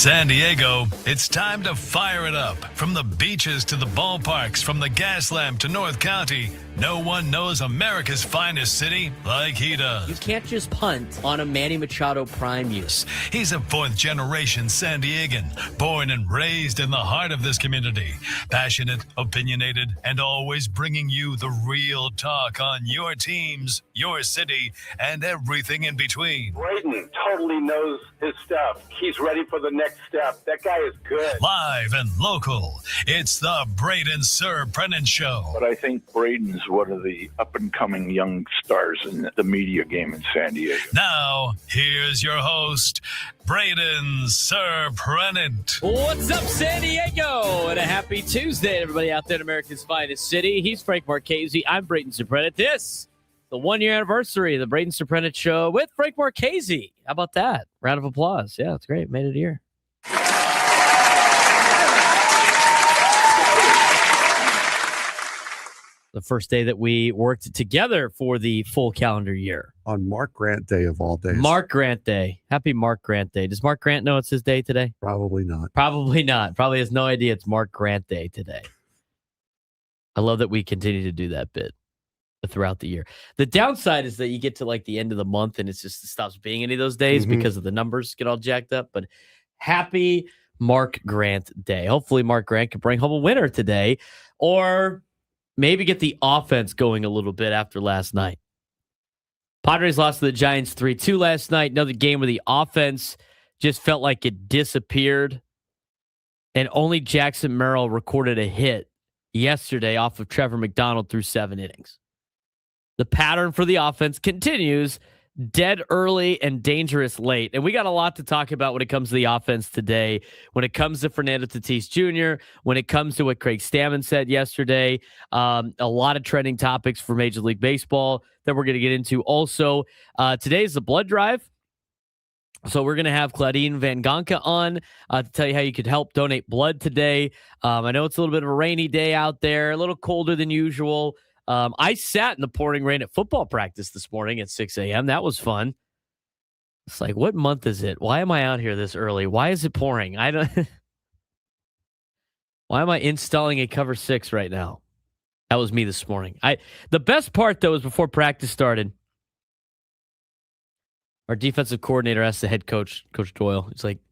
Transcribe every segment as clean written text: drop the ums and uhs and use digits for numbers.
San Diego, it's time to fire it up. From the beaches to the ballparks, from the Gaslamp to North County, no one knows America's finest city like he does. You can't just punt on a Manny Machado prime year. He's a fourth-generation San Diegan, born and raised in the heart of this community. Passionate, opinionated, and always bringing you the real talk on your teams, your city, and everything in between. Braden totally knows his stuff. He's ready for the next step. That guy is good. Live and local, it's the Braden Surprenant Show. But I think Braden's one of the up-and-coming young stars in the media game in San Diego. Now, here's your host, Braden Surprenant. What's up, San Diego? And a happy Tuesday, everybody out there in America's finest city. He's Frank Marchese. I'm Braden Surprenant. This, the one-year anniversary of the Braden Surprenant Show with Frank Marchese. How about that? Round of applause. Yeah, it's great. Made it here. The first day that we worked together for the full calendar year. On Mark Grant Day of all days. Mark Grant Day. Happy Mark Grant Day. Does Mark Grant know it's his day today? Probably not. Probably not. Probably has no idea it's Mark Grant Day today. I love that we continue to do that bit throughout the year. The downside is that you get to like the end of the month and it stops being any of those days because of the numbers get all jacked up. But happy Mark Grant Day. Hopefully Mark Grant can bring home a winner today, or maybe get the offense going a little bit after last night. Padres lost to the Giants 3-2 last night. Another game where the offense just felt like it disappeared. And only Jackson Merrill recorded a hit yesterday off of Trevor McDonald through 7 innings. The pattern for the offense continues. Dead early and dangerous late. And we got a lot to talk about when it comes to the offense today, when it comes to Fernando Tatis Jr., when it comes to what Craig Stammen said yesterday. A lot of trending topics for Major League Baseball that we're going to get into. Also, today is the blood drive. So we're going to have Claudine Van Gonka on to tell you how you could help donate blood today. I know it's a little bit of a rainy day out there, a little colder than usual. I sat in the pouring rain at football practice this morning at 6 a.m. That was fun. It's like, what month is it? Why am I out here this early? Why is it pouring? I don't. Why am I installing a cover 6 right now? That was me this morning. The best part, though, is before practice started, our defensive coordinator asked the head coach, Coach Doyle, he's like, is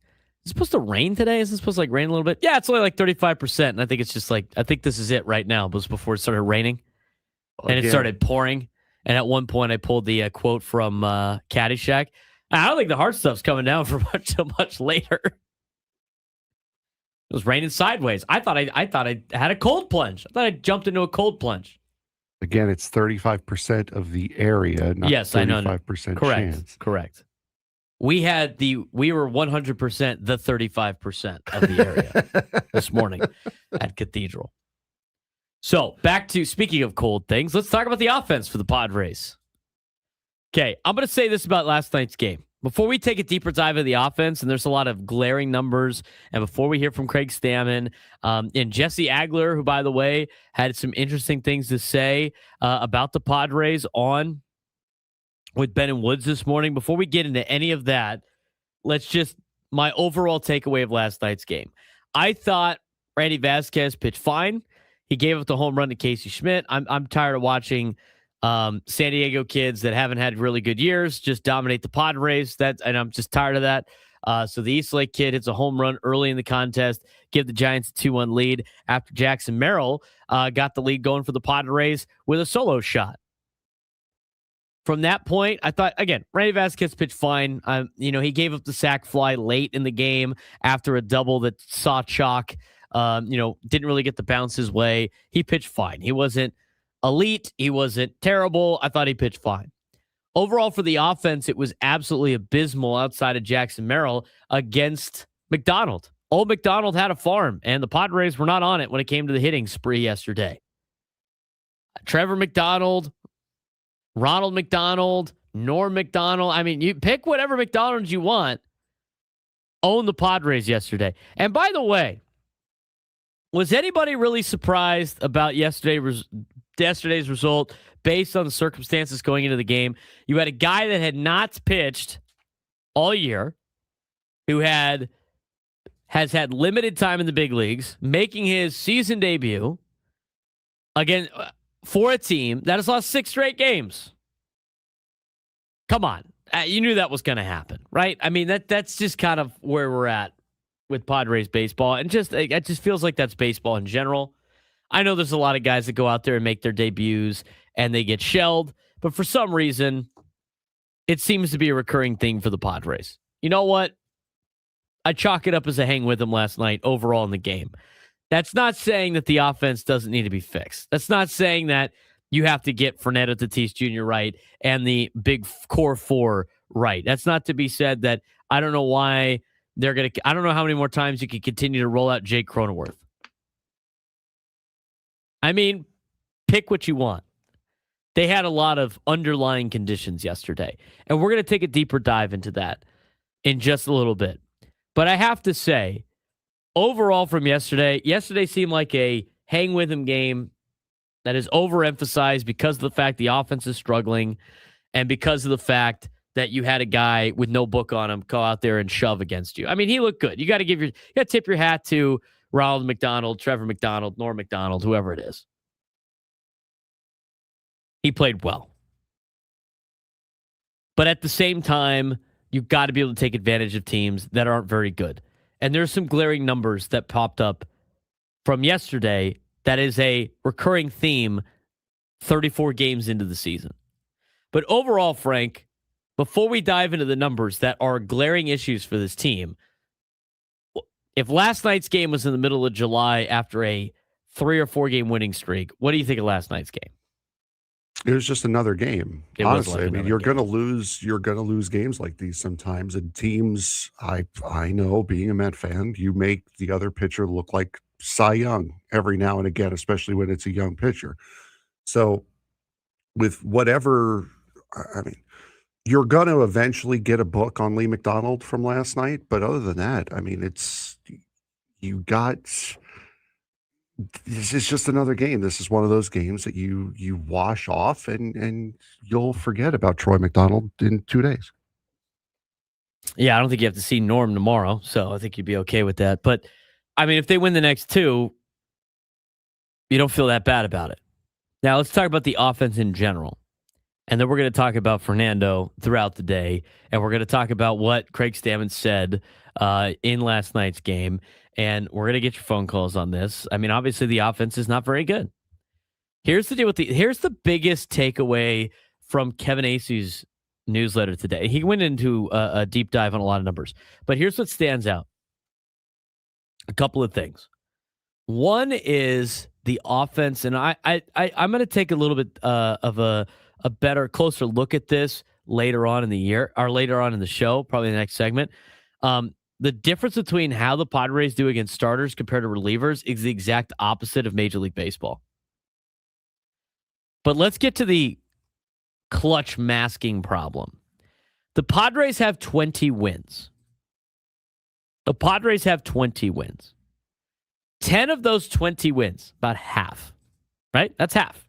it supposed to rain today? Is it supposed to like rain a little bit? Yeah, it's only like 35%. And I think it's just like, I think this is it right now. But it was before it started raining. And it started pouring. And at one point, I pulled the quote from Caddyshack. I don't think the hard stuff's coming down for much later. It was raining sideways. I thought I had a cold plunge. I thought I jumped into a cold plunge. Again, it's 35% of the area, not 35% chance. Correct. We were 100% the 35% of the area this morning at Cathedral. So, back to, speaking of cold things, let's talk about the offense for the Padres. Okay, I'm going to say this about last night's game. Before we take a deeper dive into the offense, and there's a lot of glaring numbers, and before we hear from Craig Stammen, and Jesse Agler, who, by the way, had some interesting things to say about the Padres on with Ben and Woods this morning. Before we get into any of that, my overall takeaway of last night's game. I thought Randy Vasquez pitched fine. He gave up the home run to Casey Schmidt. I'm tired of watching San Diego kids that haven't had really good years just dominate the Padres. And I'm just tired of that. So the East Lake kid hits a home run early in the contest, give the Giants a 2-1 lead after Jackson Merrill got the lead going for the Padres with a solo shot. From that point, I thought, again, Randy Vasquez pitched fine. He gave up the sac fly late in the game after a double that saw chalk. Didn't really get the bounce his way. He pitched fine. He wasn't elite. He wasn't terrible. I thought he pitched fine. Overall, for the offense, it was absolutely abysmal outside of Jackson Merrill against McDonald. Old McDonald had a farm, and the Padres were not on it when it came to the hitting spree yesterday. Trevor McDonald, Ronald McDonald, Norm McDonald. I mean, you pick whatever McDonald's you want. Own the Padres yesterday. And by the way, was anybody really surprised about yesterday's result based on the circumstances going into the game? You had a guy that had not pitched all year, who had has had limited time in the big leagues, making his season debut again for a team that has lost 6 straight games. Come on. You knew that was going to happen, right? I mean, that's just kind of where we're at with Padres baseball. And it just feels like that's baseball in general. I know there's a lot of guys that go out there and make their debuts and they get shelled, but for some reason, it seems to be a recurring thing for the Padres. You know what? I chalk it up as a hang with them last night overall in the game. That's not saying that the offense doesn't need to be fixed. That's not saying that you have to get Fernando Tatis Jr. right and the big core 4 right. That's not to be said that I don't know why they're going to, I don't know how many more times you can continue to roll out Jake Cronenworth. I mean, pick what you want. They had a lot of underlying conditions yesterday, and we're going to take a deeper dive into that in just a little bit. But I have to say, overall from yesterday seemed like a hang with him game that is overemphasized because of the fact the offense is struggling and because of the fact that you had a guy with no book on him go out there and shove against you. I mean, he looked good. You got to tip your hat to Ronald McDonald, Trevor McDonald, Norm McDonald, whoever it is. He played well. But at the same time, you've got to be able to take advantage of teams that aren't very good. And there's some glaring numbers that popped up from yesterday that is a recurring theme 34 games into the season. But overall, Frank, before we dive into the numbers that are glaring issues for this team, if last night's game was in the middle of July after a 3 or 4 game winning streak, what do you think of last night's game? It was just another game. It honestly, like I mean, you're going to lose games like these sometimes. And teams, I know, being a Met fan, you make the other pitcher look like Cy Young every now and again, especially when it's a young pitcher. So with whatever, I mean, you're going to eventually get a book on Lee McDonald from last night. But other than that, I mean, this is just another game. This is one of those games that you wash off and you'll forget about Troy McDonald in 2 days. Yeah, I don't think you have to see Norm tomorrow, so I think you'd be okay with that. But, I mean, if they win the next 2, you don't feel that bad about it. Now, let's talk about the offense in general. And then we're going to talk about Fernando throughout the day. And we're going to talk about what Craig Stammen said in last night's game. And we're going to get your phone calls on this. I mean, obviously, the offense is not very good. Here's the deal with here's the biggest takeaway from Kevin Acey's newsletter today. He went into a deep dive on a lot of numbers. But here's what stands out. A couple of things. One is the offense. And I'm going to take a little bit of a better, closer look at this later on in the year, or later on in the show, probably the next segment. The difference between how the Padres do against starters compared to relievers is the exact opposite of Major League Baseball. But let's get to the clutch masking problem. The Padres have 20 wins. 10 of those 20 wins, about half, right? That's half,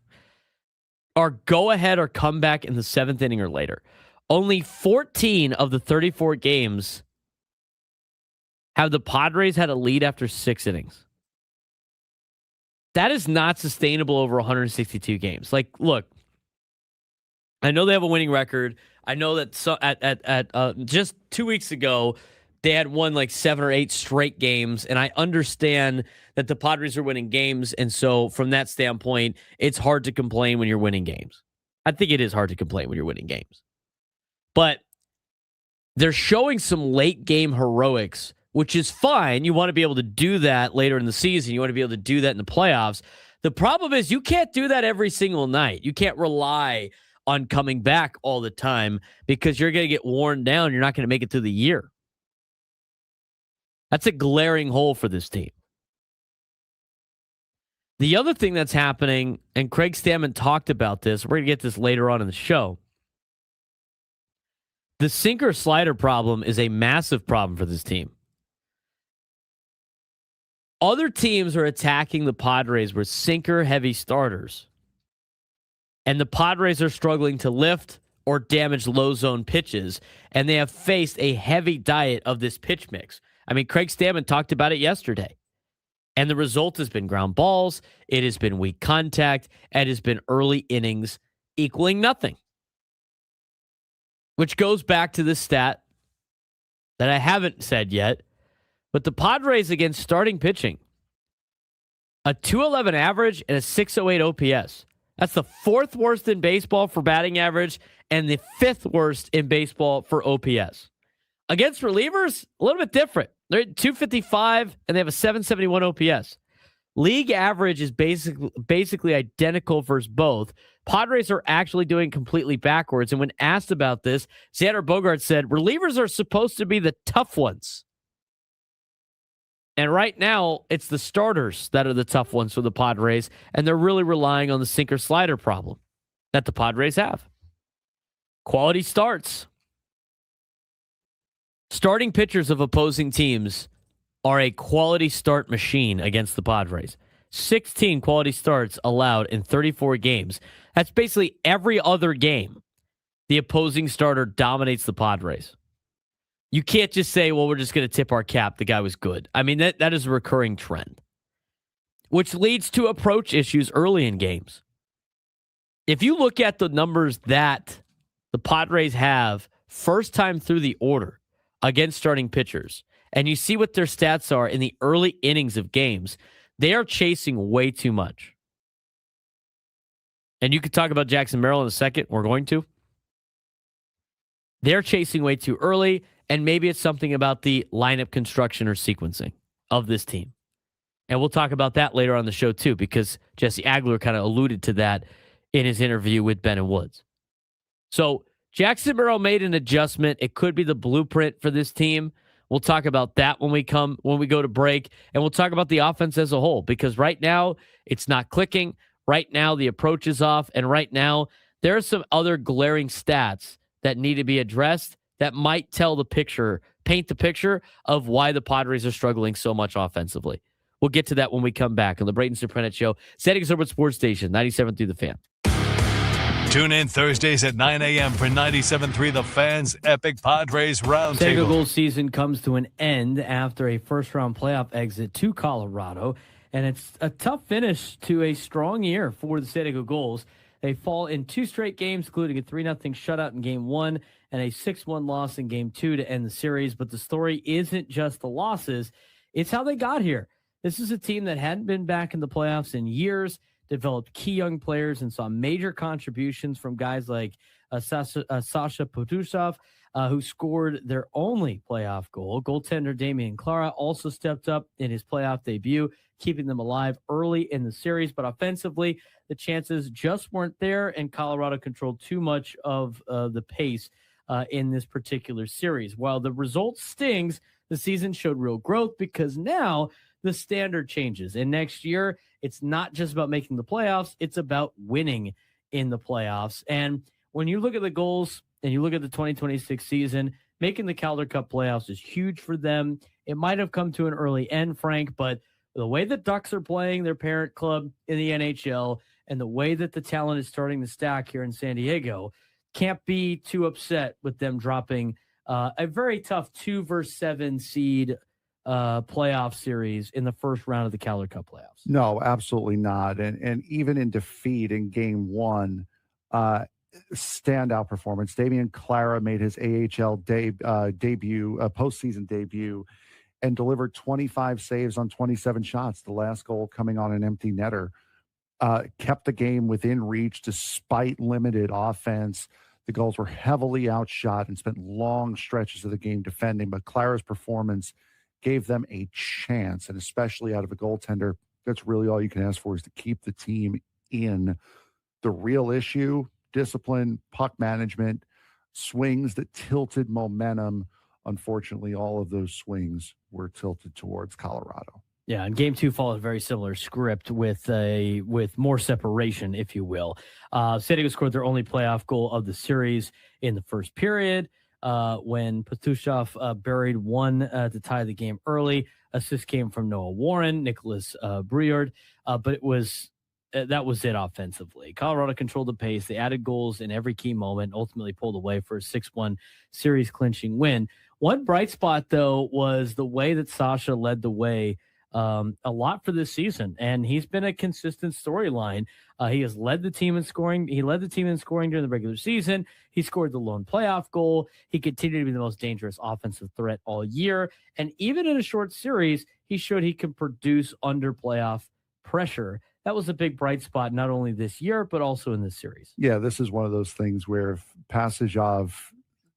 are go ahead or come back in the 7th inning or later. Only 14 of the 34 games have the Padres had a lead after 6 innings. That is not sustainable over 162 games. Like, look, I know they have a winning record. I know that just 2 weeks ago, they had won like 7 or 8 straight games, and I understand that the Padres are winning games, and so from that standpoint, it's hard to complain when you're winning games. I think it is hard to complain when you're winning games. But they're showing some late game heroics, which is fine. You want to be able to do that later in the season. You want to be able to do that in the playoffs. The problem is you can't do that every single night. You can't rely on coming back all the time because you're going to get worn down. You're not going to make it through the year. That's a glaring hole for this team. The other thing that's happening, and Craig Stammen talked about this, we're going to get this later on in the show. The sinker slider problem is a massive problem for this team. Other teams are attacking the Padres with sinker-heavy starters, and the Padres are struggling to lift or damage low-zone pitches, and they have faced a heavy diet of this pitch mix. I mean, Craig Stammen talked about it yesterday. And the result has been ground balls, it has been weak contact, and it has been early innings equaling nothing. Which goes back to this stat that I haven't said yet, but the Padres against starting pitching, a 211 average and a 608 OPS. That's the fourth worst in baseball for batting average and the fifth worst in baseball for OPS. Against relievers, a little bit different. They're at 255 and they have a 771 OPS. League average is basically identical versus both. Padres are actually doing completely backwards. And when asked about this, Xander Bogaerts said, relievers are supposed to be the tough ones. And right now, it's the starters that are the tough ones for the Padres, and they're really relying on the sinker-slider problem that the Padres have. Quality starts. Starting pitchers of opposing teams are a quality start machine against the Padres. 16 quality starts allowed in 34 games. That's basically every other game the opposing starter dominates the Padres. You can't just say, well, we're just going to tip our cap. The guy was good. I mean, that is a recurring trend, which leads to approach issues early in games. If you look at the numbers that the Padres have first time through the order against starting pitchers, and you see what their stats are in the early innings of games, they are chasing way too much. And you could talk about Jackson Merrill in a second. We're going to. They're chasing way too early. And maybe it's something about the lineup construction or sequencing of this team. And we'll talk about that later on the show, too, because Jesse Agler kind of alluded to that in his interview with Ben and Woods. So Jackson Merrill made an adjustment. It could be the blueprint for this team. We'll talk about that when we go to break. And we'll talk about the offense as a whole, because right now it's not clicking. Right now the approach is off. And right now there are some other glaring stats that need to be addressed that might paint the picture of why the Padres are struggling so much offensively. We'll get to that when we come back on the Braden Surprenant Show, Setting Sober Sports Station, 97 through the Fan. Tune in Thursdays at 9 a.m. for 97.3 The Fan's Epic Padres Roundtable. San Diego Gulls season comes to an end after a first-round playoff exit to Colorado, and it's a tough finish to a strong year for the San Diego Gulls. They fall in two straight games, including a 3-0 shutout in Game 1 and a 6-1 loss in Game 2 to end the series. But the story isn't just the losses, it's how they got here. This is a team that hadn't been back in the playoffs in years, developed key young players, and saw major contributions from guys like Sasha Podusov, who scored their only playoff goal. Goaltender Damian Clara also stepped up in his playoff debut, keeping them alive early in the series. But offensively, the chances just weren't there, and Colorado controlled too much of the pace in this particular series. While the result stings, the season showed real growth because now the standard changes. And next year, it's not just about making the playoffs, it's about winning in the playoffs. And when you look at the goals and you look at the 2026 season, making the Calder Cup playoffs is huge for them. It might have come to an early end, Frank, but the way the Ducks are playing their parent club in the NHL and the way that the talent is starting to stack here in San Diego, can't be too upset with them dropping a very tough 2-7 seed playoff series in the first round of the Calder Cup playoffs. No, absolutely not. And even in defeat in Game 1, standout performance. Damian Clara made his AHL debut, postseason debut, and delivered 25 saves on 27 shots. The last goal coming on an empty netter. Kept the game within reach despite limited offense. The Gulls were heavily outshot and spent long stretches of the game defending, but Clara's performance gave them a chance, and especially out of a goaltender, that's really all you can ask for, is to keep the team in. The real issue, discipline, puck management, swings that tilted momentum. Unfortunately, all of those swings were tilted towards Colorado. Yeah, and Game 2 followed a very similar script with more separation, if you will. San Diego scored their only playoff goal of the series in the first period when Patushov buried one to tie the game early. Assist came from Noah Warren, Nicholas Briard, but that was it offensively. Colorado controlled the pace. They added goals in every key moment, ultimately pulled away for a 6-1 series clinching win. One bright spot, though, was the way that Sasha led the way a lot for this season, and he's been a consistent storyline. He has led the team in scoring. He led the team in scoring during the regular season. He scored the lone playoff goal. He continued to be the most dangerous offensive threat all year. And even in a short series, he showed he can produce under playoff pressure. That was a big bright spot, not only this year, but also in this series. Yeah, this is one of those things where if Passagov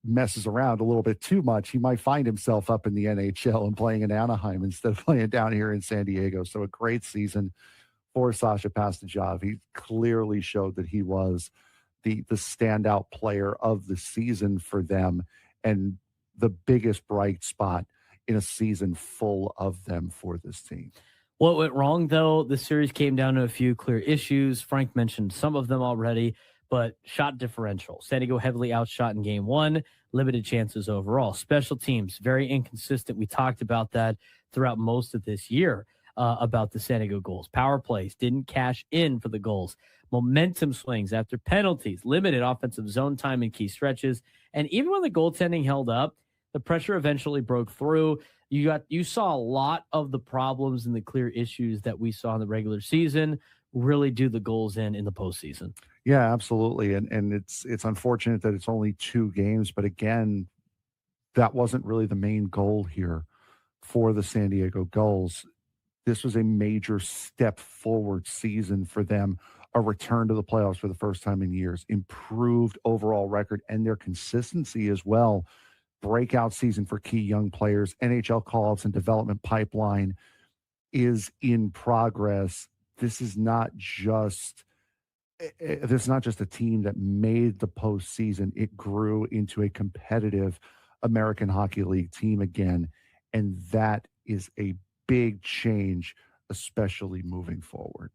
messes around a little bit too much, he might find himself up in the NHL and playing in Anaheim instead of playing down here in San Diego. So a great season for Sasha Passagov. He clearly showed that he was the standout player of the season for them and the biggest bright spot in a season full of them for this team. What went wrong, though, the series came down to a few clear issues. Frank mentioned some of them already, but shot differential. San Diego heavily outshot in game one, limited chances overall. Special teams, very inconsistent. We talked about that throughout most of this year about the San Diego goals. Power plays, didn't cash in for the goals. Momentum swings after penalties, limited offensive zone time in key stretches. And even when the goaltending held up, the pressure eventually broke through. You saw a lot of the problems and the clear issues that we saw in the regular season really do the goals in the postseason. Yeah, absolutely. And it's unfortunate that it's only 2 games, but again, that wasn't really the main goal here for the San Diego Gulls. This was a major step forward season for them, a return to the playoffs for the first time in years, improved overall record and their consistency as well. Breakout season for key young players. NHL call-ups and development pipeline is in progress. This is not just a team that made the postseason. It grew into a competitive American Hockey League team again, and that is a big change, especially moving forward.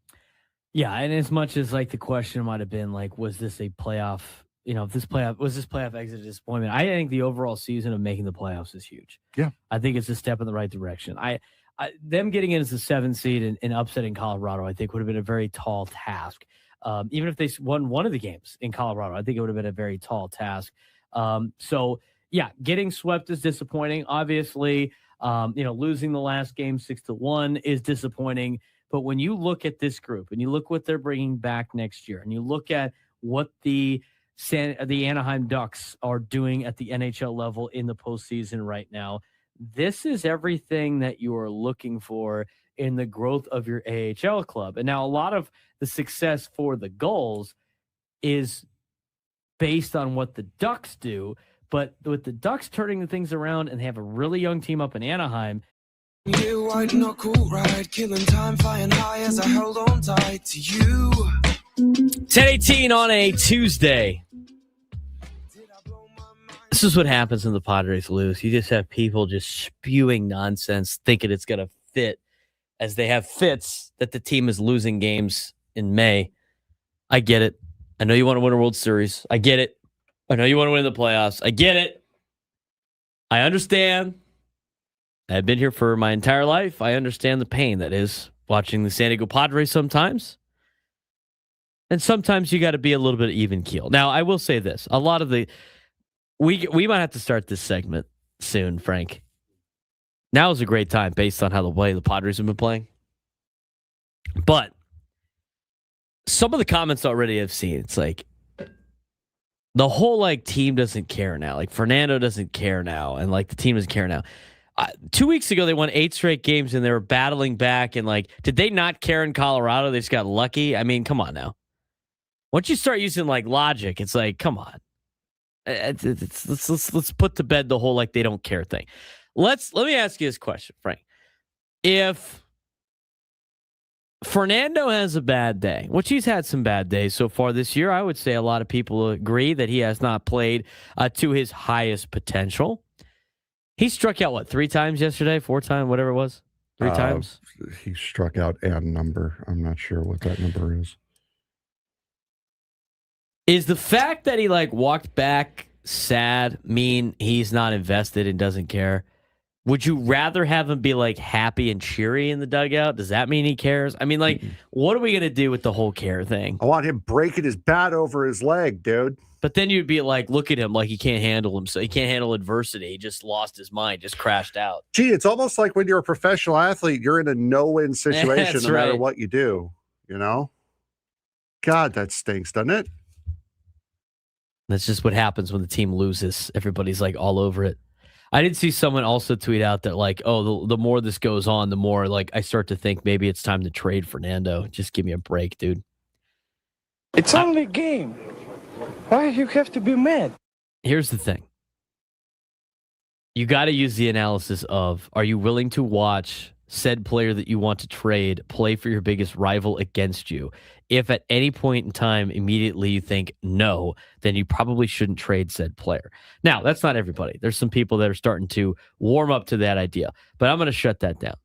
Yeah, and as much as like the question might have been like, was this a playoff? If this playoff exit a disappointment? I think the overall season of making the playoffs is huge. Yeah, I think it's a step in the right direction. Them getting in as the 7th seed and upsetting Colorado, I think would have been a very tall task. Even if they won one of the games in Colorado, I think it would have been a very tall task. So yeah, getting swept is disappointing. Obviously, losing the last game 6-1 is disappointing. But when you look at this group and you look what they're bringing back next year, and you look at what the Anaheim Ducks are doing at the NHL level in the postseason right now, this is everything that you are looking for in the growth of your AHL club. And now a lot of the success for the Gulls is based on what the Ducks do, but with the Ducks turning the things around and they have a really young team up in Anaheim. You white knuckle ride, killing time, flying high as I held on tight to you. 10:18 on a Tuesday. This is what happens when the Padres lose. You just have people just spewing nonsense, thinking it's going to fit as they have fits that the team is losing games in May. I get it. I know you want to win a World Series. I get it. I know you want to win the playoffs. I get it. I understand. I've been here for my entire life. I understand the pain that is watching the San Diego Padres sometimes. And sometimes you got to be a little bit even keel. Now, I will say this. A lot of the... We might have to start this segment soon, Frank. Now is a great time based on how the way the Padres have been playing. But some of the comments already I've seen, it's like the whole team doesn't care now. Like Fernando doesn't care now, and the team doesn't care now. 2 weeks ago, they won 8 straight games, and they were battling back. And did they not care in Colorado? They just got lucky. I mean, come on now. Once you start using logic, it's come on. Let's put to bed the whole they don't care thing. Let me ask you this question, Frank. If Fernando has a bad day, which he's had some bad days so far this year, I would say a lot of people agree that he has not played to his highest potential. He struck out 3 times yesterday, 4 times, whatever it was, 3 times. He struck out and number. I'm not sure what that number is. Is the fact that he walked back sad mean he's not invested and doesn't care? Would you rather have him be like happy and cheery in the dugout? Does that mean he cares? I mean, like, what are we going to do with the whole care thing? I want him breaking his bat over his leg, dude. But then you'd be like, look at him, like he can't handle himself. He can't handle adversity. He just lost his mind, just crashed out. Gee, it's almost like when you're a professional athlete, you're in a no-win situation no matter what you do, you know? God, that stinks, doesn't it? That's just what happens when the team loses. Everybody's like all over it. I did see someone also tweet out that like, oh, the more this goes on, the more like I start to think maybe it's time to trade Fernando. Just give me a break, dude. It's only a game. Why you have to be mad? Here's the thing. You got to use the analysis of, are you willing to watch said player that you want to trade play for your biggest rival against you? If at any point in time immediately you think no, then you probably shouldn't trade said player. Now, that's not everybody. There's some people that are starting to warm up to that idea, but I'm going to shut that down.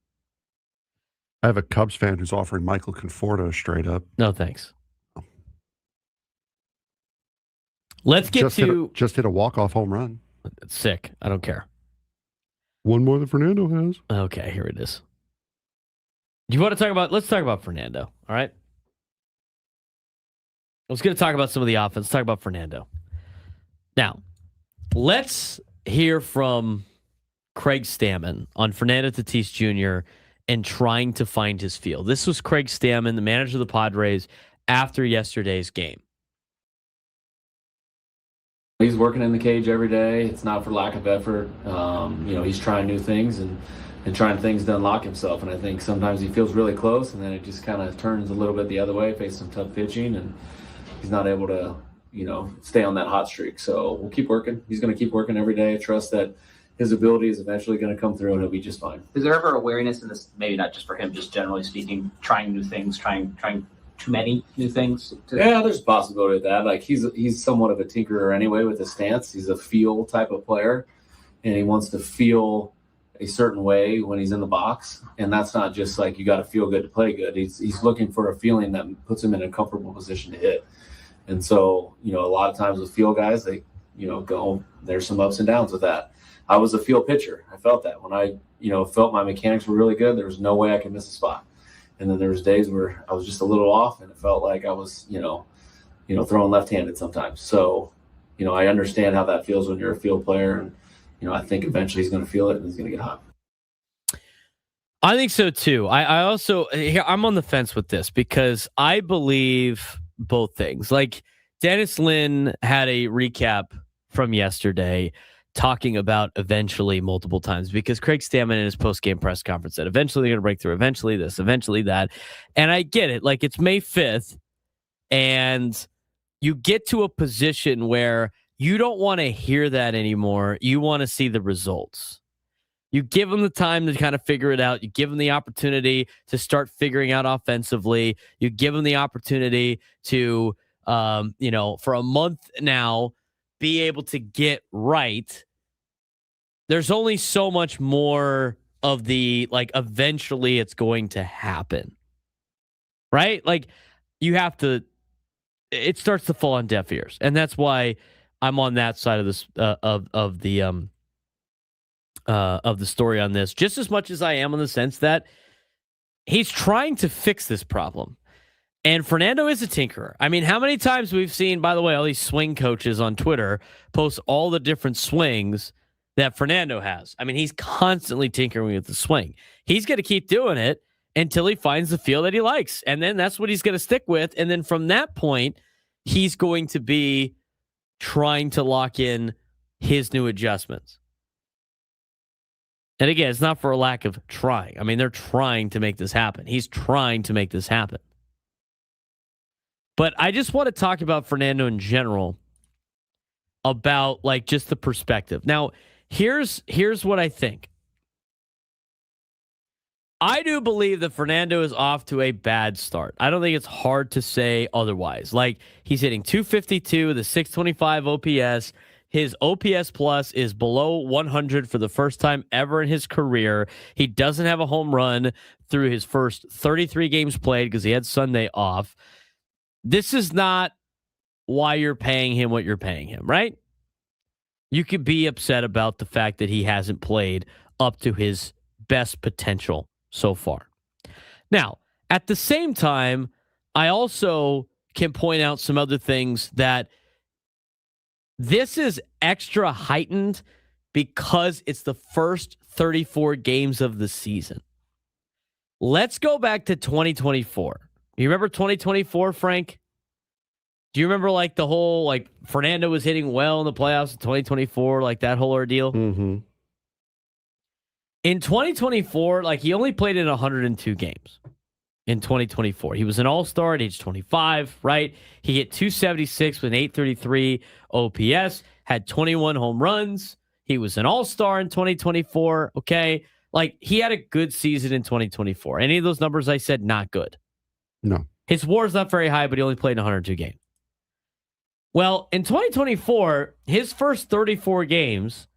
I have a Cubs fan who's offering Michael Conforto straight up. No, thanks. Let's get just hit a walk-off home run. Sick. I don't care. One more than Fernando has. Okay, here it is. Do you want to talk about? Let's talk about Fernando. All right. I was going to talk about some of the offense. Let's talk about Fernando. Now, let's hear from Craig Stammen on Fernando Tatis Jr. and trying to find his feel. This was Craig Stammen, the manager of the Padres, after yesterday's game. He's working in the cage every day. It's not for lack of effort. He's trying new things and trying things to unlock himself. And I think sometimes he feels really close, and then it just kind of turns a little bit the other way, face some tough pitching, and he's not able to, stay on that hot streak. So we'll keep working. He's going to keep working every day. I trust that his ability is eventually going to come through, and he'll be just fine. Is there ever awareness in this, maybe not just for him, just generally speaking, trying new things, trying too many new things? Yeah, there's a possibility of that. Like he's somewhat of a tinkerer anyway with his stance. He's a feel type of player, and he wants to feel a certain way when he's in the box. And that's not just like you got to feel good to play good. He's looking for a feeling that puts him in a comfortable position to hit. And so, a lot of times with feel guys, they, go, there's some ups and downs with that. I was a feel pitcher. I felt that when I, felt my mechanics were really good, there was no way I could miss a spot. And then there was days where I was just a little off, and it felt like I was, throwing left-handed sometimes. So, I understand how that feels when you're a field player, and I think eventually he's going to feel it and he's going to get hot. I think so too. I also I'm on the fence with this because I believe both things. Like Dennis Lin had a recap from yesterday talking about eventually multiple times because Craig Stammen in his post-game press conference said eventually they're going to break through, eventually this, eventually that. And I get it. Like it's May 5th and you get to a position where you don't want to hear that anymore. You want to see the results. You give them the time to kind of figure it out. You give them the opportunity to start figuring out offensively. You give them the opportunity to, for a month now, be able to get right. There's only so much more of the, like, eventually it's going to happen. Right? Like, you have to, it starts to fall on deaf ears. And that's why I'm on that side of this, of the story on this, just as much as I am in the sense that he's trying to fix this problem. And Fernando is a tinkerer. I mean, how many times we've seen, by the way, all these swing coaches on Twitter post all the different swings that Fernando has. I mean, he's constantly tinkering with the swing. He's going to keep doing it until he finds the feel that he likes. And then that's what he's going to stick with. And then from that point, he's going to be trying to lock in his new adjustments. And again, it's not for a lack of trying. I mean, they're trying to make this happen. He's trying to make this happen. But I just want to talk about Fernando in general, about like just the perspective. Now, here's what I think. I do believe that Fernando is off to a bad start. I don't think it's hard to say otherwise. Like, he's hitting 252, the 625 OPS. His OPS plus is below 100 for the first time ever in his career. He doesn't have a home run through his first 33 games played because he had Sunday off. This is not why you're paying him what you're paying him, right? You could be upset about the fact that he hasn't played up to his best potential so far. Now, at the same time, I also can point out some other things that this is extra heightened because it's the first 34 games of the season. Let's go back to 2024. You remember 2024, Frank? Do you remember like the whole, like Fernando was hitting well in the playoffs in 2024, like that whole ordeal? Mm-hmm. In 2024, like he only played in 102 games in 2024. He was an all-star at age 25, right? He hit 276 with an 833 OPS, had 21 home runs. He was an all-star in 2024, okay? Like he had a good season in 2024. Any of those numbers I said, not good. No. His WAR is not very high, but he only played in 102 games. Well, in 2024, his first 34 games,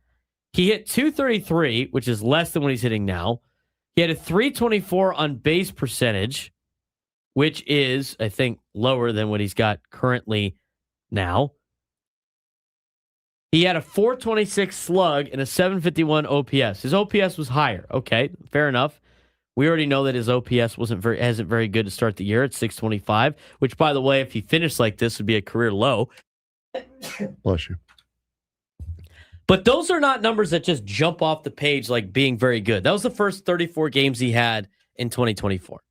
he hit 233, which is less than what he's hitting now. He had a 324 on base percentage, which is, I think, lower than what he's got currently now. He had a 426 slug and a 751 OPS. His OPS was higher. Okay, fair enough. We already know that his OPS isn't very good to start the year at 625, which, by the way, if he finished like this, would be a career low. Bless you. But those are not numbers that just jump off the page like being very good. That was the first 34 games he had in 2024.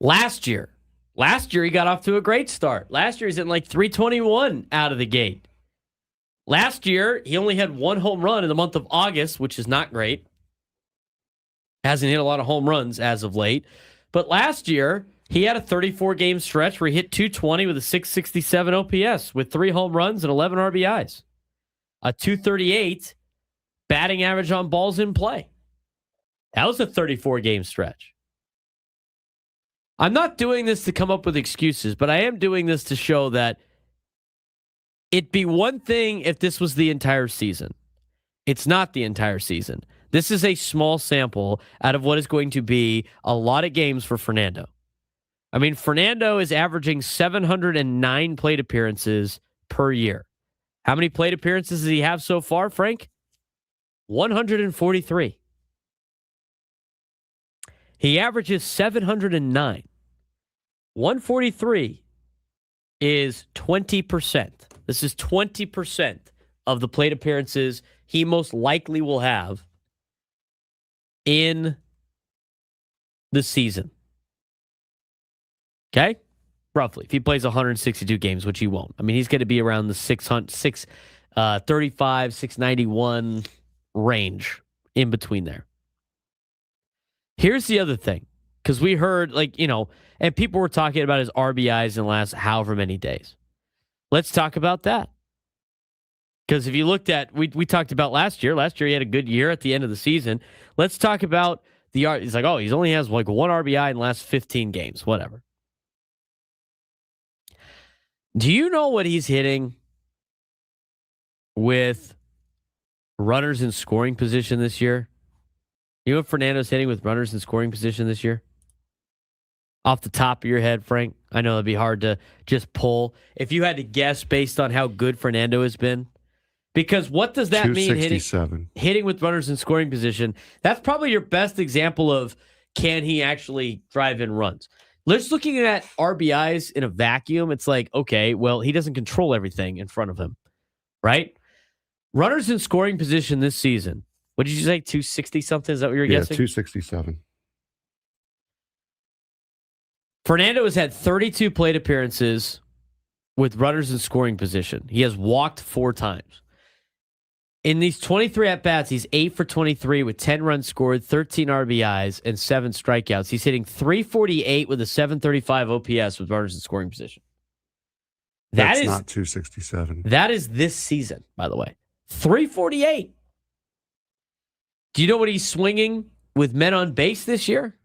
Last year he got off to a great start. Last year he's in like 321 out of the gate. Last year he only had one home run in the month of August, which is not great. Hasn't hit a lot of home runs as of late. But last year he had a 34-game stretch where he hit 220 with a 667 OPS with 3 home runs and 11 RBIs. A 238 batting average on balls in play. That was a 34-game stretch. I'm not doing this to come up with excuses, but I am doing this to show that it'd be one thing if this was the entire season. It's not the entire season. This is a small sample out of what is going to be a lot of games for Fernando. I mean, Fernando is averaging 709 plate appearances per year. How many plate appearances does he have so far, Frank? 143. He averages 709. 143 is 20%. This is 20% of the plate appearances he most likely will have in the season. Okay? Roughly. If he plays 162 games, which he won't. I mean, he's going to be around the 635, 691 range in between there. Here's the other thing. Because we heard, and people were talking about his RBIs in the last however many days. Let's talk about that. Because if you looked at, we talked about last year. Last year he had a good year at the end of the season. Let's talk about he's like, he only has like 1 RBI in the last 15 games. Whatever. Do you know what he's hitting with runners in scoring position this year? You know what Fernando's hitting with runners in scoring position this year? Off the top of your head, Frank? I know it'd be hard to just pull. If you had to guess based on how good Fernando has been. Because what does that mean hitting with runners in scoring position? That's probably your best example of can he actually drive in runs. Just looking at RBIs in a vacuum, it's like, okay, well, he doesn't control everything in front of him, right? Runners in scoring position this season. What did you say, 260-something? Is that what you were guessing? 267. Fernando has had 32 plate appearances with runners in scoring position. He has walked 4 times. In these 23 at-bats, he's 8 for 23 with 10 runs scored, 13 RBIs, and 7 strikeouts. He's hitting 348 with a 735 OPS with runners in scoring position. That's not 267. That is this season, by the way. 348. Do you know what he's swinging with men on base this year?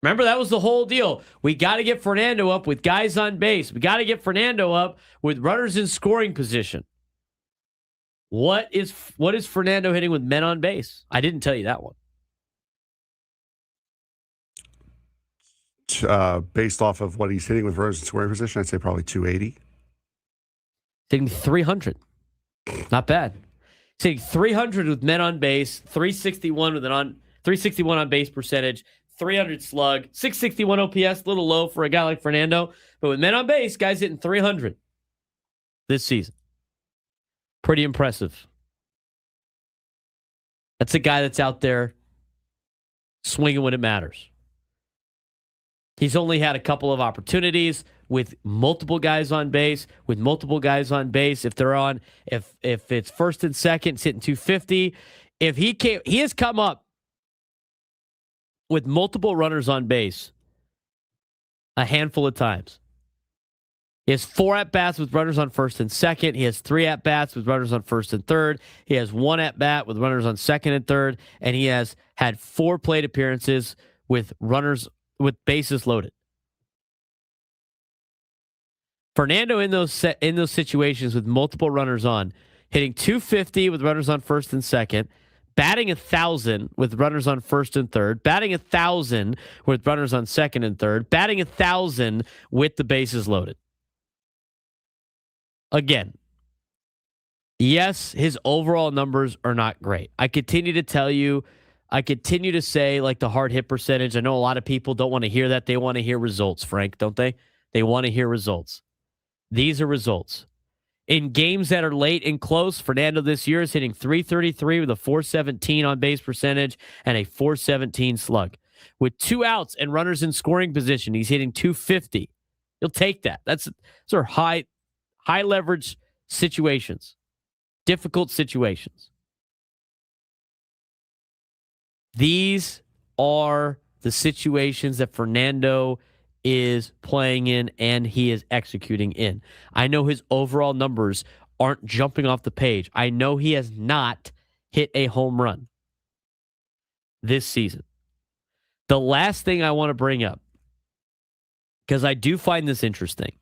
Remember, that was the whole deal. We got to get Fernando up with guys on base. We got to get Fernando up with runners in scoring position. What is Fernando hitting with men on base? I didn't tell you that one. Based off of what he's hitting with runners in scoring position, I'd say probably 280. Hitting 300. Not bad. He's hitting 300 with men on base, 361 with 361 on base percentage, 300 slug, 661 OPS, a little low for a guy like Fernando. But with men on base, guys hitting 300 this season. Pretty impressive. That's a guy that's out there swinging when it matters. He's only had a couple of opportunities with multiple guys on base. If they're on, if it's first and second, it's hitting 250. If he has come up with multiple runners on base a handful of times. He has 4 at-bats with runners on first and second. He has 3 at-bats with runners on first and third. He has 1 at-bat with runners on second and third. And he has had 4 plate appearances with runners with bases loaded. Fernando in those situations with multiple runners on, hitting 250 with runners on first and second, batting 1,000 with runners on first and third, batting 1,000 with runners on second and third, batting 1,000 with the bases loaded. Again, yes, his overall numbers are not great. I continue to say, like, the hard hit percentage. I know a lot of people don't want to hear that. They want to hear results, Frank, don't they? They want to hear results. These are results. In games that are late and close, Fernando this year is hitting 333 with a 417 on base percentage and a 417 slug. With 2 outs and runners in scoring position, he's hitting 250. You'll take that. Those are high leverage situations, difficult situations. These are the situations that Fernando is playing in and he is executing in. I know his overall numbers aren't jumping off the page. I know he has not hit a home run this season. The last thing I want to bring up, because I do find this interesting.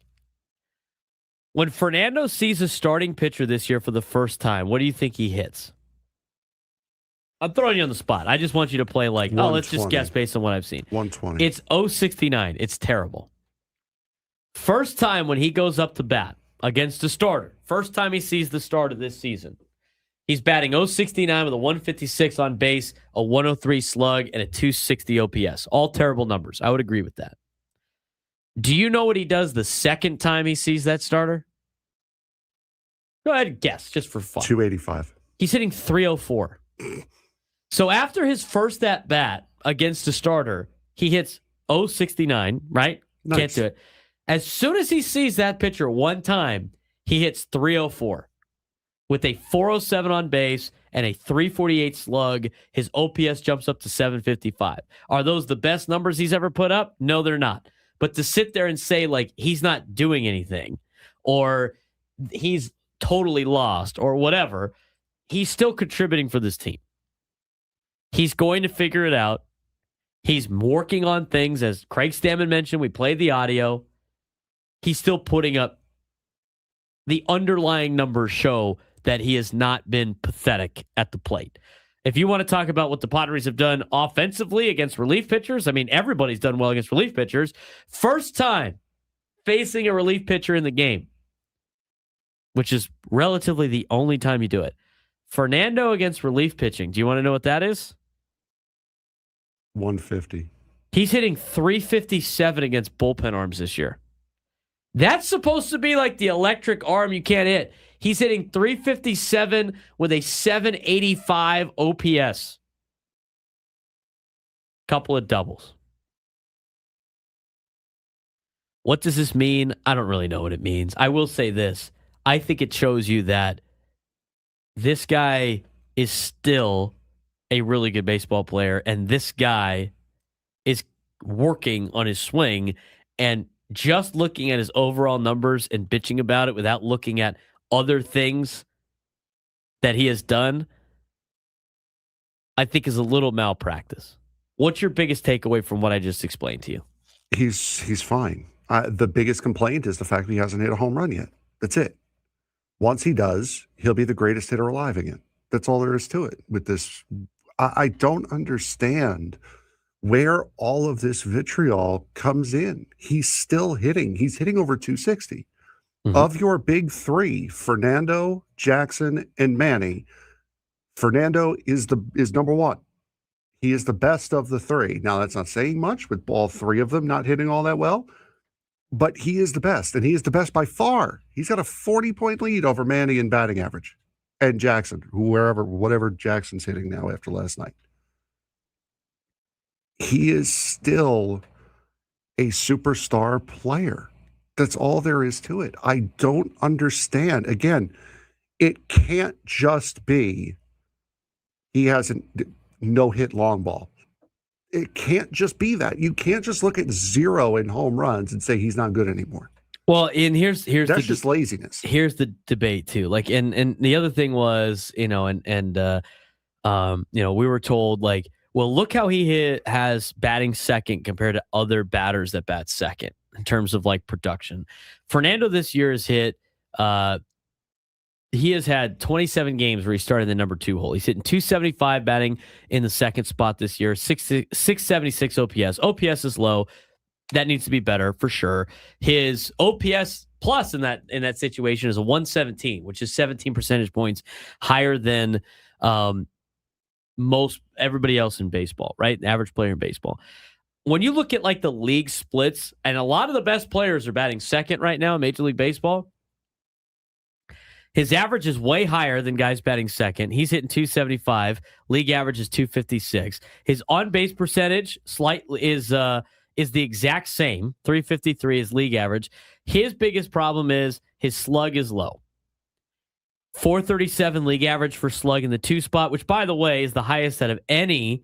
When Fernando sees a starting pitcher this year for the first time, what do you think he hits? I'm throwing you on the spot. I just want you to play like, let's just guess based on what I've seen. 120. It's 069. It's terrible. First time when he goes up to bat against a starter, first time he sees the starter this season, he's batting 069 with a 156 on base, a 103 slug, and a 260 OPS. All terrible numbers. I would agree with that. Do you know what he does the second time he sees that starter? Go ahead and guess, just for fun. 285. He's hitting 304. So after his first at-bat against a starter, he hits 069, right? Nice. Can't do it. As soon as he sees that pitcher one time, he hits 304 with a 407 on base and a 348 slug. His OPS jumps up to 755. Are those the best numbers he's ever put up? No, they're not. But to sit there and say, like, he's not doing anything or he's totally lost or whatever, he's still contributing for this team. He's going to figure it out. He's working on things. As Craig Stammen mentioned, we played the audio. He's still putting up the underlying numbers show that he has not been pathetic at the plate. If you want to talk about what the Padres have done offensively against relief pitchers, I mean, everybody's done well against relief pitchers. First time facing a relief pitcher in the game, which is relatively the only time you do it. Fernando against relief pitching. Do you want to know what that is? 150. He's hitting 357 against bullpen arms this year. That's supposed to be like the electric arm you can't hit. He's hitting 357 with a 785 OPS. Couple of doubles. What does this mean? I don't really know what it means. I will say this. I think it shows you that this guy is still a really good baseball player, and this guy is working on his swing, and just looking at his overall numbers and bitching about it without looking at other things that he has done, I think is a little malpractice. What's your biggest takeaway from what I just explained to you? He's fine. The biggest complaint is the fact that he hasn't hit a home run yet. That's it. Once he does, he'll be the greatest hitter alive again. That's all there is to it with this. I don't understand where all of this vitriol comes in. He's still hitting. He's hitting over 260. Mm-hmm. Of your big three, Fernando, Jackson, and Manny, Fernando is number one. He is the best of the three. Now, that's not saying much with all three of them not hitting all that well, but he is the best, and he is the best by far. He's got a 40-point lead over Manny in batting average and Jackson, whatever Jackson's hitting now after last night. He is still a superstar player. That's all there is to it. I don't understand. Again, it can't just be he has a no-hit long ball. It can't just be that. You can't just look at 0 in home runs and say he's not good anymore. Well, and here's that's just laziness. Here's the debate too. Like, and the other thing was, we were told like, well, look how he has batting second compared to other batters that bat second in terms of like production. Fernando this year has hit. He has had 27 games where he started in the number 2 hole. He's hitting 275 batting in the second spot this year, 676 OPS. OPS is low. That needs to be better for sure. His OPS plus in that situation is a 117, which is 17 percentage points higher than most everybody else in baseball, right? The average player in baseball. When you look at like the league splits, and a lot of the best players are batting second right now in Major League Baseball, his average is way higher than guys batting second. He's hitting 275. League average is 256. His on-base percentage is the exact same, 353 is league average. His biggest problem is his slug is low. 437 league average for slug in the 2 spot, which, by the way, is the highest out of any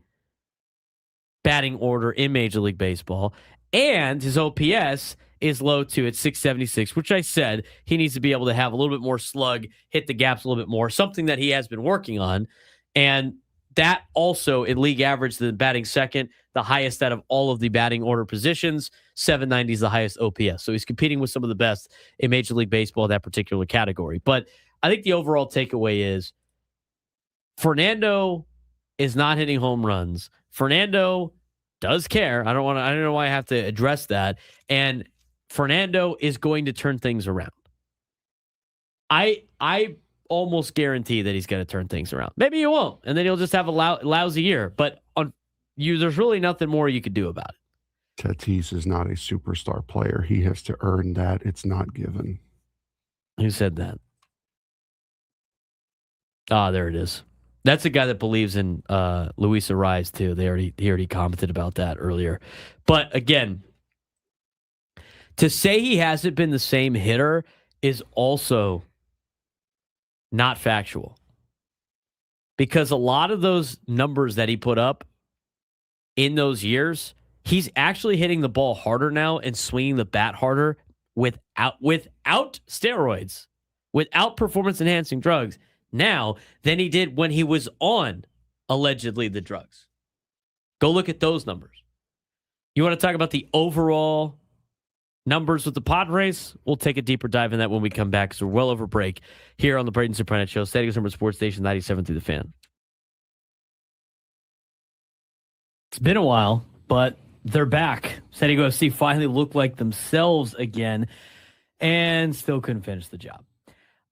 batting order in Major League Baseball. And his OPS is low too at 676, which I said he needs to be able to have a little bit more slug, hit the gaps a little bit more, something that he has been working on. And that also in league average, the batting second, the highest out of all of the batting order positions. 790 is the highest OPS. So he's competing with some of the best in Major League Baseball in that particular category. But I think the overall takeaway is Fernando is not hitting home runs. Fernando does care. I don't know why I have to address that. And Fernando is going to turn things around. I almost guarantee that he's going to turn things around. Maybe he won't, and then he'll just have a lousy year. But there's really nothing more you could do about it. Tatis is not a superstar player. He has to earn that. It's not given. Who said that? There it is. That's a guy that believes in Luis Ariz too. He already commented about that earlier. But again, to say he hasn't been the same hitter is also not factual. Because a lot of those numbers that he put up in those years, he's actually hitting the ball harder now and swinging the bat harder without steroids, without performance-enhancing drugs now than he did when he was on, allegedly, the drugs. Go look at those numbers. You want to talk about the overall numbers with the Padres? We'll take a deeper dive in that when we come back because we're well over break here on the Braden and Surprenant Show, San Diego Summer Sports Station 97 through the Fan. It's been a while, but they're back. San Diego FC finally looked like themselves again and still couldn't finish the job.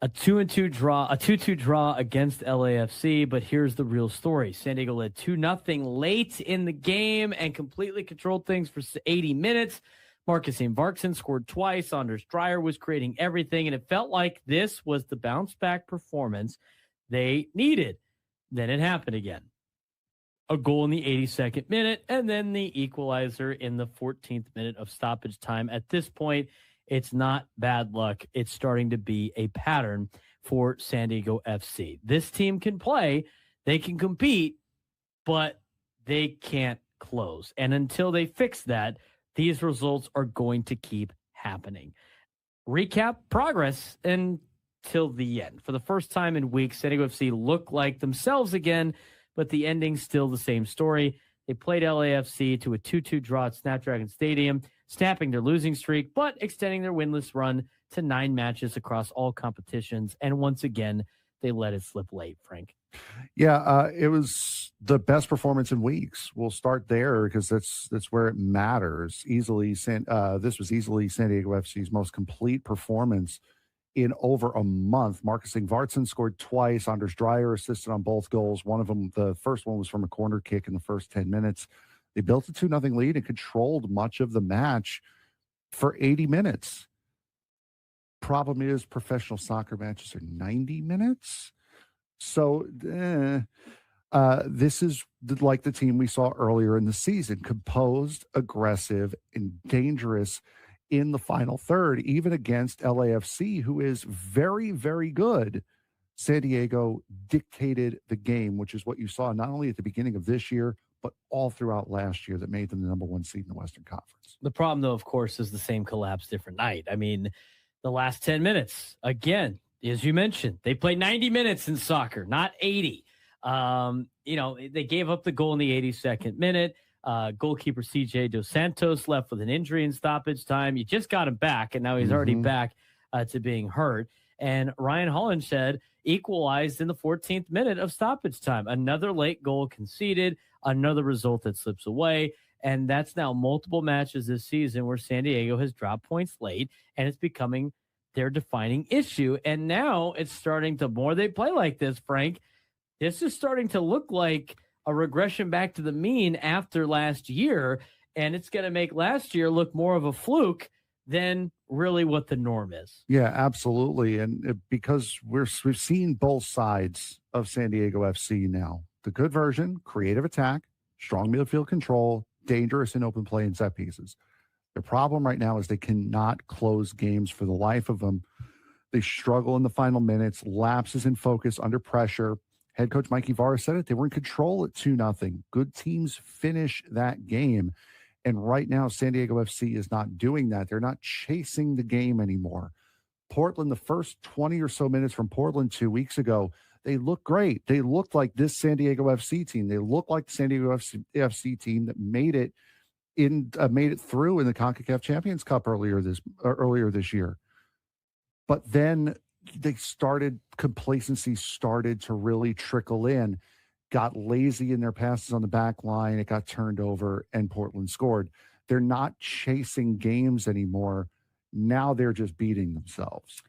A 2-2 draw against LAFC, but here's the real story. San Diego led 2-0 late in the game and completely controlled things for 80 minutes. Marcus Varksen scored twice. Anders Dreyer was creating everything, and it felt like this was the bounce-back performance they needed. Then it happened again. A goal in the 82nd minute, and then the equalizer in the 14th minute of stoppage time. At this point, it's not bad luck. It's starting to be a pattern for San Diego FC. This team can play, they can compete, but they can't close. And until they fix that, these results are going to keep happening. Recap progress until the end. For the first time in weeks, San Diego FC looked like themselves again, but the ending's still the same story. They played LAFC to a 2-2 draw at Snapdragon Stadium, snapping their losing streak, but extending their winless run to 9 matches across all competitions. And once again, they let it slip late, Frank. Yeah, it was the best performance in weeks. We'll start there because that's where it matters. This was easily San Diego FC's most complete performance in over a month. Marcus Ingvartsen scored twice. Anders Dreyer assisted on both goals. One of them, the first one was from a corner kick in the first 10 minutes. They built a 2-0 lead and controlled much of the match for 80 minutes. Problem is, professional soccer matches are 90 minutes. So this is like the team we saw earlier in the season, composed, aggressive, and dangerous in the final third, even against LAFC, who is very, very good. San Diego dictated the game, which is what you saw not only at the beginning of this year, but all throughout last year that made them the number one seed in the Western Conference. The problem, though, of course, is the same collapse, different night. I mean, the last 10 minutes, again, as you mentioned, they played 90 minutes in soccer, not 80. They gave up the goal in the 82nd minute. Goalkeeper CJ Dos Santos left with an injury in stoppage time. You just got him back, and now he's already back to being hurt. And Ryan Hollenshed equalized in the 14th minute of stoppage time. Another late goal conceded, another result that slips away. And that's now multiple matches this season where San Diego has dropped points late, and it's becoming their defining issue. And now it's starting to, more they play like this, Frank, this is starting to look like a regression back to the mean after last year. And it's going to make last year look more of a fluke than really what the norm is. Yeah, absolutely. And because we've seen both sides of San Diego FC now. The good version, creative attack, strong midfield control, dangerous in open play and set pieces. Their problem right now is they cannot close games for the life of them. They struggle in the final minutes, lapses in focus under pressure. Head coach Mike Ibarra said it. They were in control at 2-0. Good teams finish that game. And right now, San Diego FC is not doing that. They're not chasing the game anymore. Portland, the first 20 or so minutes from Portland 2 weeks ago, they looked great. They looked like this San Diego FC team. They looked like the San Diego FC team that made it through in the CONCACAF Champions Cup earlier this year. But then complacency started to really trickle in, got lazy in their passes on the back line. It got turned over and Portland scored. They're not chasing games anymore. Now they're just beating themselves.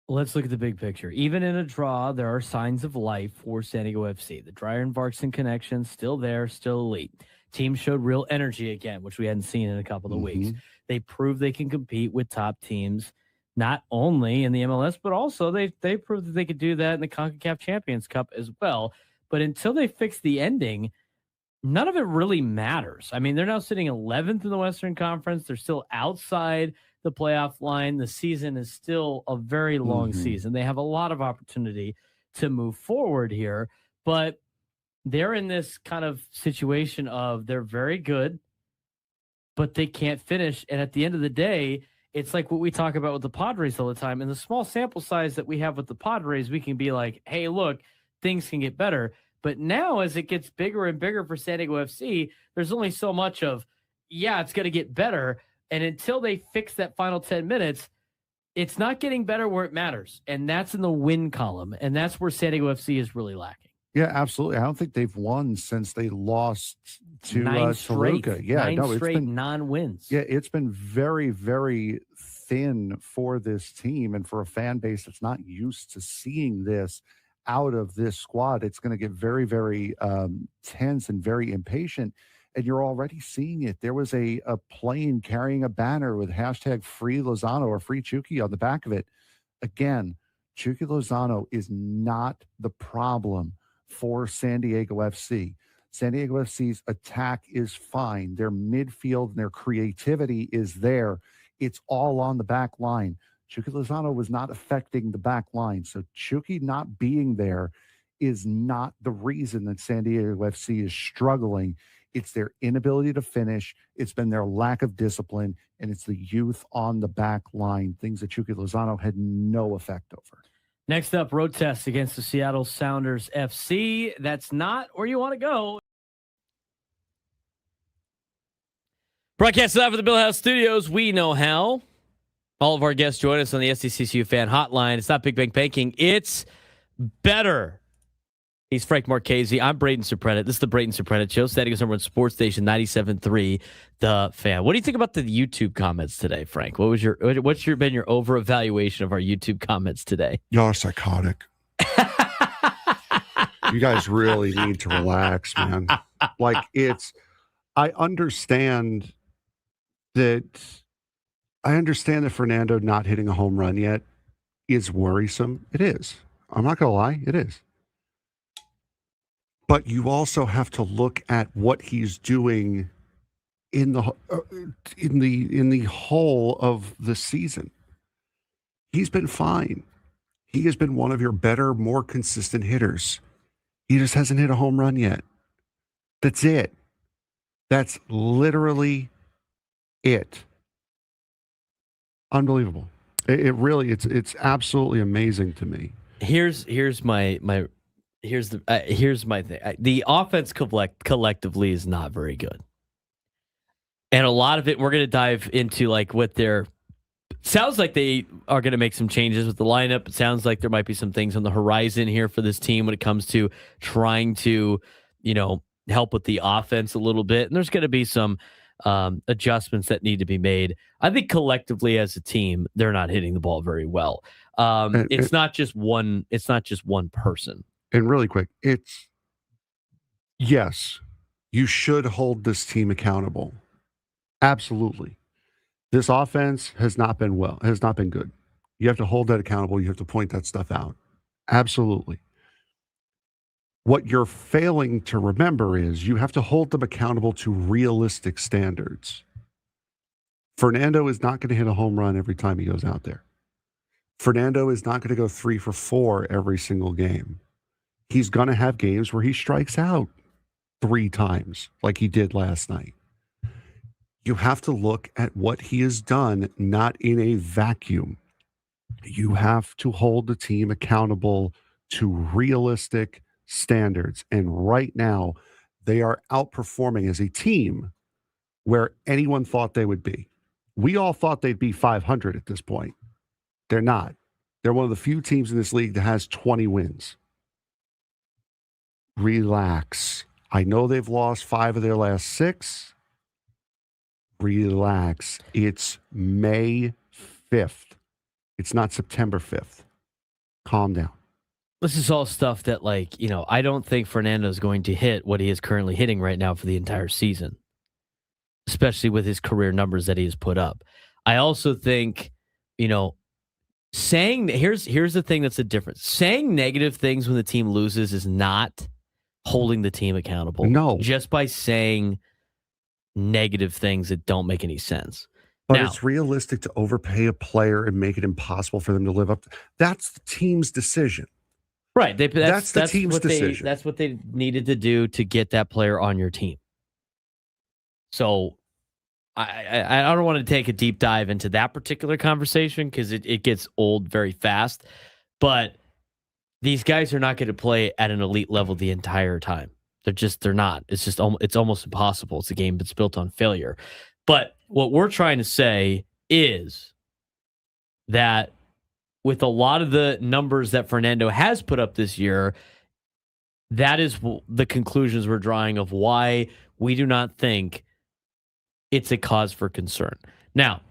Let's look at the big picture. Even in a draw, there are signs of life for San Diego FC. The Dreyer and Varkson connection still there, still elite. Team showed real energy again, which we hadn't seen in a couple of weeks. They proved they can compete with top teams, not only in the MLS, but also they proved that they could do that in the CONCACAF Champions Cup as well. But until they fix the ending, none of it really matters. I mean, they're now sitting 11th in the Western Conference. They're still outside the playoff line. The season is still a very long season. They have a lot of opportunity to move forward here, but they're in this kind of situation of they're very good, but they can't finish. And at the end of the day, it's like what we talk about with the Padres all the time. In the small sample size that we have with the Padres, we can be like, hey, look, things can get better. But now as it gets bigger and bigger for San Diego FC, there's only so much of, it's going to get better. And until they fix that final 10 minutes, it's not getting better where it matters. And that's in the win column. And that's where San Diego FC is really lacking. Yeah, absolutely. I don't think they've won since they lost to Toluca. Yeah, it's been non-wins. Yeah, it's been very, very thin for this team and for a fan base that's not used to seeing this out of this squad. It's going to get very, very tense and very impatient. And you're already seeing it. There was a plane carrying a banner with hashtag Free Lozano or Free Chucky on the back of it. Again, Chucky Lozano is not the problem for San Diego FC. San Diego FC's attack is fine. Their midfield and their creativity is there. It's all on the back line. Chucky Lozano was not affecting the back line. So Chucky not being there is not the reason that San Diego FC is struggling. It's their inability to finish. It's been their lack of discipline, and it's the youth on the back line, things that Chucky Lozano had no effect over. Next up, road test against the Seattle Sounders FC. That's not where you want to go. Broadcast live at the Bill House Studios. We know how. All of our guests join us on the SDCCU fan hotline. It's not Big Bang Banking. It's better. He's Frank Marchese. I'm Braden Surprenant. This is the Braden Surprenant Show. Standing us over on Sports Station 97.3, The Fan. What do you think about the YouTube comments today, Frank? What's been your over evaluation of our YouTube comments today? Y'all are psychotic. You guys really need to relax, man. Like I understand that Fernando not hitting a home run yet is worrisome. It is. I'm not gonna lie, it is. But you also have to look at what he's doing in the whole of the season. He's been fine. He has been one of your better, more consistent hitters. He just hasn't hit a home run yet. That's it. That's literally it. Unbelievable. It really, it's absolutely amazing to me. Here's my thing. The offense collectively is not very good. And a lot of it, we're going to dive into like what their sounds like they are going to make some changes with the lineup. It sounds like there might be some things on the horizon here for this team when it comes to trying to, help with the offense a little bit. And there's going to be some adjustments that need to be made. I think collectively as a team, they're not hitting the ball very well. It's not just one person. And really quick, yes, you should hold this team accountable. Absolutely. This offense has not been good. You have to hold that accountable. You have to point that stuff out. Absolutely. What you're failing to remember is you have to hold them accountable to realistic standards. Fernando is not going to hit a home run every time he goes out there. Fernando is not going to go 3 for 4 every single game. He's going to have games where he strikes out 3 times like he did last night. You have to look at what he has done, not in a vacuum. You have to hold the team accountable to realistic standards. And right now, they are outperforming as a team where anyone thought they would be. We all thought they'd be 500 at this point. They're not. They're one of the few teams in this league that has 20 wins. Relax. I know they've lost 5 of their last 6. Relax. It's May 5th. It's not September 5th. Calm down. This is all stuff that, I don't think Fernando's going to hit what he is currently hitting right now for the entire season, especially with his career numbers that he has put up. I also think, saying here's the thing that's the difference. Saying negative things when the team loses is not holding the team accountable. No. Just by saying negative things that don't make any sense. But now, it's realistic to overpay a player and make it impossible for them to live up to. That's the team's decision. Right. That's the team's decision. That's what they needed to do to get that player on your team. So I don't want to take a deep dive into that particular conversation because it gets old very fast. But these guys are not going to play at an elite level the entire time. They're not. It's almost impossible. It's a game that's built on failure. But what we're trying to say is that with a lot of the numbers that Fernando has put up this year, that is the conclusions we're drawing of why we do not think it's a cause for concern. Now,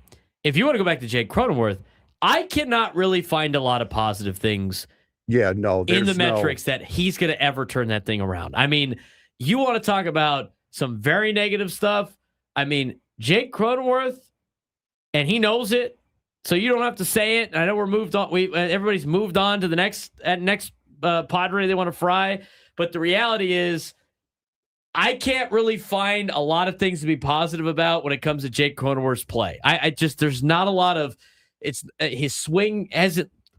if you want to go back to Jake Cronenworth, I cannot really find a lot of positive things in the metrics that he's going to ever turn that thing around. I mean, you want to talk about some very negative stuff. I mean, Jake Cronenworth, and he knows it, so you don't have to say it. I know we're moved on. Everybody's moved on to the next Padre they want to fry, but the reality is I can't really find a lot of things to be positive about when it comes to Jake Cronenworth's play. There's not a lot of his swing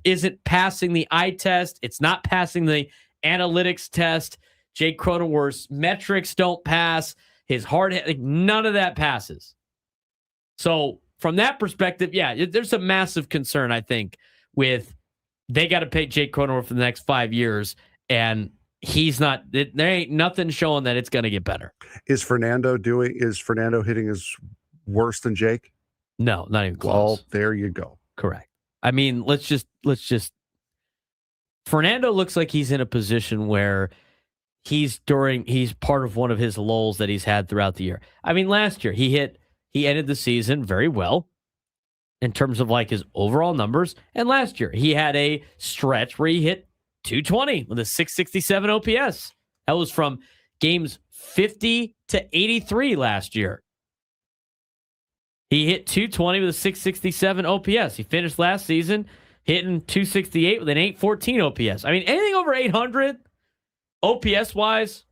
isn't passing the eye test. It's not passing the analytics test. Jake Cronenworth's metrics don't pass. His hard hit, none of that passes. So from that perspective, yeah, there's a massive concern, I think, with they got to pay Jake Cronenworth for the next 5 years, and he's not. There ain't nothing showing that it's going to get better. Is Fernando hitting as worse than Jake? No, not even close. Well, there you go. Correct. I mean, let's just. Fernando looks like he's in a position where he's part of one of his lulls that he's had throughout the year. I mean, last year he ended the season very well in terms of like his overall numbers. And last year he had a stretch where he hit 220 with a 667 OPS. That was from games 50 to 83 last year. He hit 220 with a 667 OPS. He finished last season hitting 268 with an 814 OPS. I mean, anything over 800 OPS wise,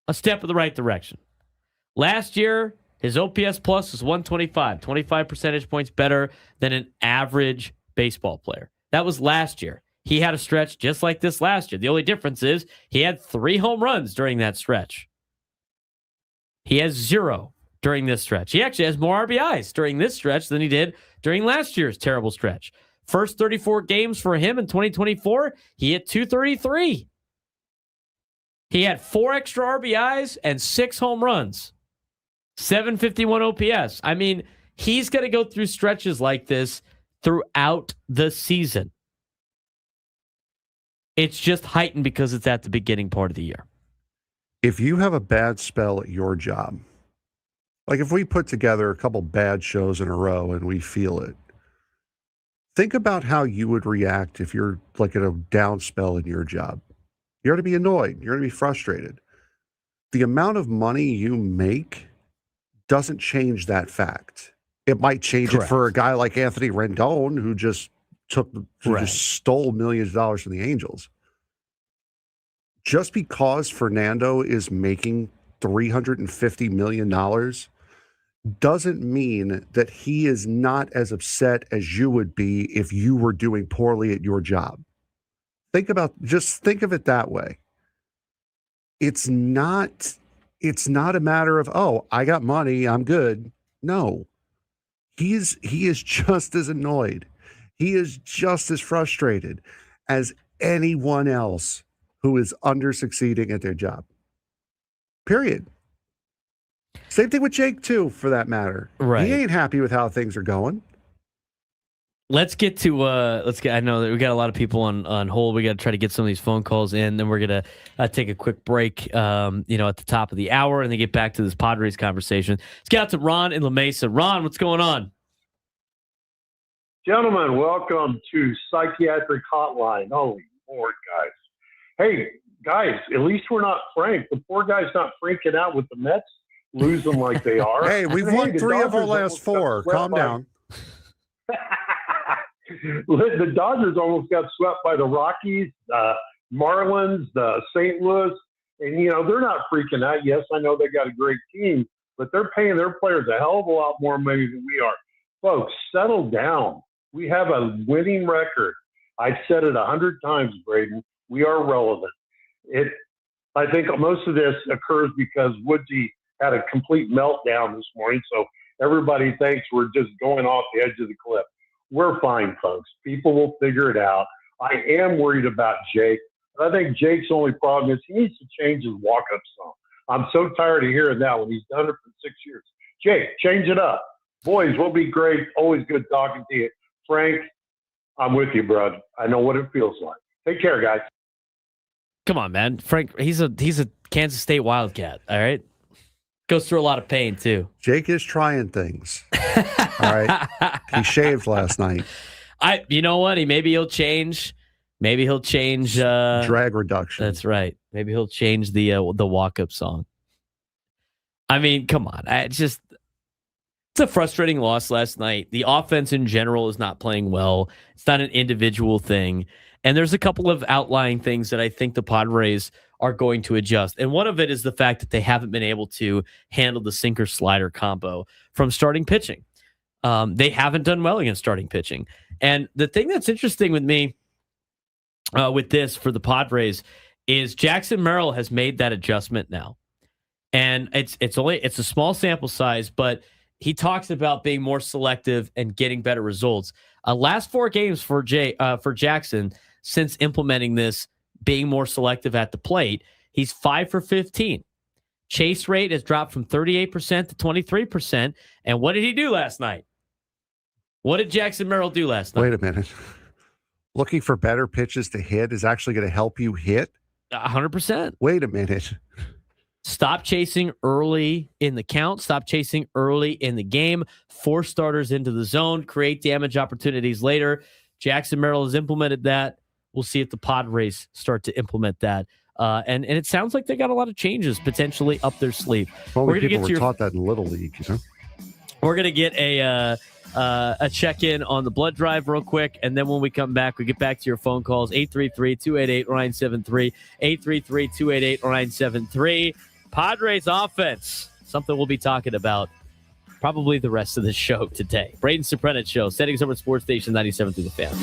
a step in the right direction. Last year, his OPS plus was 125, 25 percentage points better than an average baseball player. That was last year. He had a stretch just like this last year. The only difference is he had 3 home runs during that stretch. He has 0 during this stretch. He actually has more RBIs during this stretch than he did during last year's terrible stretch. First 34 games for him in 2024, he hit 233. He had 4 extra RBIs and 6 home runs. 751 OPS. I mean, he's going to go through stretches like this throughout the season. It's just heightened because it's at the beginning part of the year. If you have a bad spell at your job, like if we put together a couple bad shows in a row and we feel it, think about how you would react if you're like in a down spell in your job. You're going to be annoyed. You're going to be frustrated. The amount of money you make doesn't change that fact. It might change Correct. it for a guy like Anthony Rendon, who just just stole millions of dollars from the Angels. Just because Fernando is making $350 million doesn't mean that he is not as upset as you would be if you were doing poorly at your job. Think of it that way. It's not a matter of, oh, I got money, I'm good. No. He is just as annoyed. He is just as frustrated as anyone else who is under succeeding at their job. Period. Same thing with Jake too, for that matter. Right. He ain't happy with how things are going. I know that we got a lot of people on hold. We got to try to get some of these phone calls in. Then we're going to take a quick break, at the top of the hour, and then get back to this Padres conversation. Let's get out to Ron in La Mesa. Ron, what's going on? Gentlemen, welcome to Psychiatric Hotline. Holy Lord, guys. Hey, guys, at least we're not Frank. The poor guy's not freaking out with the Mets losing like they are. Hey, we've won 3 of our last 4. Calm down. The Dodgers almost got swept by the Rockies, Marlins, the St. Louis, and, they're not freaking out. Yes, I know they got a great team, but they're paying their players a hell of a lot more money than we are. Folks, settle down. We have a winning record. I've said it 100 times, Braden. We are relevant. I think most of this occurs because Woodsy had a complete meltdown this morning, so everybody thinks we're just going off the edge of the cliff. We're fine, folks. People will figure it out. I am worried about Jake. I think Jake's only problem is he needs to change his walk-up song. I'm so tired of hearing that when he's done it for 6 years. Jake, change it up. Boys, we'll be great. Always good talking to you. Frank, I'm with you, bud. I know what it feels like. Take care, guys. Come on, man. Frank, he's a Kansas State Wildcat, all right? Goes through a lot of pain, too. Jake is trying things. All right. He shaved last night. You know what? Maybe he'll change. Maybe he'll change drag reduction. That's right. Maybe he'll change the walk-up song. I mean, come on. It's a frustrating loss last night. The offense in general is not playing well. It's not an individual thing. And there's a couple of outlying things that I think the Padres are going to adjust. And one of it is the fact that they haven't been able to handle the sinker-slider combo from starting pitching. They haven't done well against starting pitching. And the thing that's interesting with me with this for the Padres is Jackson Merrill has made that adjustment now. And it's a small sample size, but he talks about being more selective and getting better results. Last 4 games for Jackson since implementing this, being more selective at the plate, he's 5 for 15. Chase rate has dropped from 38% to 23%. And what did he do last night? What did Jackson Merrill do last night? Wait a minute. Looking for better pitches to hit is actually going to help you hit? 100%. Wait a minute. Stop chasing early in the count. Stop chasing early in the game. Force starters into the zone. Create damage opportunities later. Jackson Merrill has implemented that. We'll see if the Padres start to implement that. And it sounds like they got a lot of changes potentially up their sleeve. Only people were taught that in Little League, you know? We're going to get a check-in on the blood drive real quick, and then when we come back, we get back to your phone calls, 833-288-0973, 833-288-0973. Padres offense, something we'll be talking about probably the rest of the show today. Braden Surprenant Show, Settings Over Sports Station 97 through the Fan.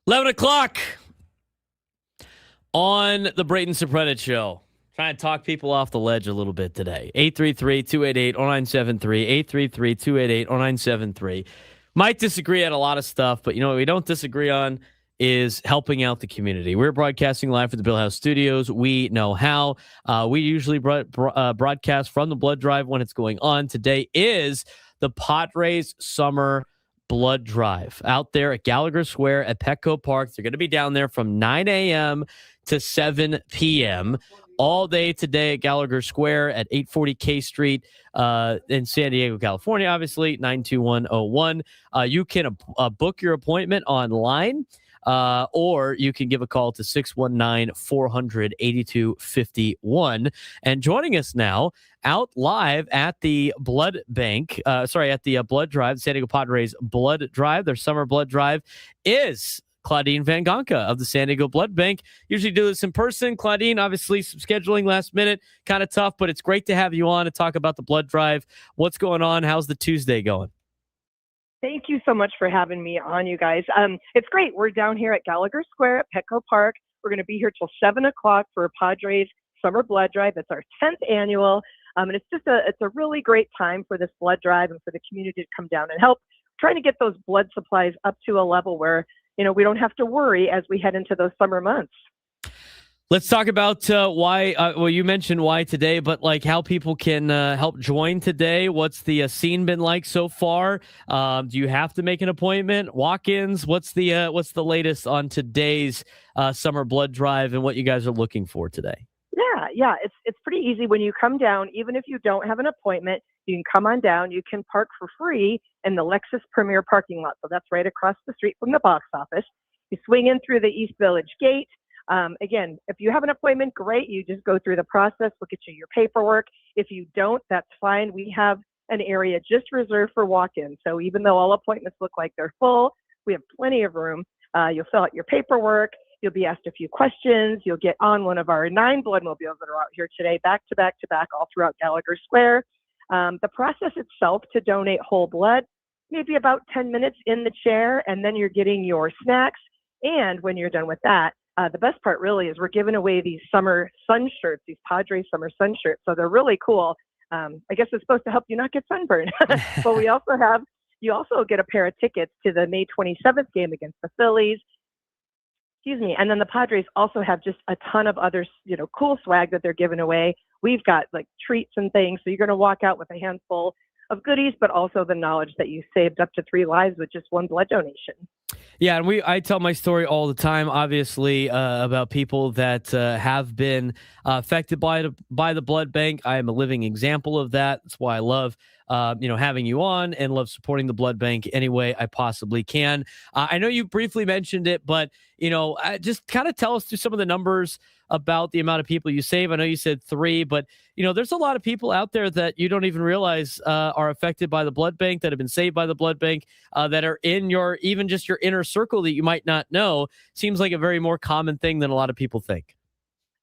11 o'clock on the Braden Surprenant Show. Trying to talk people off the ledge a little bit today. 833-288-0973. 833-288-0973. Might disagree on a lot of stuff, but you know what we don't disagree on is helping out the community. We're broadcasting live from the Bill House Studios. We know how. We usually broadcast from the blood drive when it's going on. Today is the Padres Summer Blood Drive out there at Gallagher Square at Petco Park. They're going to be down there from 9 a.m. to 7 p.m. all day today at Gallagher Square at 840 K Street in San Diego, California, obviously, 92101. You can book your appointment online, or you can give a call to 619-400-8251. And joining us now out live at the blood bank, at the blood drive, San Diego Padres blood drive, their summer blood drive, is Claudine Van Gonka of the San Diego Blood Bank. Usually do this in person. Claudine, obviously some scheduling last minute, kind of tough, but it's great to have you on to talk about the blood drive. What's going on? How's the Tuesday going? Thank you so much for having me on, you guys. It's great. We're down here at Gallagher Square at Petco Park. We're going to be here till 7 o'clock for Padres Summer Blood Drive. It's our 10th annual. And it's a really great time for this blood drive and for the community to come down and help trying to get those blood supplies up to a level where, we don't have to worry as we head into those summer months. Let's talk about why, you mentioned why today, but like how people can help join today. What's the scene been like so far? Do you have to make an appointment? Walk-ins? What's the latest on today's summer blood drive and what you guys are looking for today? Yeah, it's pretty easy when you come down. Even if you don't have an appointment, you can come on down. You can park for free in the Lexus Premier parking lot. So that's right across the street from the box office. You swing in through the East Village gate. Again, if you have an appointment, great. You just go through the process. We'll get you your paperwork. If you don't, that's fine. We have an area just reserved for walk-ins. So even though all appointments look like they're full, we have plenty of room. You'll fill out your paperwork. You'll be asked a few questions. You'll get on one of our 9 blood mobiles that are out here today, back to back to back, all throughout Gallagher Square. The process itself to donate whole blood, maybe about 10 minutes in the chair, and then you're getting your snacks. And when you're done with that, the best part really is we're giving away these summer sun shirts, these Padres summer sun shirts. So they're really cool. I guess it's supposed to help you not get sunburned. But you also get a pair of tickets to the May 27th game against the Phillies. Excuse me. And then the Padres also have just a ton of other, cool swag that they're giving away. We've got like treats and things. So you're going to walk out with a handful of goodies, but also the knowledge that you saved up to 3 lives with just one blood donation. Yeah, and I tell my story all the time, obviously, about people that have been affected by the blood bank. I am a living example of that. That's why I love having you on and love supporting the blood bank any way I possibly can. I know you briefly mentioned it, but just kind of tell us through some of the numbers about the amount of people you save. I know you said 3, but there's a lot of people out there that you don't even realize are affected by the blood bank, that have been saved by the blood bank, that are in your inner circle that you might not know. Seems like a very more common thing than a lot of people think.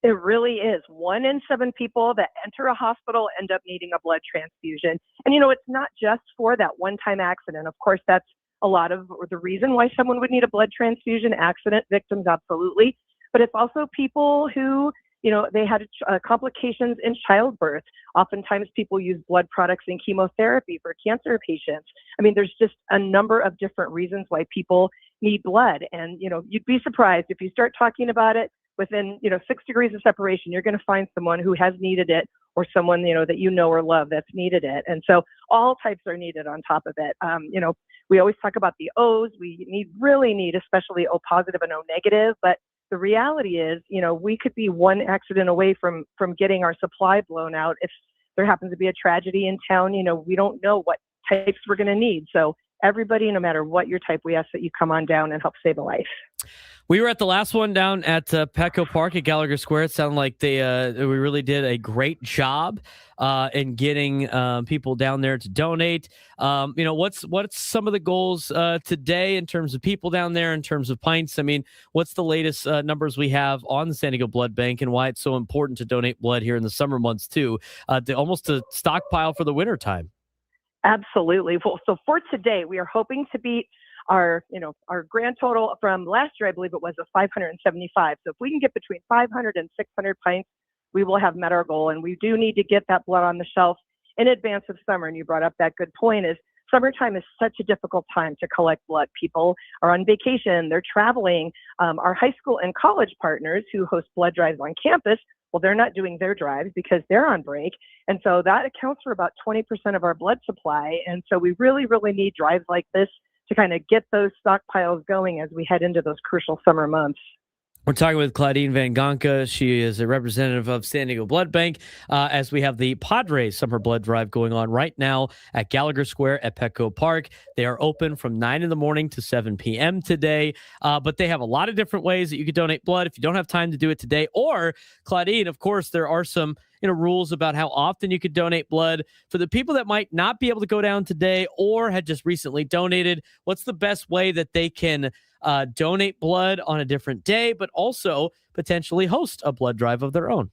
It really is. 1 in 7 people that enter a hospital end up needing a blood transfusion. And, it's not just for that one-time accident. Of course, that's a lot of the reason why someone would need a blood transfusion. Accident victims, absolutely. But it's also people who, they had complications in childbirth. Oftentimes people use blood products in chemotherapy for cancer patients. I mean, there's just a number of different reasons why people need blood. And, you'd be surprised if you start talking about it within, 6 degrees of separation, you're going to find someone who has needed it, or someone, that or love that's needed it. And so all types are needed on top of it. We always talk about the O's. We really need especially O positive and O negative, but the reality is, we could be one accident away from getting our supply blown out. If there happens to be a tragedy in town, we don't know what types we're going to need. So everybody, no matter what your type, we ask that you come on down and help save a life. We were at the last one down at Petco Park at Gallagher Square. It sounded like we really did a great job in getting people down there to donate. What's some of the goals today in terms of people down there, in terms of pints? I mean, what's the latest numbers we have on the San Diego Blood Bank, and why it's so important to donate blood here in the summer months too, to stockpile for the winter time? Absolutely. Well, so for today, we are hoping to beat Our grand total from last year, I believe it was a 575. So if we can get between 500 and 600 pints, we will have met our goal. And we do need to get that blood on the shelf in advance of summer. And you brought up that good point is summertime is such a difficult time to collect blood. People are on vacation, they're traveling. Our high school and college partners who host blood drives on campus, well, they're not doing their drives because they're on break. And so that accounts for about 20% of our blood supply. And so we really, really need drives like this to kind of get those stockpiles going as we head into those crucial summer months. We're talking with Claudine Van Gonka. She is a representative of San Diego Blood Bank as we have the Padres Summer Blood Drive going on right now at Gallagher Square at Petco Park. They are open from 9 in the morning to 7 p.m. today, but they have a lot of different ways that you could donate blood if you don't have time to do it today. Or, Claudine, of course, there are some rules about how often you could donate blood. For the people that might not be able to go down today or had just recently donated, what's the best way that they can donate blood on a different day, but also potentially host a blood drive of their own?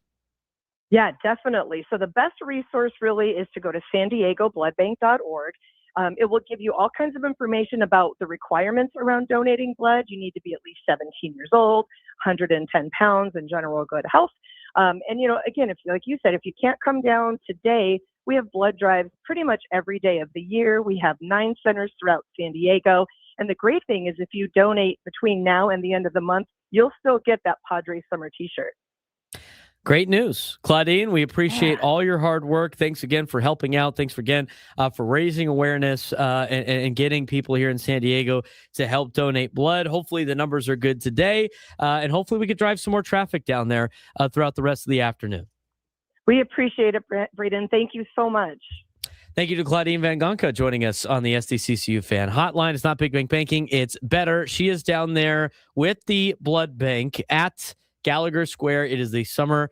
Yeah, definitely. So the best resource really is to go to sandiegobloodbank.org. It will give you all kinds of information about the requirements around donating blood. You need to be at least 17 years old, 110 pounds, and general good health. And, again, if like you said, if you can't come down today, we have blood drives pretty much every day of the year. We have 9 centers throughout San Diego. And the great thing is if you donate between now and the end of the month, you'll still get that Padres Summer t-shirt. Great news. Claudine, we appreciate all your hard work. Thanks again for helping out. Thanks again for raising awareness and getting people here in San Diego to help donate blood. Hopefully the numbers are good today, and hopefully we could drive some more traffic down there throughout the rest of the afternoon. We appreciate it, Braden. Thank you so much. Thank you to Claudine Van Gonka joining us on the SDCCU fan hotline. It's not Big Bank Banking, it's better. She is down there with the blood bank at Gallagher Square. It is the summer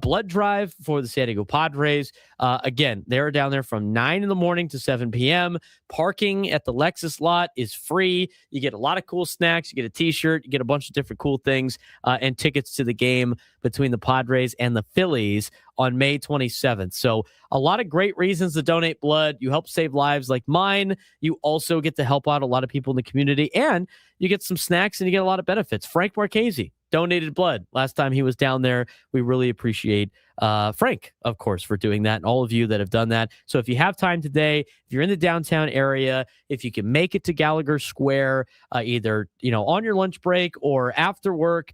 blood drive for the San Diego Padres. Again, they're down there from 9 in the morning to 7 p.m. Parking at the Lexus lot is free. You get a lot of cool snacks. You get a t-shirt. You get a bunch of different cool things and tickets to the game between the Padres and the Phillies on May 27th. So a lot of great reasons to donate blood. You help save lives like mine. You also get to help out a lot of people in the community, and you get some snacks and you get a lot of benefits. Frank Marchese donated blood last time he was down there. We really appreciate Frank, of course, for doing that, and all of you that have done that. So if you have time today, if you're in the downtown area, if you can make it to Gallagher Square, either on your lunch break or after work,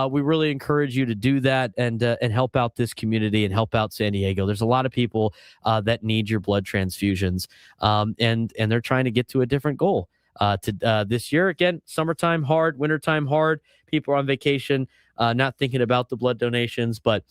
we really encourage you to do that and help out this community and help out San Diego. There's a lot of people that need your blood transfusions, and they're trying to get to a different goal. This year, again, summertime hard, wintertime hard. People are on vacation, not thinking about the blood donations, but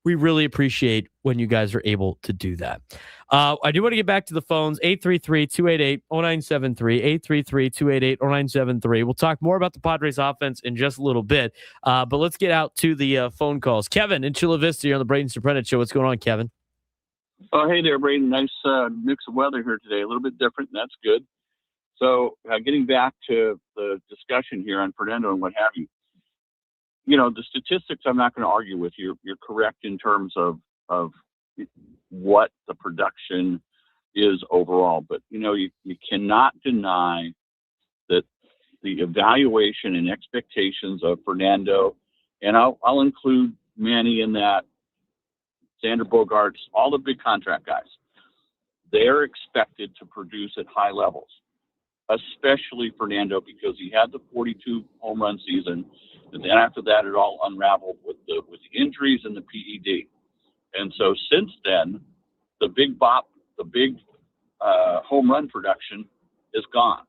we really appreciate when you guys are able to do that. I do want to get back to the phones, 833-288-0973, 833-288-0973. We'll talk more about the Padres offense in just a little bit, but let's get out to the phone calls. Kevin in Chula Vista, you're on the Braden Surprenant Show. What's going on, Kevin? Oh, hey there, Braden. Nice mix of weather here today. A little bit different, and that's good. So getting back to the discussion here on Fernando and what have you, the statistics I'm not going to argue with. You're correct in terms of what the production is overall. But, you cannot deny that the evaluation and expectations of Fernando, and I'll include Manny in that, Xander Bogaerts, all the big contract guys, they're expected to produce at high levels. Especially Fernando, because he had the 42 home run season, and then after that it all unraveled with the injuries and the PED. And so since then, the big home run production is gone.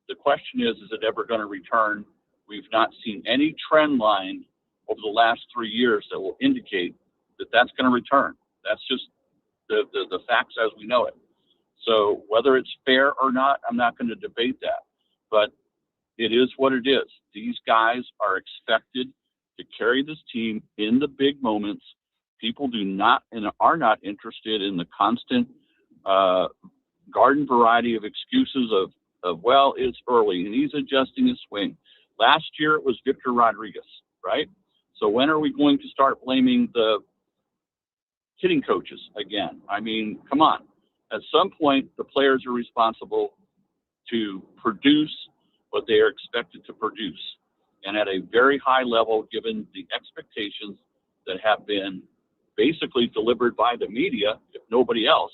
The question is it ever going to return? We've not seen any trend line over the last 3 years that will indicate that that's going to return. That's just the facts as we know it. So whether it's fair or not, I'm not going to debate that. But it is what it is. These guys are expected to carry this team in the big moments. People do not and are not interested in the constant garden variety of excuses of, well, it's early and he's adjusting his swing. Last year it was Victor Rodriguez, right? So when are we going to start blaming the hitting coaches again? I mean, come on. At some point, the players are responsible to produce but they are expected to produce, and at a very high level given the expectations that have been basically delivered by the media, if nobody else.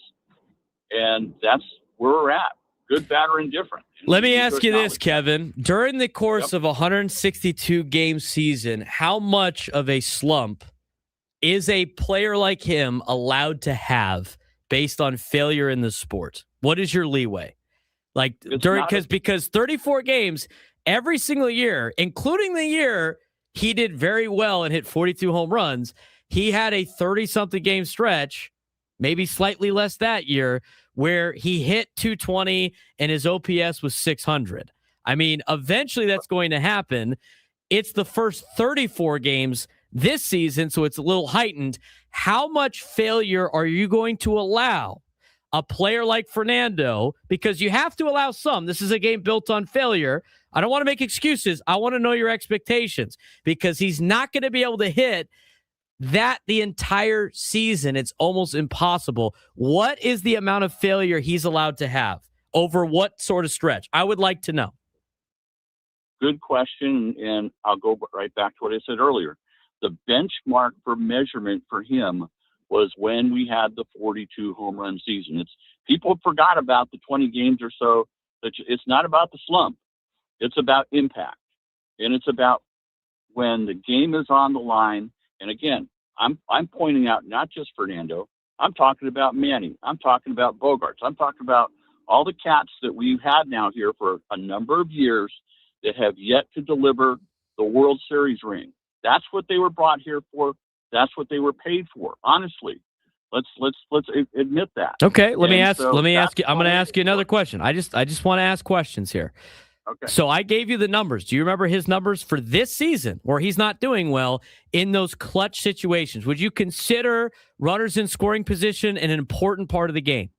And that's where we're at. Good, bad, or indifferent. Let me ask you this, Kevin. During the course of a 162-game season, how much of a slump is a player like him allowed to have based on failure in the sport? What is your leeway? Like because 34 games every single year, including the year he did very well and hit 42 home runs, he had a 30-something game stretch, maybe slightly less that year, where he hit 220 and his OPS was 600. I mean, eventually that's going to happen. It's the first 34 games this season, so it's a little heightened. How much failure are you going to allow a player like Fernando? Because you have to allow some. This is a game built on failure. I don't want to make excuses. I want to know your expectations, because he's not going to be able to hit that the entire season. It's almost impossible. What is the amount of failure he's allowed to have over what sort of stretch? I would like to know. Good question, and I'll go right back to what I said earlier. The benchmark for measurement for him was when we had the 42 home run season. People forgot about the 20 games or so. It's not about the slump. It's about impact, and it's about when the game is on the line. And again, I'm pointing out not just Fernando. I'm talking about Manny. I'm talking about Bogarts. I'm talking about all the cats that we've had now here for a number of years that have yet to deliver the World Series ring. That's what they were brought here for. That's what they were paid for. Honestly, let's admit that. Okay, let me ask you. I'm going to ask you another question. I just want to ask questions here. Okay. So I gave you the numbers. Do you remember his numbers for this season where he's not doing well in those clutch situations? Would you consider runners in scoring position an important part of the game?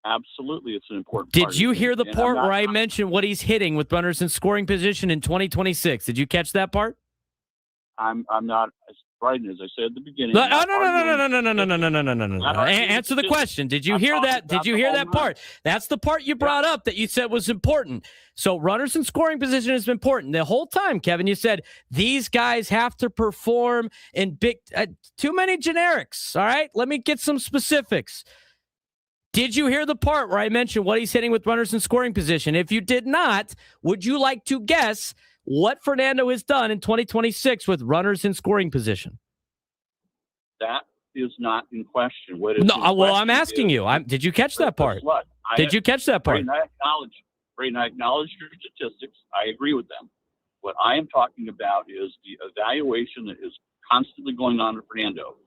Absolutely, it's an important part. Did you hear the part where I mentioned what he's hitting with runners in scoring position in 2026? Did you catch that part? I'm not as frightened as I said at the beginning. No. Answer the question. Did you hear that? Did you hear that part? That's the part you brought up that you said was important. So runners in scoring position is important. The whole time, Kevin, you said these guys have to perform in big, too many generics. All right, let me get some specifics. Did you hear the part where I mentioned what he's hitting with runners in scoring position? If you did not, would you like to guess what Fernando has done in 2026 with runners in scoring position? That is not in question. I'm asking you. Did you catch that part? Did you catch that part? Braden, I acknowledge your statistics. I agree with them. What I am talking about is the evaluation that is constantly going on with Fernando.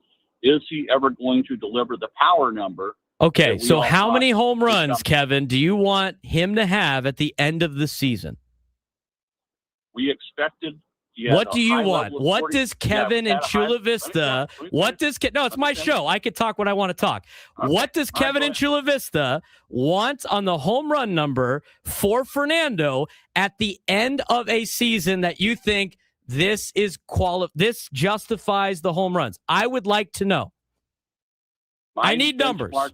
Is he ever going to deliver the power number? Okay, so how many home runs, Kevin, do you want him to have at the end of the season? We expected. What do you want? What does Kevin in Chula Vista? No, it's my show. I could talk when I want to talk. Okay. What does Kevin in Chula Vista want on the home run number for Fernando at the end of a season that you think this justifies the home runs? I would like to know. I need numbers. My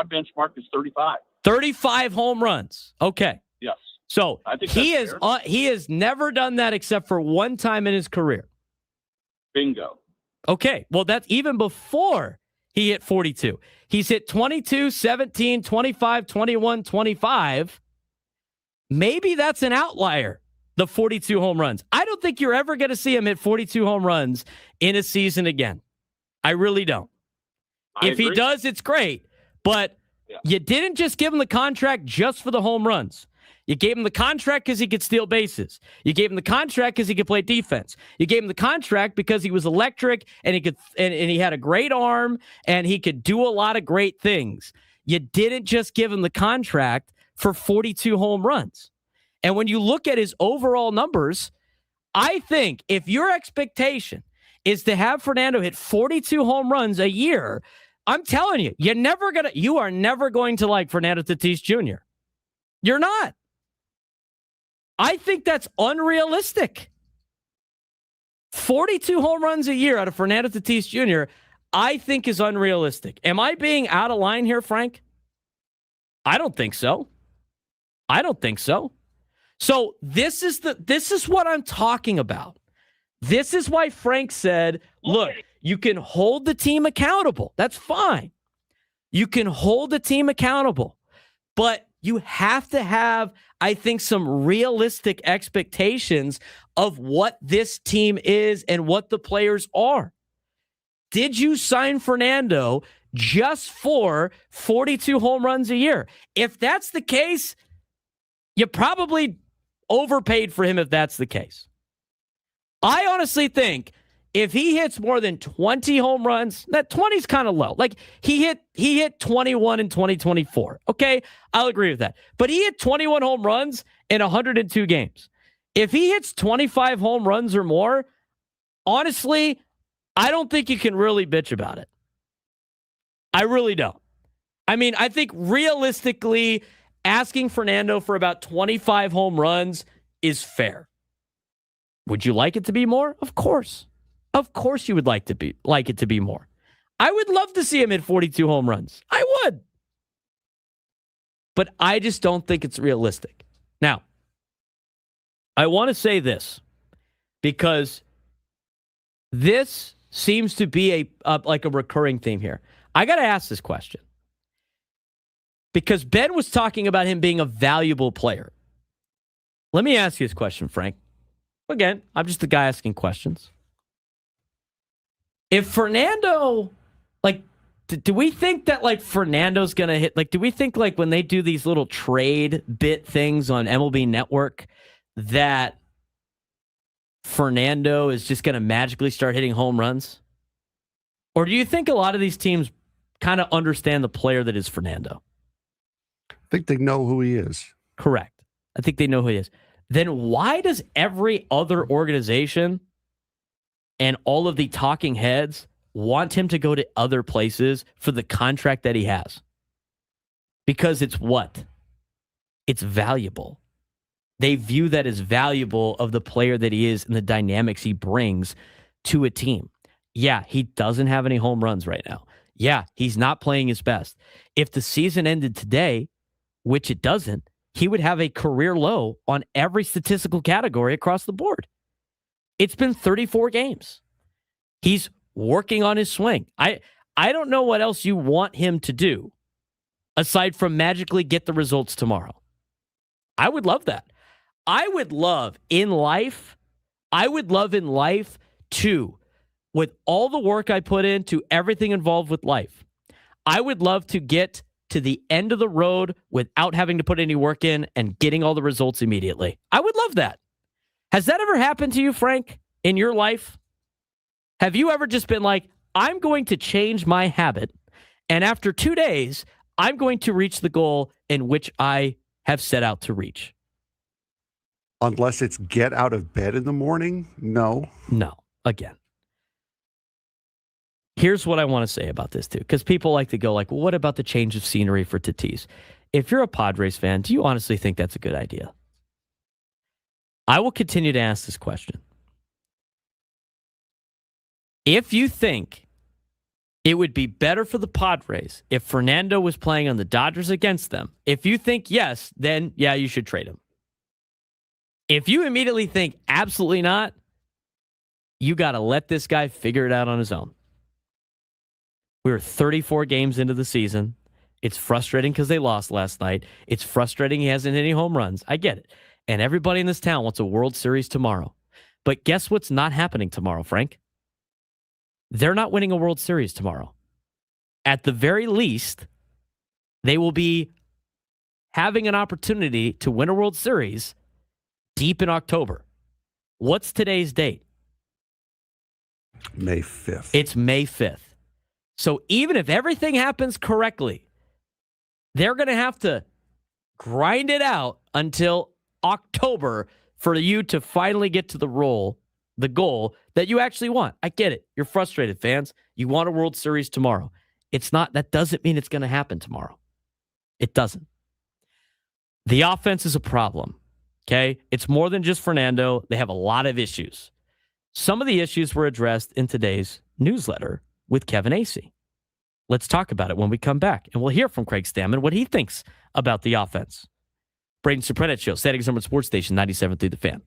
benchmark is 35. 35 home runs. Okay. Yes. So he has never done that except for one time in his career. Bingo. Okay. Well, that's even before he hit 42. He's hit 22, 17, 25, 21, 25. Maybe that's an outlier, the 42 home runs. I don't think you're ever going to see him hit 42 home runs in a season again. I really don't. If he does, it's great. But you didn't just give him the contract just for the home runs. You gave him the contract because he could steal bases. You gave him the contract because he could play defense. You gave him the contract because he was electric and he could and he had a great arm and he could do a lot of great things. You didn't just give him the contract for 42 home runs. And when you look at his overall numbers, I think if your expectation is to have Fernando hit 42 home runs a year, I'm telling you, you are never going to like Fernando Tatis Jr. You're not. I think that's unrealistic. 42 home runs a year out of Fernando Tatis Jr., I think is unrealistic. Am I being out of line here, Frank? I don't think so. I don't think so. So this is what I'm talking about. This is why Frank said, look, you can hold the team accountable. That's fine. You can hold the team accountable. But you have to have, I think, some realistic expectations of what this team is and what the players are. Did you sign Fernando just for 42 home runs a year? If that's the case, you probably overpaid for him if that's the case. I honestly think if he hits more than 20 home runs, that 20 is kind of low. Like he hit 21 in 2024. Okay, I'll agree with that. But he hit 21 home runs in 102 games. If he hits 25 home runs or more, honestly, I don't think you can really bitch about it. I really don't. I mean, I think realistically, asking Fernando for about 25 home runs is fair. Would you like it to be more? Of course. Of course you would like it to be more. I would love to see him hit 42 home runs. I would. But I just don't think it's realistic. Now, I want to say this because this seems to be like a recurring theme here. I got to ask this question because Ben was talking about him being a valuable player. Let me ask you this question, Frank. Again, I'm just the guy asking questions. If Fernando, like, do we think that, like, Fernando's going to hit, like, do we think, like, when they do these little trade bit things on MLB Network that Fernando is just going to magically start hitting home runs? Or do you think a lot of these teams kind of understand the player that is Fernando? I think they know who he is. Correct. I think they know who he is. Then why does every other organization and all of the talking heads want him to go to other places for the contract that he has? Because it's what? It's valuable. They view that as valuable of the player that he is and the dynamics he brings to a team. Yeah, he doesn't have any home runs right now. Yeah, he's not playing his best. If the season ended today, which it doesn't, he would have a career low on every statistical category across the board. It's been 34 games. He's working on his swing. I don't know what else you want him to do aside from magically get the results tomorrow. I would love that. I would love in life too, with all the work I put into everything involved with life, I would love to get to the end of the road without having to put any work in and getting all the results immediately. I would love that. Has that ever happened to you, Frank, in your life? Have you ever just been like, I'm going to change my habit, and after 2 days, I'm going to reach the goal in which I have set out to reach? Unless it's get out of bed in the morning, no. No, again. Here's what I want to say about this, too, because people like to go like, well, what about the change of scenery for Tatis? If you're a Padres fan, do you honestly think that's a good idea? I will continue to ask this question. If you think it would be better for the Padres if Fernando was playing on the Dodgers against them, if you think yes, then yeah, you should trade him. If you immediately think absolutely not, you got to let this guy figure it out on his own. We were 34 games into the season. It's frustrating because they lost last night. It's frustrating he hasn't hit any home runs. I get it. And everybody in this town wants a World Series tomorrow. But guess what's not happening tomorrow, Frank? They're not winning a World Series tomorrow. At the very least, they will be having an opportunity to win a World Series deep in October. What's today's date? May 5th. It's May 5th. So even if everything happens correctly, they're going to have to grind it out until October for you to finally get to the goal that you actually want. I get it. You're frustrated, fans. You want a World Series tomorrow. That doesn't mean it's going to happen tomorrow. It doesn't. The offense is a problem. Okay? It's more than just Fernando. They have a lot of issues. Some of the issues were addressed in today's newsletter with Kevin Acee. Let's talk about it when we come back, and we'll hear from Craig Stammen what he thinks about the offense. Braden Surprenant Show, Saturday Summer Sports Station, 97.3 The Fan.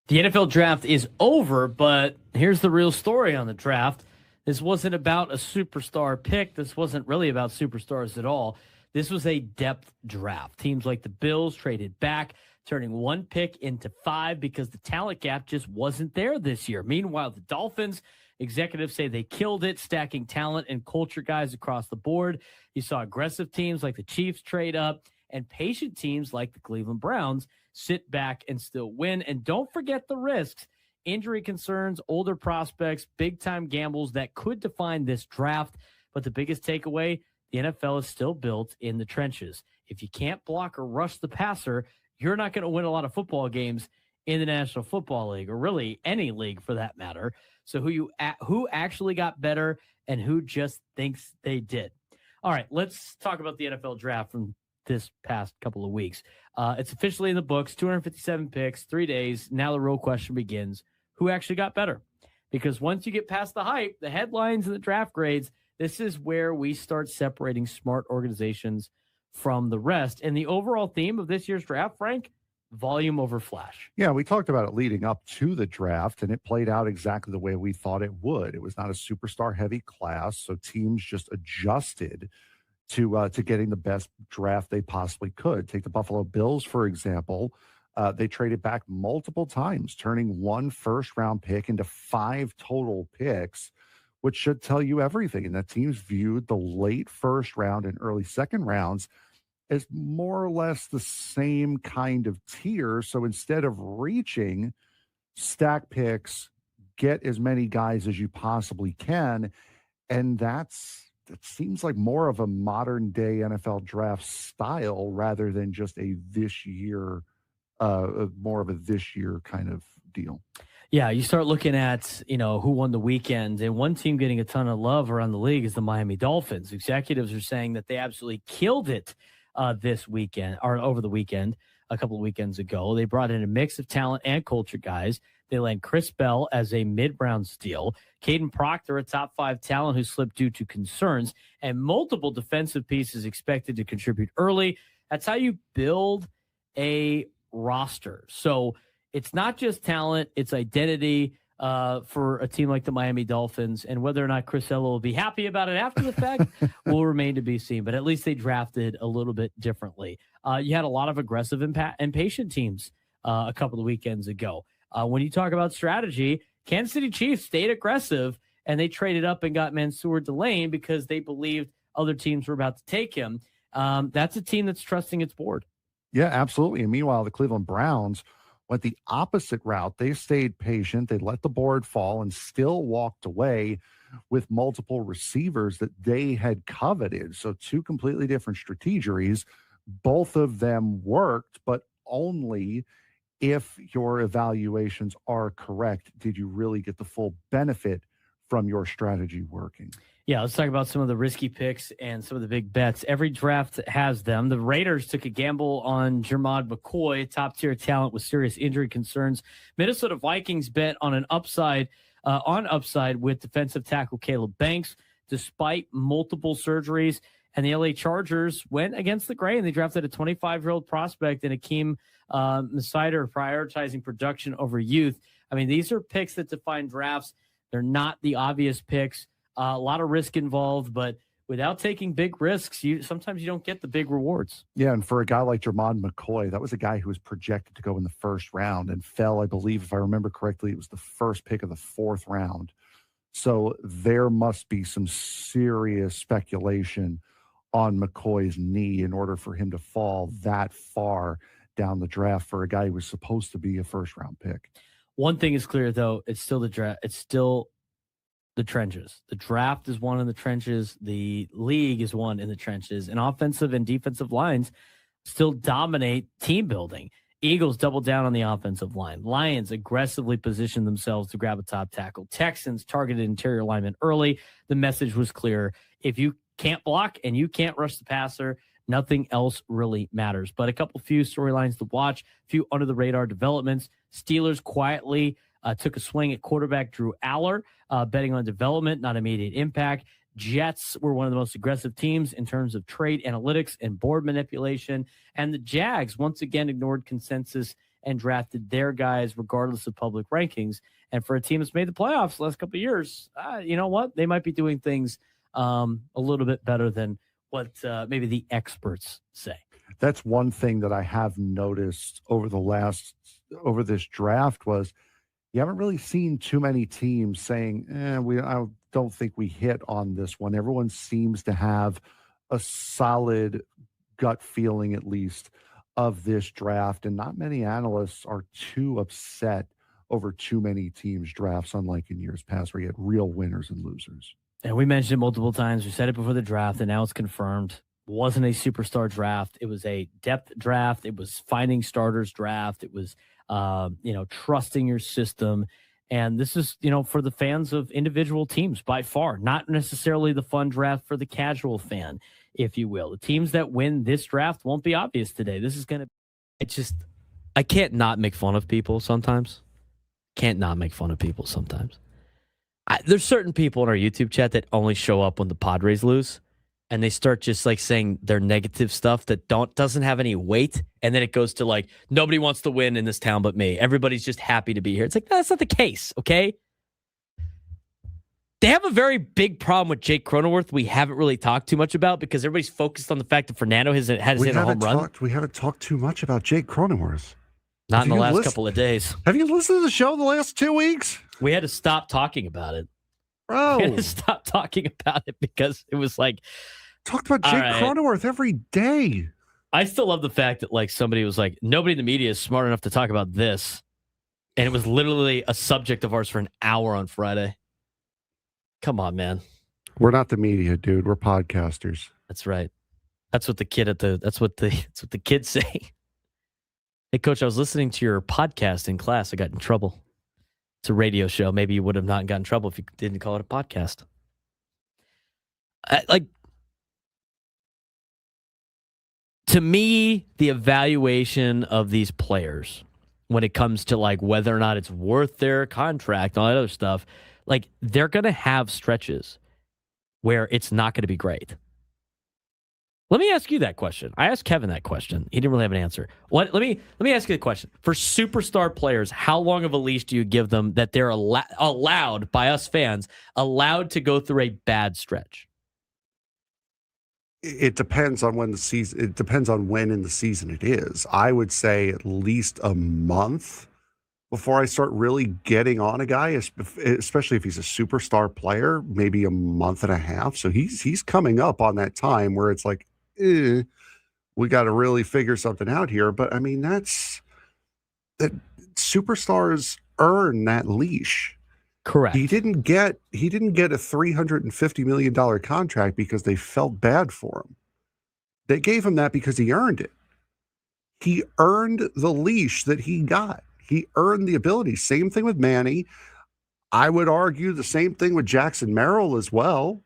The NFL draft is over, but here's the real story on the draft. This wasn't about a superstar pick. This wasn't really about superstars at all. This was a depth draft. Teams like the Bills traded back, turning one pick into 5 because the talent gap just wasn't there this year. Meanwhile, the Dolphins, executives say they killed it, stacking talent and culture guys across the board. You saw aggressive teams like the Chiefs trade up, and patient teams like the Cleveland Browns sit back and still win. And don't forget the risks, injury concerns, older prospects, big-time gambles that could define this draft. But the biggest takeaway, the NFL is still built in the trenches. If you can't block or rush the passer, you're not going to win a lot of football games in the National Football League, or really any league for that matter. So who actually got better and who just thinks they did. All right, let's talk about the NFL draft from this past couple of weeks. It's officially in the books, 257 picks, 3 days. Now the real question begins, who actually got better? Because once you get past the hype, the headlines and the draft grades, this is where we start separating smart organizations from the rest. And the overall theme of this year's draft, Frank, volume over flash. Yeah, we talked about it leading up to the draft, and it played out exactly the way we thought it would. It was not a superstar-heavy class, so teams just adjusted to getting the best draft they possibly could. Take the Buffalo Bills, for example. They traded back multiple times, turning 1 first-round pick into 5 total picks, which should tell you everything. And that teams viewed the late first round and early second rounds as more or less the same kind of tier. So instead of reaching, stack picks, get as many guys as you possibly can. And that seems like more of a modern day NFL draft style rather than just a this year, more of a this year kind of deal. Yeah, you start looking at, who won the weekend, and one team getting a ton of love around the league is the Miami Dolphins. Executives are saying that they absolutely killed it this weekend, or over the weekend, a couple of weekends ago. They brought in a mix of talent and culture guys. They land Chris Bell as a mid-round steal, Caden Proctor, a top 5 talent who slipped due to concerns, and multiple defensive pieces expected to contribute early. That's how you build a roster. So it's not just talent, it's identity for a team like the Miami Dolphins. And whether or not Chris Ello will be happy about it after the fact will remain to be seen. But at least they drafted a little bit differently. You had a lot of aggressive and patient teams a couple of weekends ago. When you talk about strategy, Kansas City Chiefs stayed aggressive, and they traded up and got Mansour Delane because they believed other teams were about to take him. That's a team that's trusting its board. Yeah, absolutely. And meanwhile, the Cleveland Browns went the opposite route. They stayed patient. They let the board fall and still walked away with multiple receivers that they had coveted. So 2 completely different strategies. Both of them worked, but only if your evaluations are correct did you really get the full benefit from your strategy working. Yeah, let's talk about some of the risky picks and some of the big bets. Every draft has them. The Raiders took a gamble on Jermod McCoy, top-tier talent with serious injury concerns. Minnesota Vikings bet on an upside with defensive tackle Caleb Banks, despite multiple surgeries. And the LA Chargers went against the grain. They drafted a 25-year-old prospect in Akeem Masider, prioritizing production over youth. I mean, these are picks that define drafts. They're not the obvious picks. A lot of risk involved, but without taking big risks, sometimes you don't get the big rewards. Yeah, and for a guy like Jermod McCoy, that was a guy who was projected to go in the first round and fell, I believe, if I remember correctly, it was the first pick of the 4th round. So there must be some serious speculation on McCoy's knee in order for him to fall that far down the draft for a guy who was supposed to be a first-round pick. One thing is clear, though, it's still the draft. It's still the trenches. The draft is won in the trenches. The league is won in the trenches. And offensive and defensive lines still dominate team building. Eagles double down on the offensive line. Lions aggressively positioned themselves to grab a top tackle. Texans targeted interior linemen early. The message was clear. If you can't block and you can't rush the passer, nothing else really matters. But a few storylines to watch, a few under-the-radar developments. Steelers quietly took a swing at quarterback Drew Aller, betting on development, not immediate impact. Jets were one of the most aggressive teams in terms of trade analytics and board manipulation. And the Jags once again ignored consensus and drafted their guys regardless of public rankings. And for a team that's made the playoffs the last couple of years, you know what? They might be doing things a little bit better than what maybe the experts say. That's one thing that I have noticed over this draft was you haven't really seen too many teams saying, I don't think we hit on this one. Everyone seems to have a solid gut feeling, at least, of this draft. And not many analysts are too upset over too many teams' drafts, unlike in years past where you had real winners and losers. And we mentioned it multiple times. We said it before the draft, and now it's confirmed. It wasn't a superstar draft. It was a depth draft. It was finding starters draft. It was, trusting your system. And this is, for the fans of individual teams by far, not necessarily the fun draft for the casual fan, if you will. The teams that win this draft won't be obvious today. This is going to. I can't not make fun of people sometimes. There's certain people in our YouTube chat that only show up when the Padres lose, and they start just like saying their negative stuff that doesn't have any weight, and then it goes to like, nobody wants to win in this town but me. Everybody's just happy to be here. It's like, no, that's not the case, okay? They have a very big problem with Jake Cronenworth we haven't really talked too much about because everybody's focused on the fact that Fernando has hit a home run. We haven't talked too much about Jake Cronenworth. Not in the last couple of days. Have you listened to the show the last 2 weeks? We had to stop talking about it. Bro. We had to stop talking about it because it was like... Talked about Jake Cronenworth every day. I still love the fact that like somebody was like, nobody in the media is smart enough to talk about this. And it was literally a subject of ours for an hour on Friday. Come on, man. We're not the media, dude. We're podcasters. That's right. That's what the kids say. Hey, Coach, I was listening to your podcast in class. I got in trouble. It's a radio show. Maybe you would have not gotten in trouble if you didn't call it a podcast. To me, the evaluation of these players when it comes to like whether or not it's worth their contract and all that other stuff, like they're going to have stretches where it's not going to be great. Let me ask you that question. I asked Kevin that question. He didn't really have an answer. Let me ask you the question. For superstar players, how long of a leash do you give them that they're allowed by us fans, allowed to go through a bad stretch? It depends on when in the season it is. I would say at least a month before I start really getting on a guy, especially if he's a superstar player, maybe a month and a half. So he's coming up on that time where it's like, we got to really figure something out here. But I mean, that superstars earn that leash. Correct. He didn't get a $350 million contract because they felt bad for him. They gave him that because he earned it. He earned the leash that he got. He earned the ability. Same thing with Manny. I would argue the same thing with Jackson Merrill as well.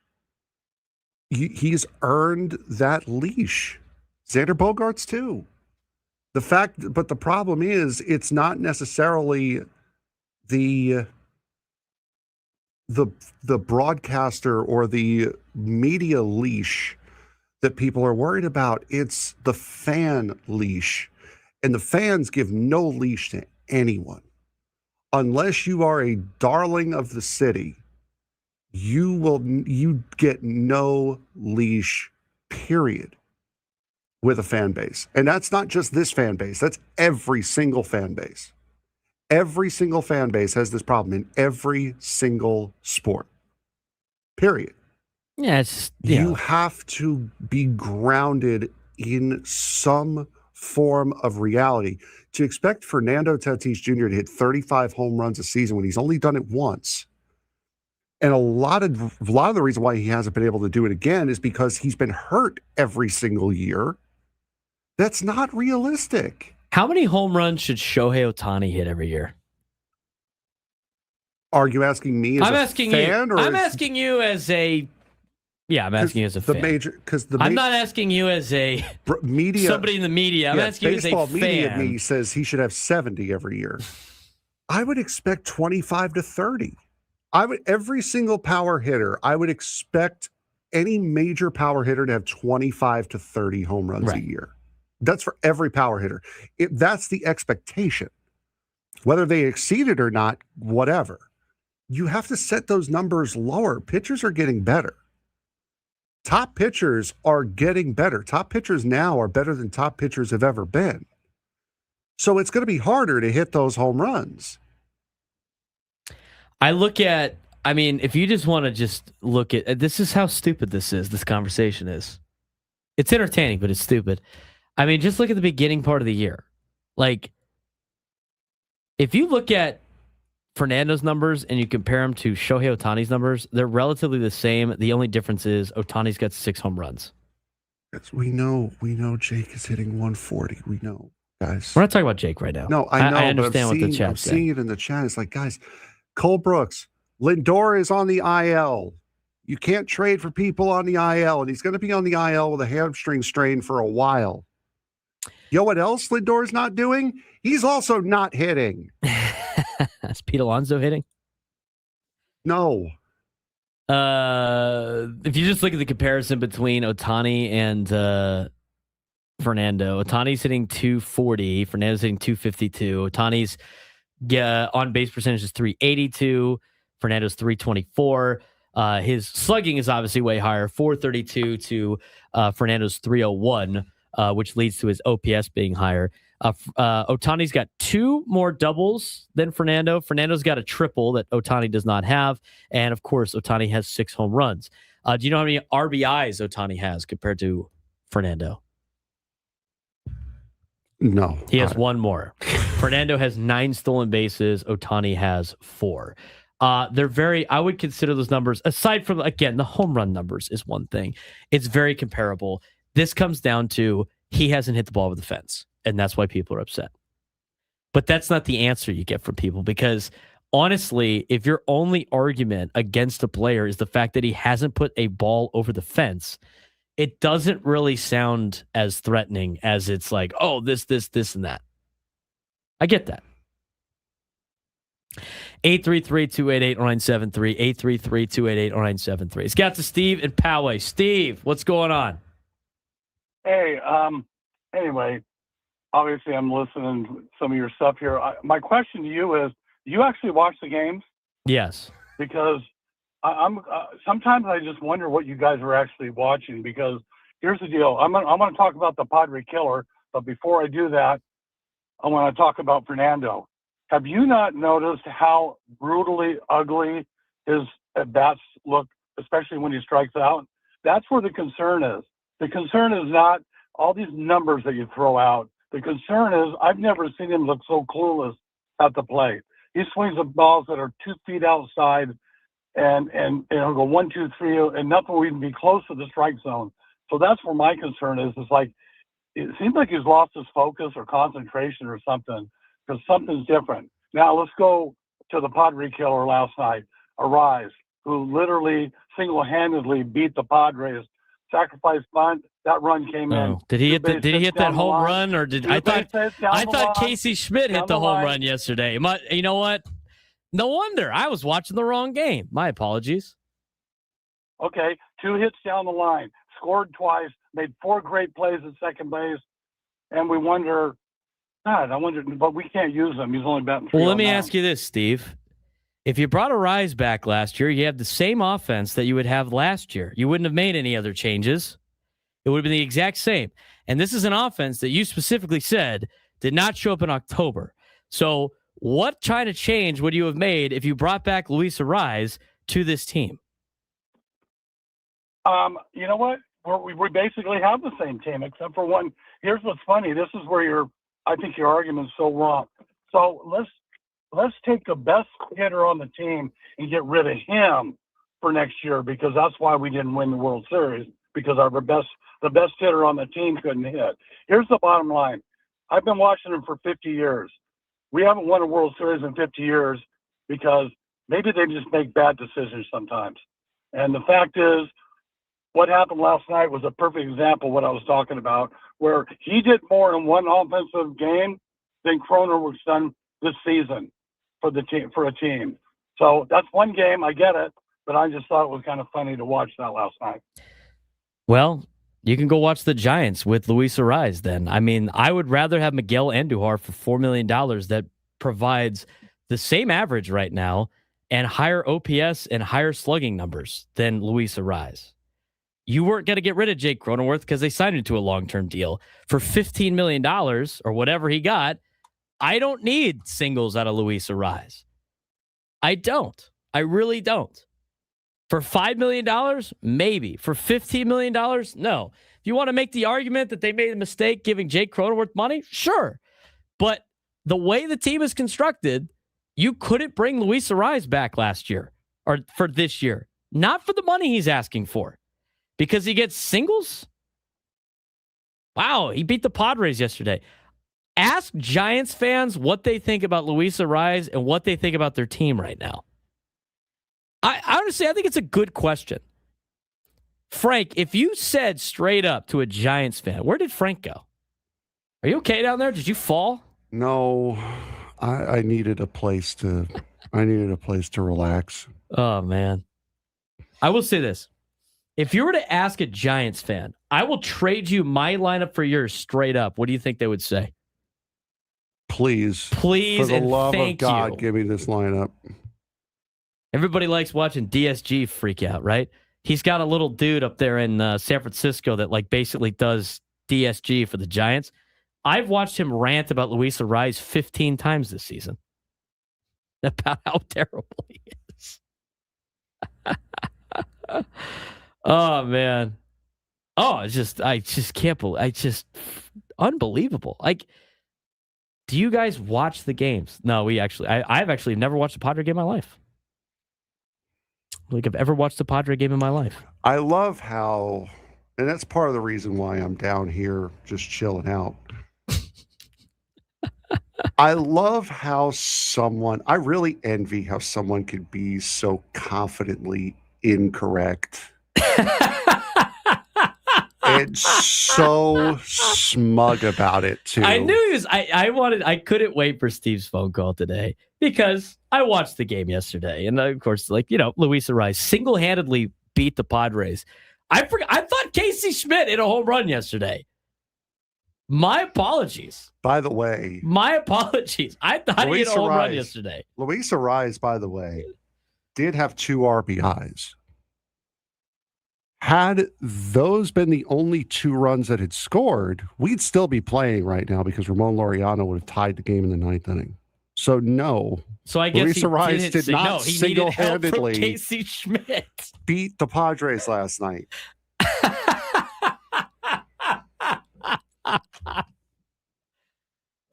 He's earned that leash. Xander Bogaerts too. But the problem is it's not necessarily the broadcaster or the media leash that people are worried about. It's the fan leash. And the fans give no leash to anyone. Unless you are a darling of the city, you get no leash, period, with a fan base. And that's not just this fan base. That's every single fan base. Every single fan base has this problem in every single sport, period. Yeah, you have to be grounded in some form of reality. To expect Fernando Tatis Jr. to hit 35 home runs a season when he's only done it once, and a lot of the reason why he hasn't been able to do it again is because he's been hurt every single year. That's not realistic. How many home runs should Shohei Ohtani hit every year? Are you asking me as a fan? I'm asking you as a... Yeah, I'm asking you as a fan. I'm not asking you as a media, somebody in the media. I'm asking you as a fan. Baseball media me says he should have 70 every year. I would expect 25 to 30. Every single power hitter, I would expect any major power hitter to have 25 to 30 home runs a year. That's for every power hitter. That's the expectation. Whether they exceed it or not, whatever. You have to set those numbers lower. Pitchers are getting better. Top pitchers are getting better. Top pitchers now are better than top pitchers have ever been. So it's going to be harder to hit those home runs. If you just want to just look at, this is how stupid this conversation is. It's entertaining, but it's stupid. I mean, just look at the beginning part of the year. Like, if you look at Fernando's numbers and you compare them to Shohei Ohtani's numbers, they're relatively the same. The only difference is Ohtani's got 6 home runs. We know Jake is hitting 140. We know, guys. We're not talking about Jake right now. No, I know. I understand what the I'm chat's saying. seeing it in the chat. It's like, guys, Cole Brooks, Lindor is on the IL. You can't trade for people on the IL, and he's going to be on the IL with a hamstring strain for a while. You know what else Lindor's not doing? He's also not hitting. Is Pete Alonso hitting? No. If you just look at the comparison between Ohtani and Fernando, Ohtani's hitting 240, Fernando's hitting 252. Ohtani's on base percentage is 382, Fernando's 324. His slugging is obviously way higher, 432 to Fernando's 301, which leads to his OPS being higher. Ohtani's got 2 more doubles than Fernando. Fernando's got a triple that Ohtani does not have. And of course, Ohtani has 6 home runs. Do you know how many RBIs Ohtani has compared to Fernando? No. He has 1 more. Fernando has 9 stolen bases. Ohtani has 4. I would consider those numbers, aside from, again, the home run numbers is one thing. It's very comparable. This comes down to he hasn't hit the ball over the fence, and that's why people are upset. But that's not the answer you get from people, because honestly, if your only argument against a player is the fact that he hasn't put a ball over the fence, it doesn't really sound as threatening as it's like, oh, this, and that. I get that. 833-288-0973, 833-288-0973. It's got to Steve and Poway. Steve, what's going on? Hey, anyway, obviously I'm listening to some of your stuff here. My question to you is, do you actually watch the games? Yes. Because I'm sometimes I just wonder what you guys are actually watching, because here's the deal. I'm going to talk about the Padre killer, but before I do that, I want to talk about Fernando. Have you not noticed how brutally ugly his at-bats look, especially when he strikes out? That's where the concern is. The concern is not all these numbers that you throw out. The concern is I've never seen him look so clueless at the plate. He swings the balls that are 2 feet outside, and he'll go 1, 2, 3, and nothing will even be close to the strike zone. So that's where my concern is. It's like it seems like he's lost his focus or concentration or something, because something's different. Now let's go to the Padre killer last night, Arise, who literally single-handedly beat the Padres. Sacrifice bunt, that run came in. Did he hit that home run, or did I thought Casey Schmidt hit the home run yesterday? You know what? No wonder I was watching the wrong game. My apologies. Okay, 2 hits down the line, scored twice, made 4 great plays at second base, and we wonder. God, but we can't use him. He's only batting 309. Well, let me ask you this, Steve. If you brought Arise back last year, you have the same offense that you would have last year. You wouldn't have made any other changes. It would have been the exact same. And this is an offense that you specifically said did not show up in October. So what kind of change would you have made if you brought back Luis Arise to this team? You know what? We basically have the same team, except for one. Here's what's funny. This is where I think your argument's so wrong. So let's take the best hitter on the team and get rid of him for next year, because that's why we didn't win the World Series, because the best hitter on the team couldn't hit. Here's the bottom line. I've been watching him for 50 years. We haven't won a World Series in 50 years because maybe they just make bad decisions sometimes. And the fact is, what happened last night was a perfect example of what I was talking about, where he did more in one offensive game than Cronenworth's done this season. for a team. So that's one game. I get it, but I just thought it was kind of funny to watch that last night. Well, you can go watch the Giants with Luis Arraez then. I mean, I would rather have Miguel Andujar for $4 million that provides the same average right now and higher OPS and higher slugging numbers than Luis Arraez. You weren't going to get rid of Jake Cronenworth because they signed him to a long-term deal for $15 million or whatever he got. I don't need singles out of Luis Arraez. I don't. I really don't. For $5 million, maybe. For $15 million, no. If you want to make the argument that they made a mistake giving Jake Cronenworth money, sure. But the way the team is constructed, you couldn't bring Luis Arraez back last year or for this year. Not for the money he's asking for. Because he gets singles? Wow, he beat the Padres yesterday. Ask Giants fans what they think about Luis Arraez and what they think about their team right now. I honestly think it's a good question. Frank, if you said straight up to a Giants fan, where did Frank go? Are you okay down there? Did you fall? No, I needed a place to relax. Oh, man. I will say this. If you were to ask a Giants fan, I will trade you my lineup for yours straight up. What do you think they would say? Please, for the and love of thank God, you. give me this lineup. Everybody likes watching DSG freak out, right? He's got a little dude up there in San Francisco that basically does DSG for the Giants. I've watched him rant about Luis Arraez 15 times this season about how terrible he is. Oh, man. Oh, I just can't believe. Unbelievable. Do you guys watch the games? No, I've actually never watched a Padre game in my life. I've ever watched a Padre game in my life. I love how, and that's part of the reason why I'm down here just chilling out. I love how I really envy how someone could be so confidently incorrect. And so smug about it too. I knew he was. I couldn't wait for Steve's phone call today because I watched the game yesterday, and of course, Luis Arraez single-handedly beat the Padres. I thought Casey Schmidt hit a home run yesterday. My apologies. By the way, my apologies. I thought he hit a home run yesterday. Luis Arraez, by the way, did have 2 RBIs. Had those been the only 2 runs that had scored, we'd still be playing right now because Ramón Laureano would have tied the game in the 9th inning. So no. So I guess Luis Arraez did not single-handedly Casey Schmidt beat the Padres last night.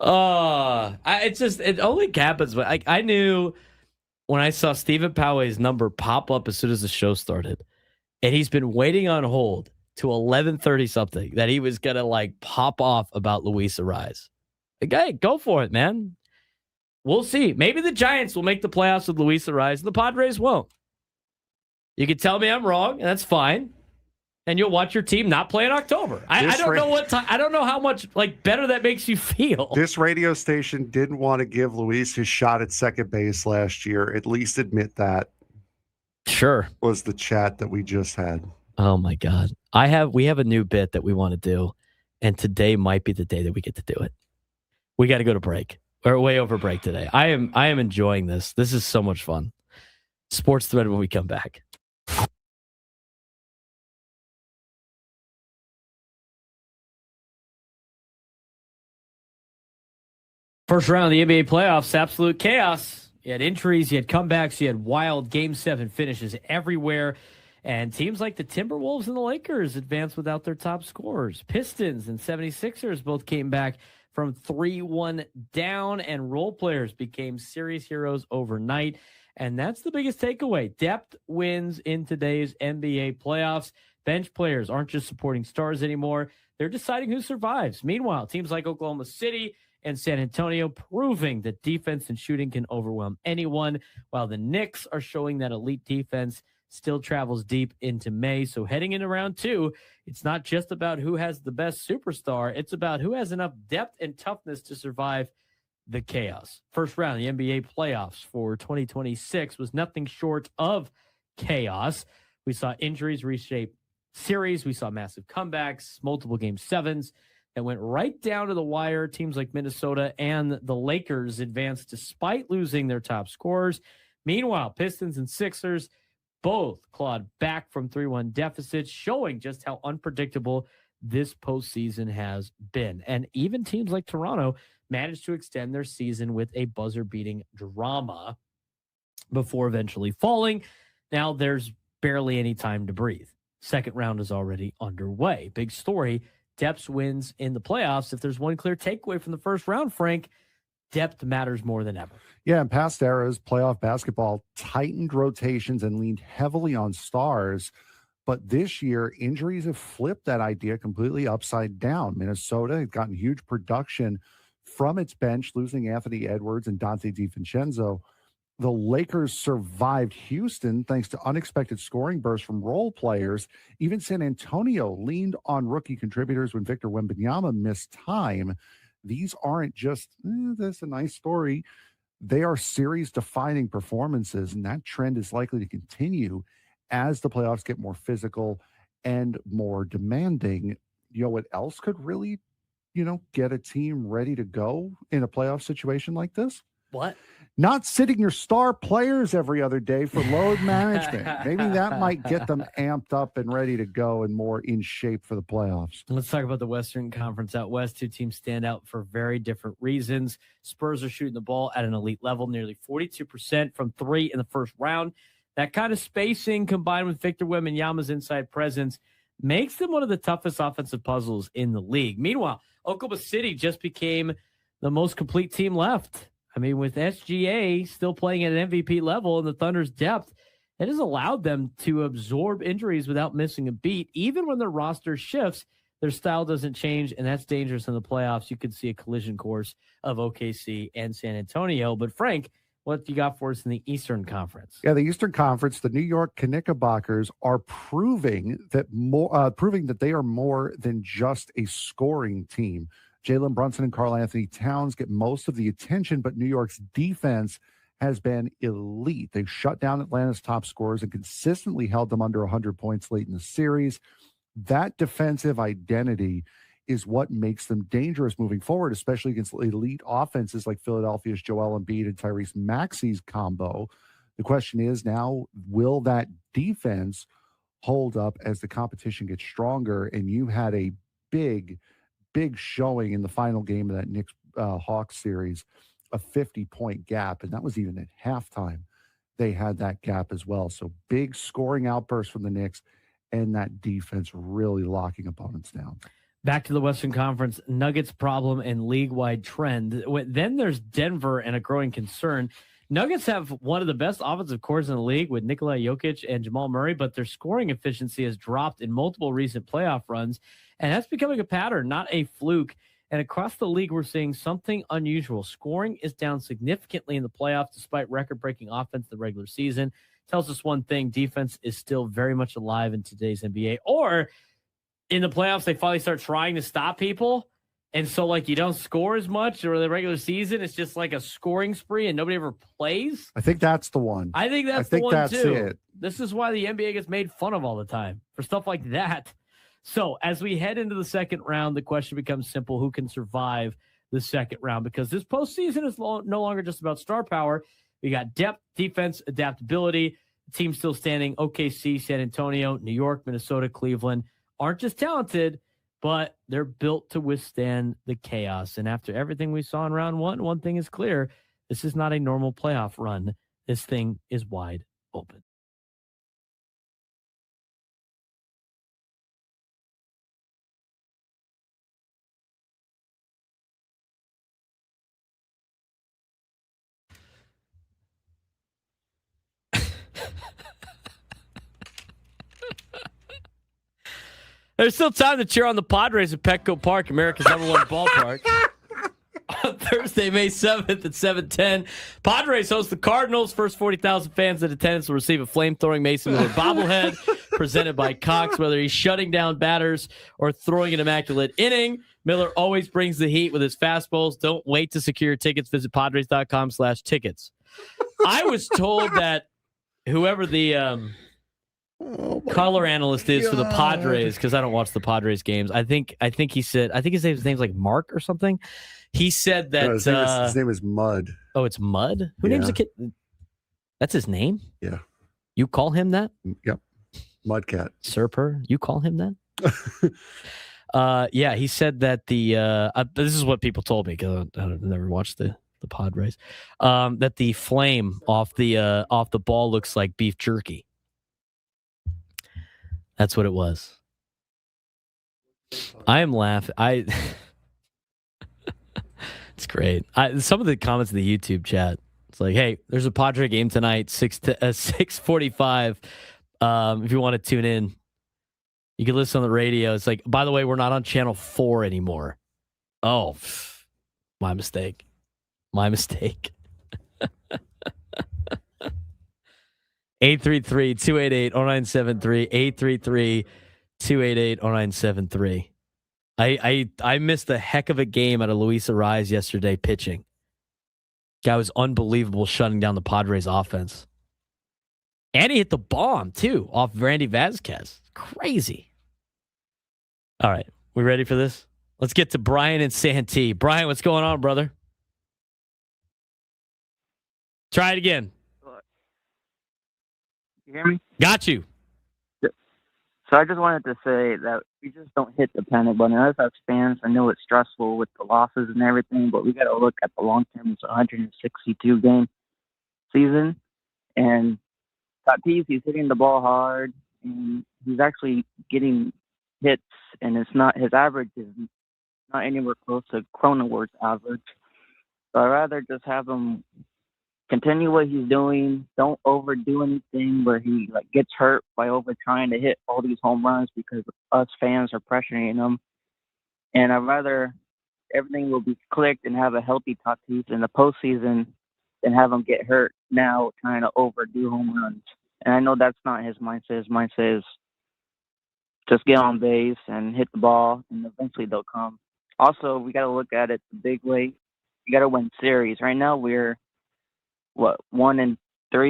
It only happens. But I knew when I saw Stephen Poway's number pop up as soon as the show started. And he's been waiting on hold to 11:30 something that he was going to pop off about Luis Arraez. Okay, go for it, man. We'll see. Maybe the Giants will make the playoffs with Luis Arraez and the Padres won't. You can tell me I'm wrong, and that's fine. And you'll watch your team not play in October. I don't know what time. I don't know how much better that makes you feel. This radio station didn't want to give Luis his shot at second base last year. At least admit that. Sure. Was the chat that we just had. Oh my God. We have a new bit that we want to do, and today might be the day that we get to do it. We got to go to break. We're way over break today. I am enjoying this. This is so much fun. Sports Thread when we come back. First round of the NBA playoffs, absolute chaos. You had injuries, you had comebacks, you had wild Game 7 finishes everywhere. And teams like the Timberwolves and the Lakers advanced without their top scorers. Pistons and 76ers both came back from 3-1 down, and role players became series heroes overnight. And that's the biggest takeaway. Depth wins in today's NBA playoffs. Bench players aren't just supporting stars anymore. They're deciding who survives. Meanwhile, teams like Oklahoma City and San Antonio proving that defense and shooting can overwhelm anyone, while the Knicks are showing that elite defense still travels deep into May. So heading into round 2, it's not just about who has the best superstar. It's about who has enough depth and toughness to survive the chaos. First round, the NBA playoffs for 2026 was nothing short of chaos. We saw injuries reshape series. We saw massive comebacks, multiple game sevens that went right down to the wire. Teams like Minnesota and the Lakers advanced despite losing their top scorers. Meanwhile, Pistons and Sixers both clawed back from 3-1 deficits, showing just how unpredictable this postseason has been. And even teams like Toronto managed to extend their season with a buzzer-beating drama before eventually falling. Now there's barely any time to breathe. Second round is already underway. Big story, depth wins in the playoffs. If there's one clear takeaway from the first round, Frank, depth matters more than ever. Yeah, in past eras, playoff basketball tightened rotations and leaned heavily on stars. But this year, injuries have flipped that idea completely upside down. Minnesota had gotten huge production from its bench, losing Anthony Edwards and Dante DiVincenzo. The Lakers survived Houston thanks to unexpected scoring bursts from role players. Even San Antonio leaned on rookie contributors when Victor Wembanyama missed time. These aren't just, that's a nice story. They are series-defining performances, and that trend is likely to continue as the playoffs get more physical and more demanding. You know what else could really, get a team ready to go in a playoff situation like this? What? Not sitting your star players every other day for load management. Maybe that might get them amped up and ready to go and more in shape for the playoffs. Let's talk about the Western Conference out west. Two teams stand out for very different reasons. Spurs are shooting the ball at an elite level, nearly 42% from three in the first round. That kind of spacing combined with Victor Wembanyama's inside presence makes them one of the toughest offensive puzzles in the league. Meanwhile, Oklahoma City just became the most complete team left. I mean, with SGA still playing at an MVP level and the Thunder's depth, it has allowed them to absorb injuries without missing a beat. Even when their roster shifts, their style doesn't change, and that's dangerous in the playoffs. You could see a collision course of OKC and San Antonio. But, Frank, what do you got for us in the Eastern Conference? Yeah, the Eastern Conference, the New York Knickerbockers are proving that they are more than just a scoring team. Jalen Brunson and Karl Anthony Towns get most of the attention, but New York's defense has been elite. They've shut down Atlanta's top scorers and consistently held them under 100 points late in the series. That defensive identity is what makes them dangerous moving forward, especially against elite offenses like Philadelphia's Joel Embiid and Tyrese Maxey's combo. The question is now, will that defense hold up as the competition gets stronger? And you had a big showing in the final game of that Knicks Hawks series, a 50-point gap, and that was even at halftime. They had that gap as well. So big scoring outbursts from the Knicks and that defense really locking opponents down. Back to the Western Conference, Nuggets problem and league-wide trend. Then there's Denver and a growing concern. Nuggets have one of the best offensive cores in the league with Nikola Jokic and Jamal Murray, but their scoring efficiency has dropped in multiple recent playoff runs, and that's becoming a pattern, not a fluke. And across the league, we're seeing something unusual. Scoring is down significantly in the playoffs despite record-breaking offense in the regular season. Tells us one thing, defense is still very much alive in today's NBA. Or in the playoffs, they finally start trying to stop people. And so, you don't score as much, or the regular season, it's just like a scoring spree and nobody ever plays. I think that's the one. I think that's the one, that's too. It. This is why the NBA gets made fun of all the time for stuff like that. So, as we head into the second round, the question becomes simple. Who can survive the second round? Because this postseason is no longer just about star power. We got depth, defense, adaptability. The team still standing. OKC, San Antonio, New York, Minnesota, Cleveland aren't just talented, but they're built to withstand the chaos. And after everything we saw in round one thing is clear. This is not a normal playoff run. This thing is wide open. There's still time to cheer on the Padres at Petco Park, America's #1 ballpark. On Thursday, May 7th at 7:10, Padres host the Cardinals. First 40,000 fans in attendance will receive a flamethrower Mason Miller bobblehead. presented by Cox. Whether he's shutting down batters or throwing an immaculate inning, Miller always brings the heat with his fastballs. Don't wait to secure tickets. Visit Padres.com/tickets. I was told that whoever the color analyst is for the Padres, because I don't watch the Padres games. I think he said, I think his name's like Mark or something. He said that his name is Mud. Oh, it's Mud? Who names a kid? That's his name? Yeah. You call him that? Yep. Mudcat. Surper, you call him that? Yeah, he said that this is what people told me because I've never watched the Padres. That the flame off the ball looks like beef jerky. That's what it was. I am laughing. It's great. Some of the comments in the YouTube chat. It's like, hey, there's a Padre game tonight, 6:45. If you want to tune in, you can listen on the radio. It's like, by the way, we're not on channel 4 anymore. Oh, my mistake. 833-288-0973. 833-288-0973. I missed a heck of a game out of Luis Arraez yesterday pitching. Guy was unbelievable shutting down the Padres offense. And he hit the bomb, too, off Randy Vasquez. Crazy. All right. We ready for this? Let's get to Brian and Santee. Brian, what's going on, brother? Try it again. You hear me? Got you. So I just wanted to say that we just don't hit the panic button. Us as fans, I know it's stressful with the losses and everything, but we got to look at the long term. It's a 162-game season, and Tatis, he's hitting the ball hard, and he's actually getting hits, and it's not his average is not anywhere close to Cronenworth's average. So I'd rather just have him continue what he's doing. Don't overdo anything where he gets hurt by over trying to hit all these home runs because us fans are pressuring him. And I'd rather everything will be clicked and have a healthy Tatis in the postseason than have him get hurt now trying to overdo home runs. And I know that's not his mindset. His mindset is just get on base and hit the ball, and eventually they'll come. Also, we got to look at it the big way. You got to win series. Right now we're 1-3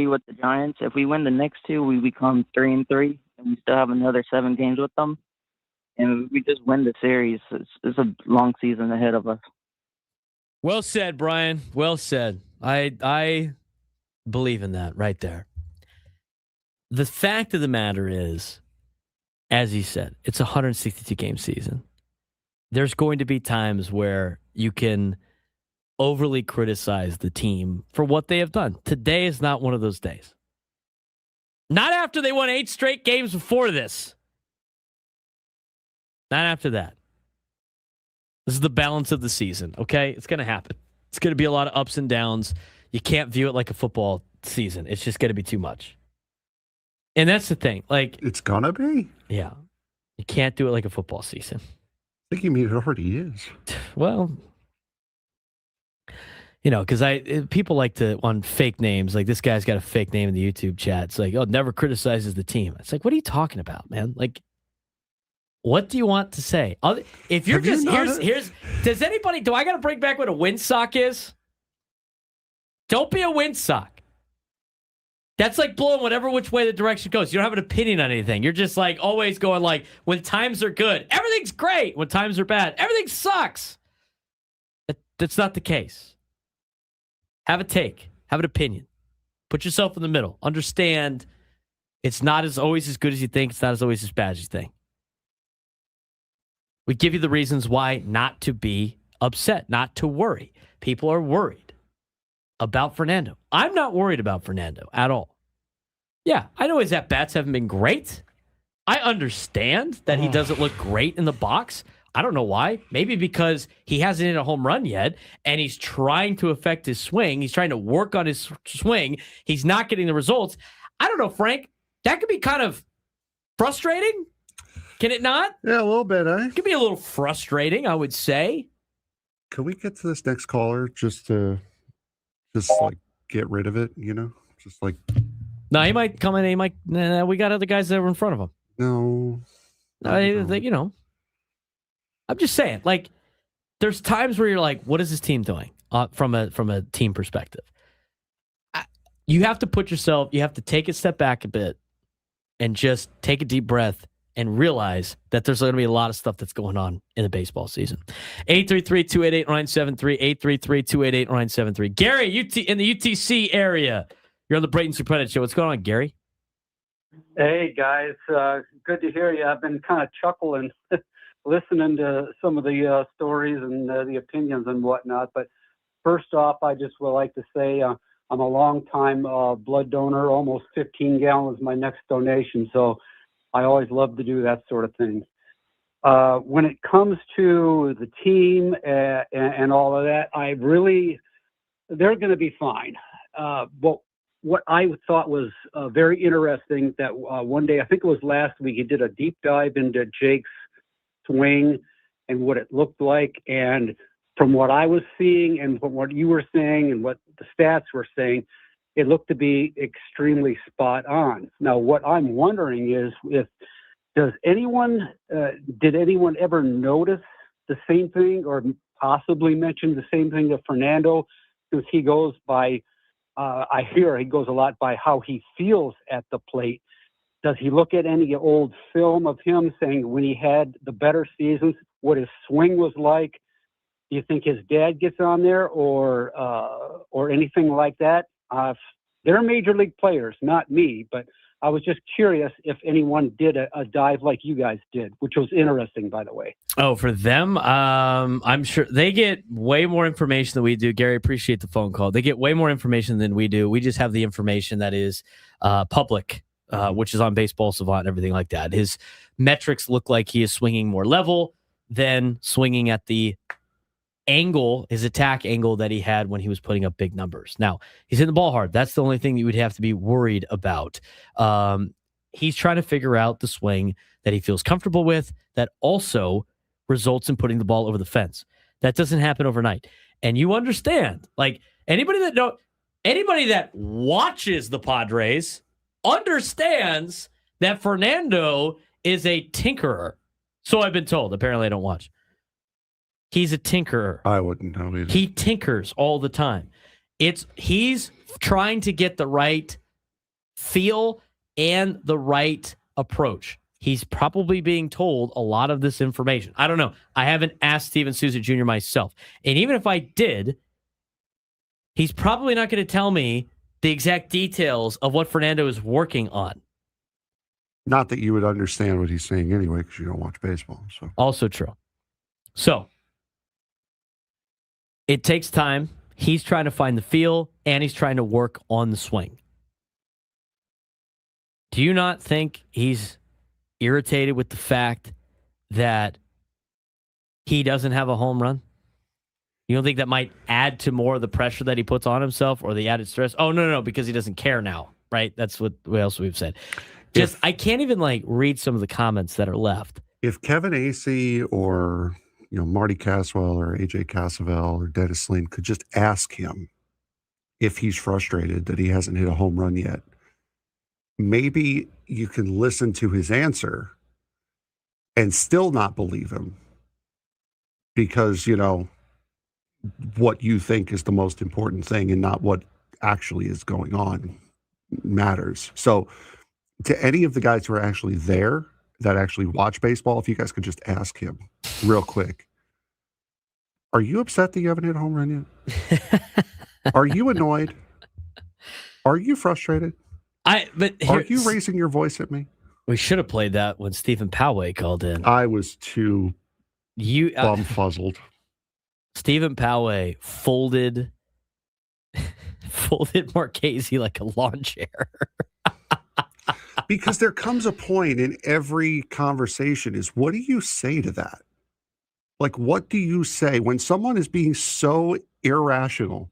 with the Giants. If we win the next 2, we become 3-3, and we still have another 7 games with them. And if we just win the series, it's a long season ahead of us. Well said, Brian. Well said. I believe in that right there. The fact of the matter is, as he said, it's a 162-game season. There's going to be times where you can overly criticize the team for what they have done. Today is not one of those days. Not after they won 8 straight games before this. Not after that. This is the balance of the season, okay? It's going to happen. It's going to be a lot of ups and downs. You can't view it like a football season. It's just going to be too much. And that's the thing. It's going to be? Yeah. You can't do it like a football season. I think it already is. Well, because people like to on fake names. Like this guy's got a fake name in the YouTube chat. It's like, oh, never criticizes the team. It's like, what are you talking about, man? Like, what do you want to say? If you're just here's does anybody do I got to bring back what a windsock is? Don't be a windsock. That's like blowing whatever which way the direction goes. You don't have an opinion on anything. You're just always going when times are good, everything's great. When times are bad, everything sucks. That's not the case. Have a take. Have an opinion. Put yourself in the middle. Understand it's not always as good as you think. It's not always as bad as you think. We give you the reasons why not to be upset, not to worry. People are worried about Fernando. I'm not worried about Fernando at all. Yeah, I know his at-bats haven't been great. I understand that he doesn't look great in the box. I don't know why. Maybe because he hasn't hit a home run yet, and he's trying to affect his swing. He's trying to work on his swing. He's not getting the results. I don't know, Frank. That could be kind of frustrating. Can it not? Yeah, a little bit, eh? It could be a little frustrating, I would say. Can we get to this next caller just to get rid of it, Just No, he might come in. We got other guys that were in front of him. No. You know, I'm just saying, like, there's times where you're like, what is this team doing from a team perspective? You have to you have to take a step back a bit and just take a deep breath and realize that there's going to be a lot of stuff that's going on in the baseball season. 833-288-0973, 833-288-0973. Gary, in the UTC area, you're on the Braden Surprenant show. What's going on, Gary? Hey, guys. Good to hear you. I've been kind of chuckling listening to some of the stories and the opinions and whatnot. But first off, I just would like to say I'm a long-time blood donor, almost 15 gallons my next donation. So I always love to do that sort of thing. When it comes to the team and all of that, they're going to be fine. But what I thought was very interesting that one day, I think it was last week, he did a deep dive into Jake's swing and what it looked like. And from what I was seeing and from what you were saying and what the stats were saying, it looked to be extremely spot on. Now, what I'm wondering is did anyone ever notice the same thing or possibly mention the same thing to Fernando? Because he goes by, I hear he goes a lot by how he feels at the plate. Does he look at any old film of him saying when he had the better seasons, what his swing was like? Do you think his dad gets on there or anything like that? They're major league players, not me, but I was just curious if anyone did a dive like you guys did, which was interesting, by the way. Oh, for them, I'm sure they get way more information than we do. Gary, appreciate the phone call. They get way more information than we do. We just have the information that is public, which is on Baseball Savant and everything like that. His metrics look like he is swinging more level than swinging at the angle, his attack angle that he had when he was putting up big numbers. Now, he's hitting the ball hard. That's the only thing you would have to be worried about. He's trying to figure out the swing that he feels comfortable with that also results in putting the ball over the fence. That doesn't happen overnight. And you understand, like anybody that watches the Padres understands that Fernando is a tinkerer. So I've been told. Apparently I don't watch. He's a tinkerer. I wouldn't know either. He tinkers all the time. He's trying to get the right feel and the right approach. He's probably being told a lot of this information. I don't know. I haven't asked Steven Souza Jr. myself. And even if I did, he's probably not going to tell me the exact details of what Fernando is working on. Not that you would understand what he's saying anyway, because you don't watch baseball. So also true. So it takes time. He's trying to find the feel, and he's trying to work on the swing. Do you not think he's irritated with the fact that he doesn't have a home run? You don't think that might add to more of the pressure that he puts on himself or the added stress? Oh, no, because he doesn't care now, right? That's what else we've said. I can't even read some of the comments that are left. If Kevin Acee or Marty Caswell or AJ Cassavell or Dennis Lane could just ask him if he's frustrated that he hasn't hit a home run yet, maybe you can listen to his answer and still not believe him because, what you think is the most important thing and not what actually is going on matters. So to any of the guys who are actually there that actually watch baseball, if you guys could just ask him real quick, are you upset that you haven't hit a home run yet? Are you annoyed? Are you frustrated? Are you raising your voice at me? We should have played that when Stephen Poway called in. I was too bumfuzzled. Stephen Poway folded Marchese like a lawn chair. Because there comes a point in every conversation is, what do you say to that? What do you say when someone is being so irrational?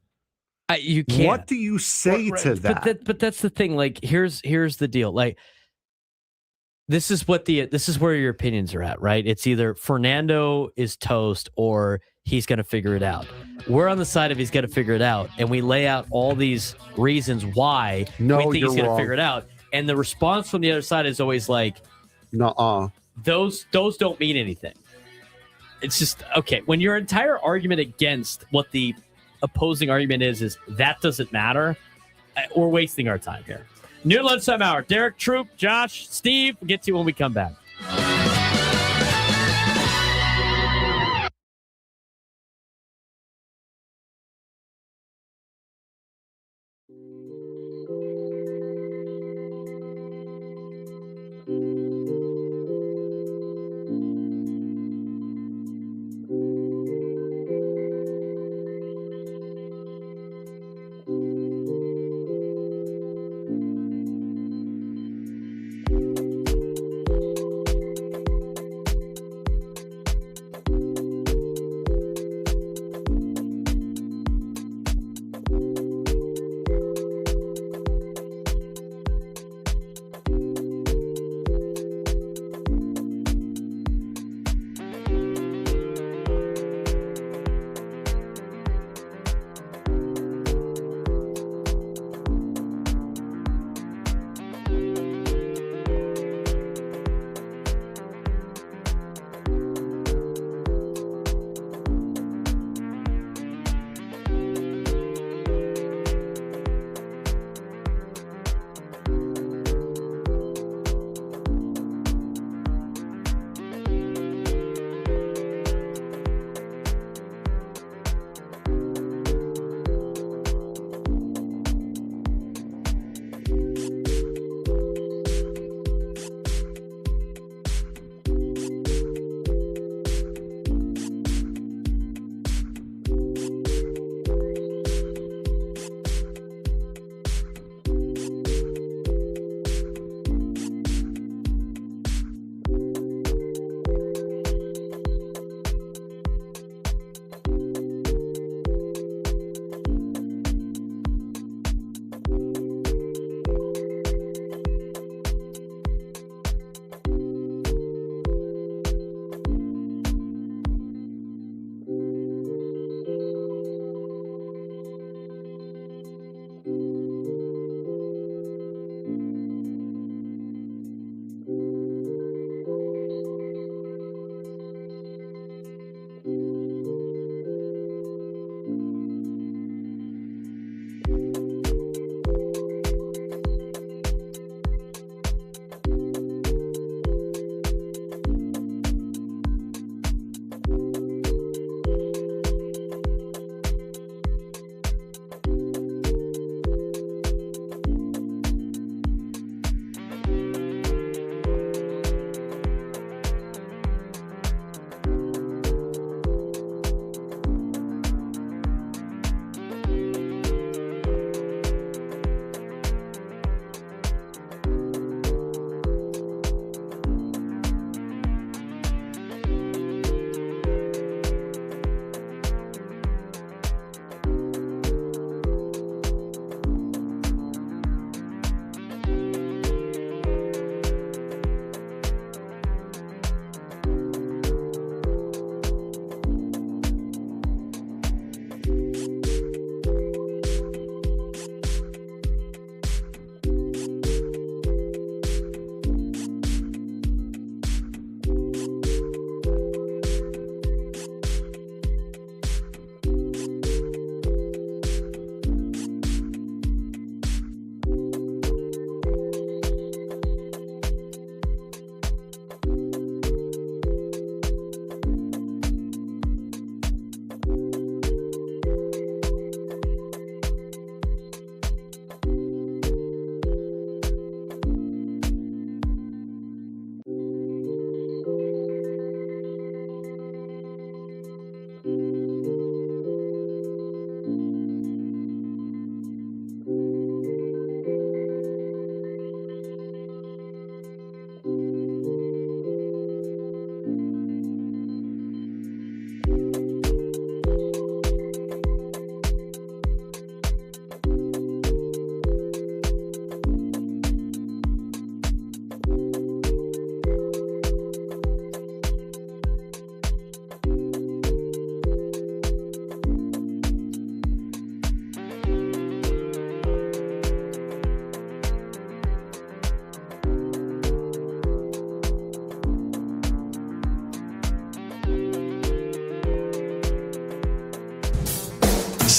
You can't. What do you say to that? But that's the thing. Here's the deal. This is where your opinions are at, right? It's either Fernando is toast or he's going to figure it out. We're on the side of he's going to figure it out, and we lay out all these reasons why we think he's going to figure it out. And the response from the other side is always Nuh-uh. Those don't mean anything. It's just, okay, when your entire argument against what the opposing argument is that doesn't matter, we're wasting our time here. New lunchtime hour. Derek, Troop, Josh, Steve, we'll get to you when we come back.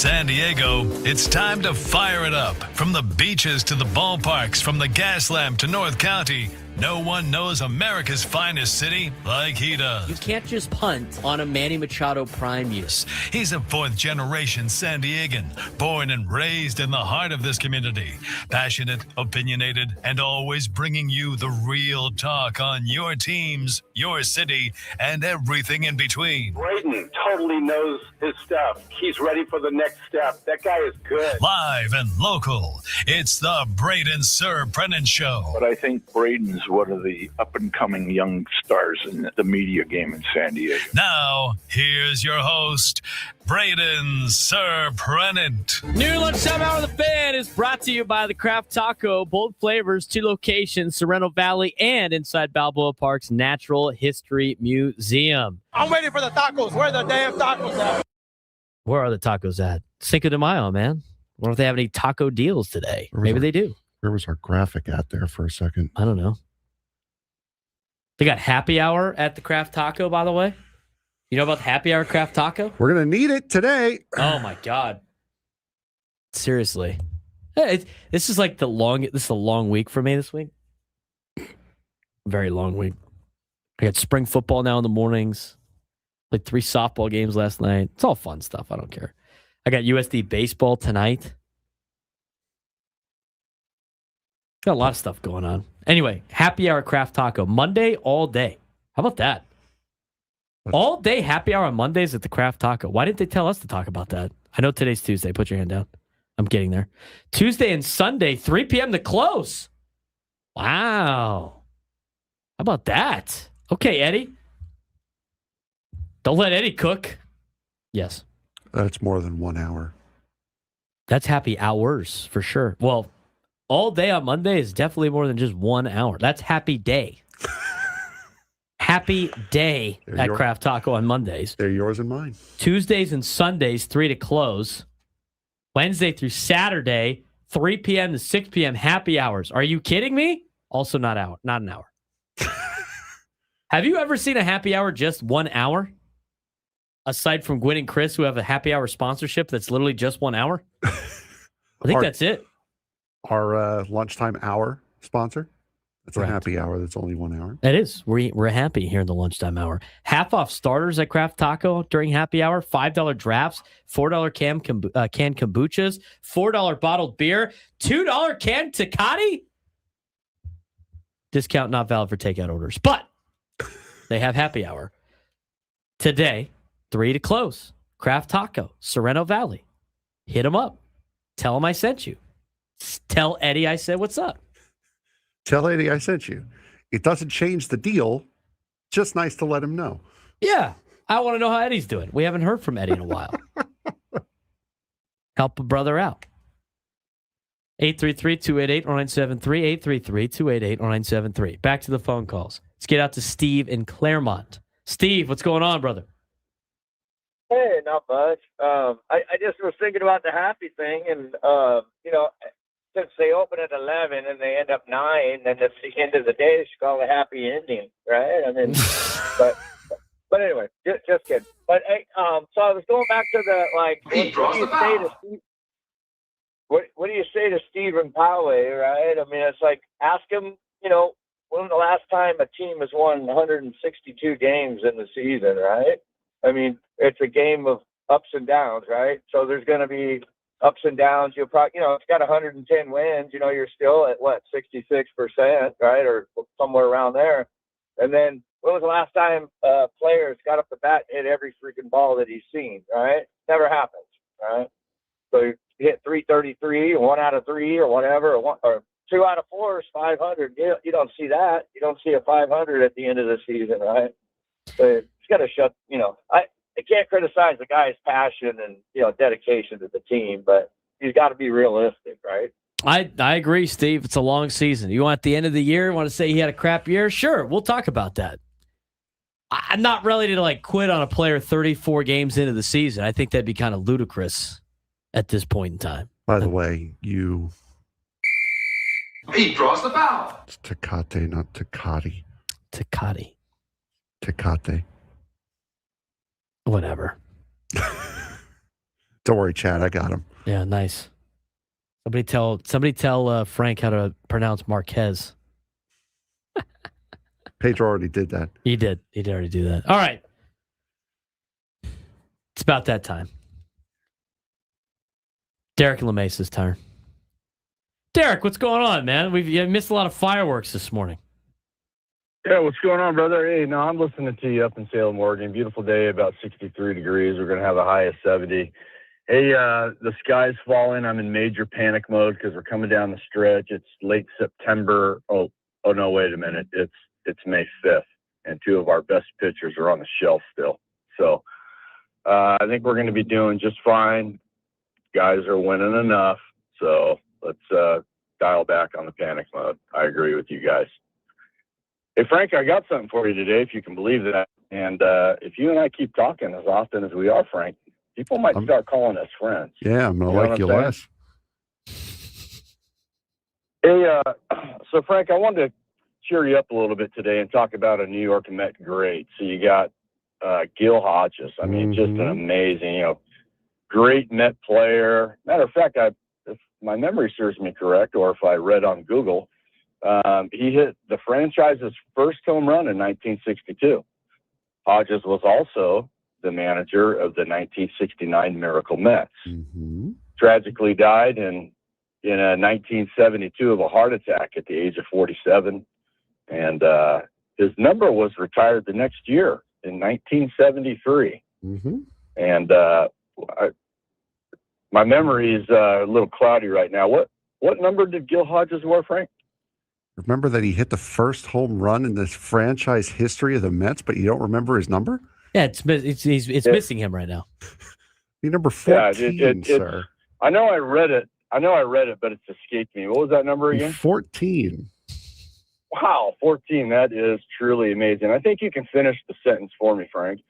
San Diego, it's time to fire it up. From the beaches to the ballparks, from the gas lamp to North County, no one knows America's finest city like he does. You can't just punt on a Manny Machado prime year. He's a fourth-generation San Diegan, born and raised in the heart of this community. Passionate, opinionated, and always bringing you the real talk on your teams, your city, and everything in between. Braden totally knows his stuff. He's ready for the next step. That guy is good. Live and local, it's the Braden Surprenant Show. But I think Braden's one of the up-and-coming young stars in the media game in San Diego. Now, here's your host, Braden Surprenant. New Lunchtime Hour of the Fan is brought to you by the Craft Taco. Bold flavors, 2 locations, Sorrento Valley and inside Balboa Park's Natural History Museum. I'm waiting for the tacos. Where are the damn tacos at? Where are the tacos at? Cinco de Mayo, man. I wonder if they have any taco deals today. Maybe they do. Where was our graphic at there for a second? I don't know. They got happy hour at the Craft Taco, by the way. You know about happy hour Craft Taco? We're going to need it today. Oh, my God. Seriously. This is like this is a long week for me this week. Very long week. I got spring football now in the mornings. Like 3 softball games last night. It's all fun stuff. I don't care. I got USD baseball tonight. Got a lot of stuff going on. Anyway, happy hour Craft Taco. Monday all day. How about that? All day happy hour on Mondays at the Craft Taco. Why didn't they tell us to talk about that? I know today's Tuesday. Put your hand down. I'm getting there. Tuesday and Sunday, 3 p.m. to close. Wow. How about that? Okay, Eddie. Don't let Eddie cook. Yes. That's more than 1 hour. That's happy hours for sure. Well, all day on Monday is definitely more than just 1 hour. That's happy day. Happy day at Craft Taco on Mondays. They're yours and mine. Tuesdays and Sundays, 3 to close. Wednesday through Saturday, 3 p.m. to 6 p.m. happy hours. Are you kidding me? Also not an hour. Have you ever seen a happy hour just 1 hour? Aside from Gwen and Chris, who have a happy hour sponsorship that's literally just 1 hour? I think that's it. Our lunchtime hour sponsor. It's Correct. a happy hour that's only 1 hour. It is. We're happy here in the lunchtime hour. Half off starters at Craft Taco during happy hour. $5 drafts, $4 canned kombuchas, $4 bottled beer, $2 canned Tecate. Discount not valid for takeout orders, but they have happy hour today, 3 to close. Craft Taco, Sorrento Valley. Hit them up. Tell them I sent you. Tell Eddie I said what's up. Tell Eddie I sent you. It doesn't change the deal. Just nice to let him know. Yeah. I want to know how Eddie's doing. We haven't heard from Eddie in a while. Help a brother out. 833-288-0973. 833-288-0973. Back to the phone calls. Let's get out to Steve in Claremont. Steve, what's going on, brother? Hey, not much. I just was thinking about the happy thing, and since they open at 11 and they end up 9, then at the end of the day, it's called a happy ending, right? I mean, but anyway, just kidding. But so I was going back to the what do you say to Stephen Poway, right? I mean, it's like ask him, when the last time a team has won 162 games in the season, right? I mean, it's a game of ups and downs, right? So there's going to be ups and downs. You'll probably, it's got 110 wins. You're still at 66%, right, or somewhere around there. And then when was the last time players got up the bat and hit every freaking ball that he's seen, right? Never happens, right? So you hit 333, 1 out of 3, or whatever, or 2 out of 4 is 500. You don't see that. You don't see a 500 at the end of the season, right? So he's got to shut. I can't criticize the guy's passion and dedication to the team, but he's got to be realistic, right? I agree, Steve. It's a long season. You want at the end of the year, want to say he had a crap year? Sure, we'll talk about that. I'm not ready to quit on a player 34 games into the season. I think that'd be kind of ludicrous at this point in time. By the way, he draws the foul. It's Tecate, not Tecate. Tecate. Tecate. Whatever. Don't worry, Chad. I got him. Yeah, nice. Somebody tell Frank how to pronounce Marquez. Pedro already did that. He did. He did already do that. All right. It's about that time. Derek LeMace's turn. Derek, what's going on, man? You missed a lot of fireworks this morning. Yeah, what's going on, brother? Hey, no, I'm listening to you up in Salem, Oregon. Beautiful day, about 63 degrees. We're going to have a high of 70. Hey, the sky's falling. I'm in major panic mode because we're coming down the stretch. It's late September. Oh no, wait a minute. It's May 5th, and two of our best pitchers are on the shelf still. So I think we're going to be doing just fine. Guys are winning enough, so let's dial back on the panic mode. I agree with you guys. Hey, Frank, I got something for you today, if you can believe that. And if you and I keep talking as often as we are, Frank, people might start calling us friends. Yeah, I'm going to like you less. Hey, so Frank, I wanted to cheer you up a little bit today and talk about a New York Met great. So you got Gil Hodges. I mean, just an amazing, great Met player. Matter of fact, if my memory serves me correct, or if I read on Google, he hit the franchise's first home run in 1962. Hodges was also the manager of the 1969 Miracle Mets. Tragically died in 1972 of a heart attack at the age of 47. And his number was retired the next year in 1973. And my memory is a little cloudy right now. What number did Gil Hodges wear, Frank? Remember that he hit the first home run in this franchise history of the Mets, but you don't remember his number? Yeah, it's missing him right now. He's number 14, sir. I know I read it, but it's escaped me. What was that number again? 14. Wow, 14. That is truly amazing. I think you can finish the sentence for me, Frank.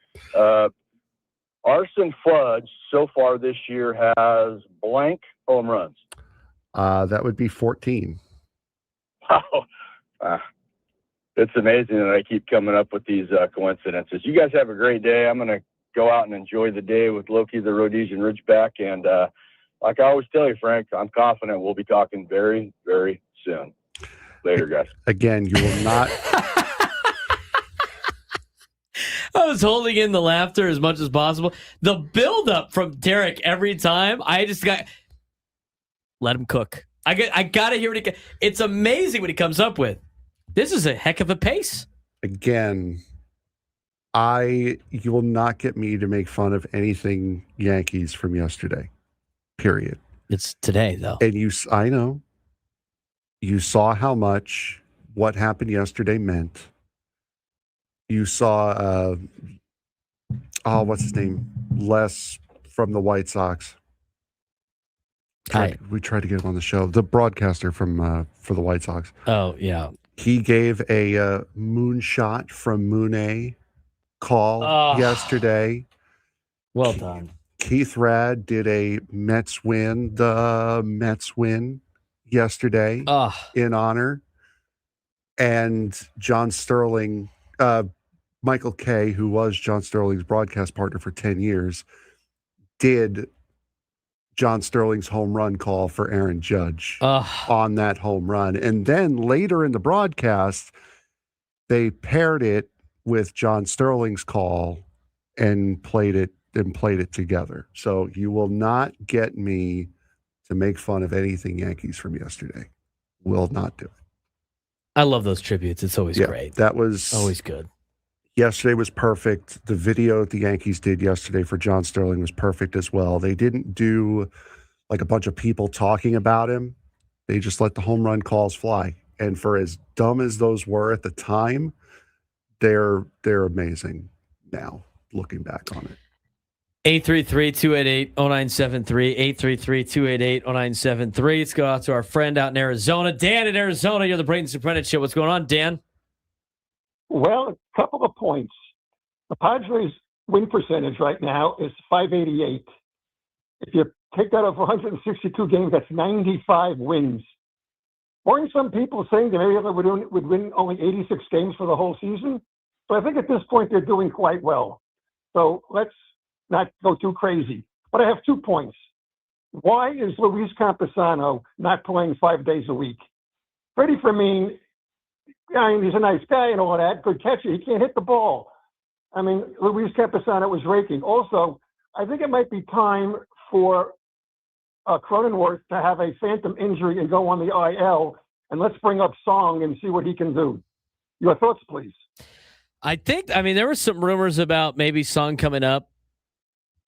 Arson Fudge so far this year has blank home runs. That would be 14. Wow. It's amazing that I keep coming up with these coincidences. You guys have a great day. I'm going to go out and enjoy the day with Loki, the Rhodesian Ridgeback. And like I always tell you, Frank, I'm confident we'll be talking very, very soon. Later, guys. Again, you will not. I was holding in the laughter as much as possible. The buildup from Derek every time, I just got let him cook. I got to hear what it's amazing what he comes up with. This is a heck of a pace. Again, you will not get me to make fun of anything Yankees from yesterday. Period. It's today, though. And I know. You saw how much what happened yesterday meant. You saw, what's his name? Les from the White Sox. We tried to get him on the show. The broadcaster for the White Sox. Oh, yeah. He gave a moonshot from Moon call yesterday. Well done. Keith Rad did a Mets win yesterday in honor. And John Sterling, Michael Kay, who was John Sterling's broadcast partner for 10 years, did John Sterling's home run call for Aaron Judge on that home run. And then later in the broadcast, they paired it with John Sterling's call and played it together. So you will not get me to make fun of anything Yankees from yesterday. Will not do it. I love those tributes. It's always great. That was always good. Yesterday was perfect. The video that the Yankees did yesterday for John Sterling was perfect as well. They didn't do like a bunch of people talking about him. They just let the home run calls fly. And for as dumb as those were at the time, they're amazing now, looking back on it. 833-288-0973, 833-288-0973. Let's go out to our friend out in Arizona. Dan in Arizona, you're the Braden Surprenant Show. What's going on, Dan? Well, a couple of points. The Padres' win percentage right now is .588. If you take that off 162 games, that's 95 wins. Weren't some people saying that maybe they would win only 86 games for the whole season? So I think at this point they're doing quite well. So let's not go too crazy. But I have 2 points. Why is Luis Camposano not playing 5 days a week? Freddie Fermin, I mean, he's a nice guy and all that, good catcher. He can't hit the ball. I mean, Luis Camposano was raking. Also, I think it might be time for Cronenworth to have a phantom injury and go on the IL, and let's bring up Song and see what he can do. Your thoughts, please. There were some rumors about maybe Song coming up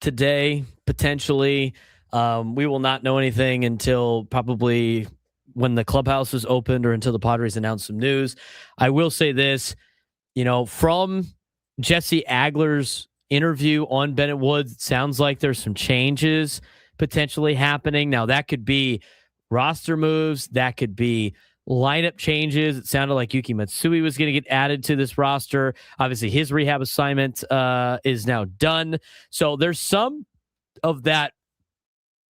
today, potentially. We will not know anything until probably when the clubhouse is opened or until the Padres announce some news. I will say this, from Jesse Agler's interview on Bennett Woods, it sounds like there's some changes potentially happening. Now, that could be roster moves. That could be lineup changes. It sounded like Yuki Matsui was going to get added to this roster. Obviously, his rehab assignment is now done. So there's some of that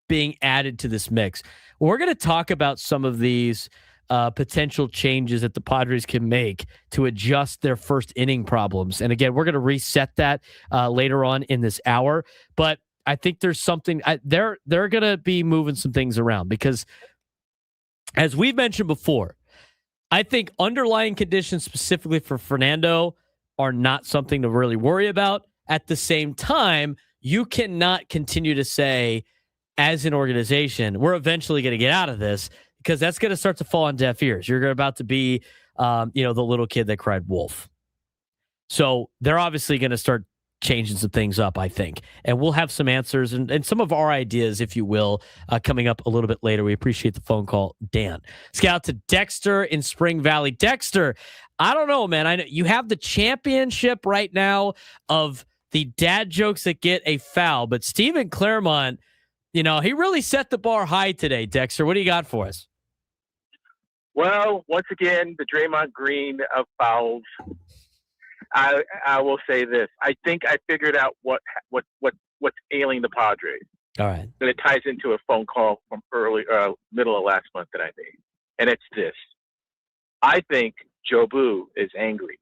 being added to this mix. We're going to talk about some of these potential changes that the Padres can make to adjust their first inning problems. And again, we're going to reset that later on in this hour. But I think there's something they're going to be moving some things around because, as we've mentioned before, I think underlying conditions specifically for Fernando are not something to really worry about. At the same time, you cannot continue to say, as an organization, we're eventually going to get out of this, because that's going to start to fall on deaf ears. You're about to be, the little kid that cried wolf. So they're obviously going to start changing some things up, I think. And we'll have some answers and some of our ideas, if you will, coming up a little bit later. We appreciate the phone call, Dan. Let's get out to Dexter in Spring Valley. Dexter, I don't know, man. I know you have the championship right now of the dad jokes that get a foul, but Stephen Claremont, he really set the bar high today. Dexter, what do you got for us? Well, once again, the Draymond Green of fouls. I will say this. I think I figured out what's ailing the Padres. All right. And it ties into a phone call from middle of last month that I made. And it's this. I think Joe Boo is angry.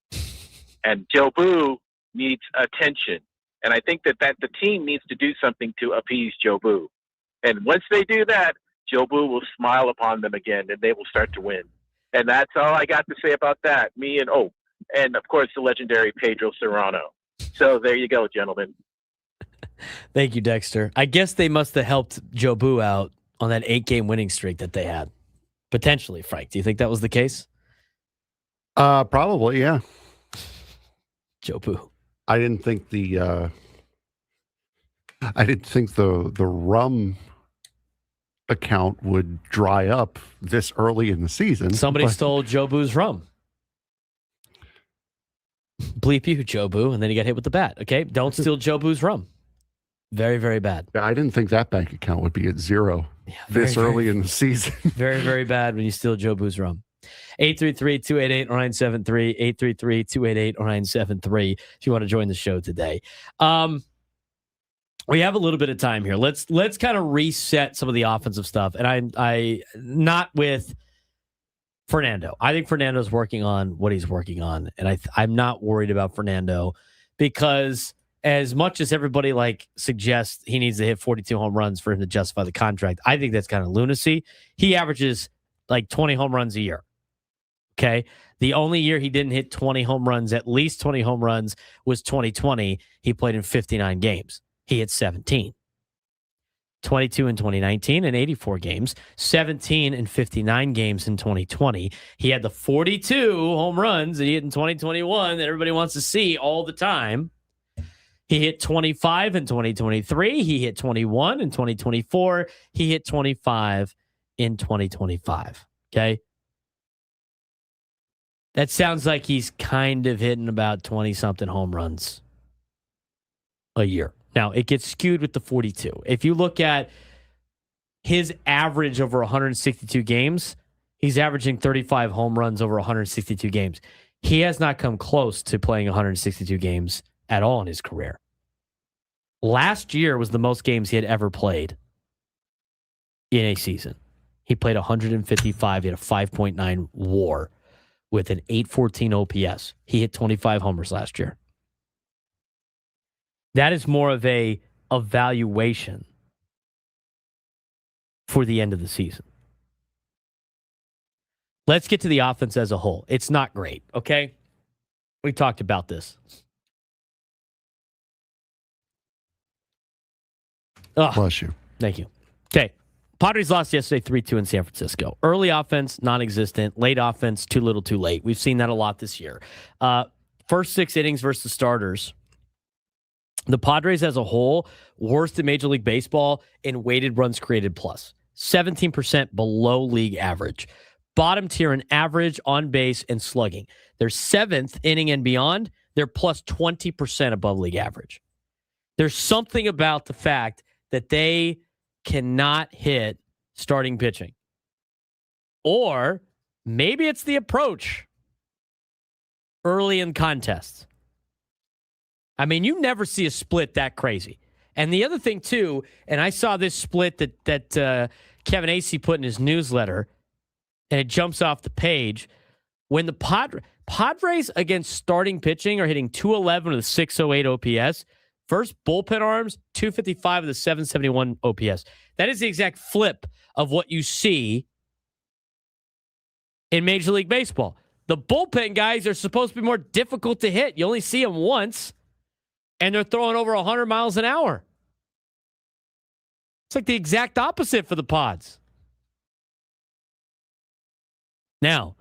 And Joe Boo needs attention. And I think that the team needs to do something to appease Joe Boo. And once they do that, Joe Boo will smile upon them again, and they will start to win. And that's all I got to say about that. And of course, the legendary Pedro Serrano. So there you go, gentlemen. Thank you, Dexter. I guess they must have helped Joe Boo out on that 8-game winning streak that they had. Potentially, Frank. Do you think that was the case? Probably, yeah. Joe Boo. I didn't think the rum account would dry up this early in the season. Somebody stole Joe Boo's rum. Bleep you, Joe Boo, and then he got hit with the bat. Okay, don't steal Joe Boo's rum. Very, very bad. I didn't think that bank account would be at zero this early in the season. Very, very bad when you steal Joe Boo's rum. 833-288-0973, 833-288-0973 if you want to join the show today. We have a little bit of time here. Let's kind of reset some of the offensive stuff. And I not with Fernando. I think Fernando's working on what he's working on. And I'm not worried about Fernando because as much as everybody suggests he needs to hit 42 home runs for him to justify the contract, I think that's kind of lunacy. He averages 20 home runs a year. Okay. The only year he didn't hit 20 home runs, at least 20 home runs, was 2020. He played in 59 games. He hit 17. 22 in 2019 and 84 games, 17 and 59 games in 2020. He had the 42 home runs that he hit in 2021 that everybody wants to see all the time. He hit 25 in 2023. He hit 21 in 2024. He hit 25 in 2025. Okay. That sounds like he's kind of hitting about 20-something home runs a year. Now, it gets skewed with the 42. If you look at his average over 162 games, he's averaging 35 home runs over 162 games. He has not come close to playing 162 games at all in his career. Last year was the most games he had ever played in a season. He played 155. He had a 5.9 WAR with an 814 OPS. He hit 25 homers last year. That is more of a evaluation for the end of the season. Let's get to the offense as a whole. It's not great, okay? We talked about this. Bless you. Thank you. Okay. Padres lost yesterday 3-2 in San Francisco. Early offense, non-existent. Late offense, too little, too late. We've seen that a lot this year. First 6 innings versus starters. The Padres as a whole, worst in Major League Baseball in weighted runs created plus. 17% below league average. Bottom tier in average, on base, and slugging. They're 7th inning and beyond. They're plus 20% above league average. There's something about the fact that they cannot hit starting pitching. Or maybe it's the approach early in contests. I mean, you never see a split that crazy. And the other thing, too, and I saw this split that Kevin Acee put in his newsletter, and it jumps off the page. When the Padres against starting pitching are hitting 211 with a 608 OPS, first bullpen arms, 255 with a 771 OPS. That is the exact flip of what you see in Major League Baseball. The bullpen guys are supposed to be more difficult to hit. You only see them once, and they're throwing over 100 miles an hour. It's like the exact opposite for the Pods. Now,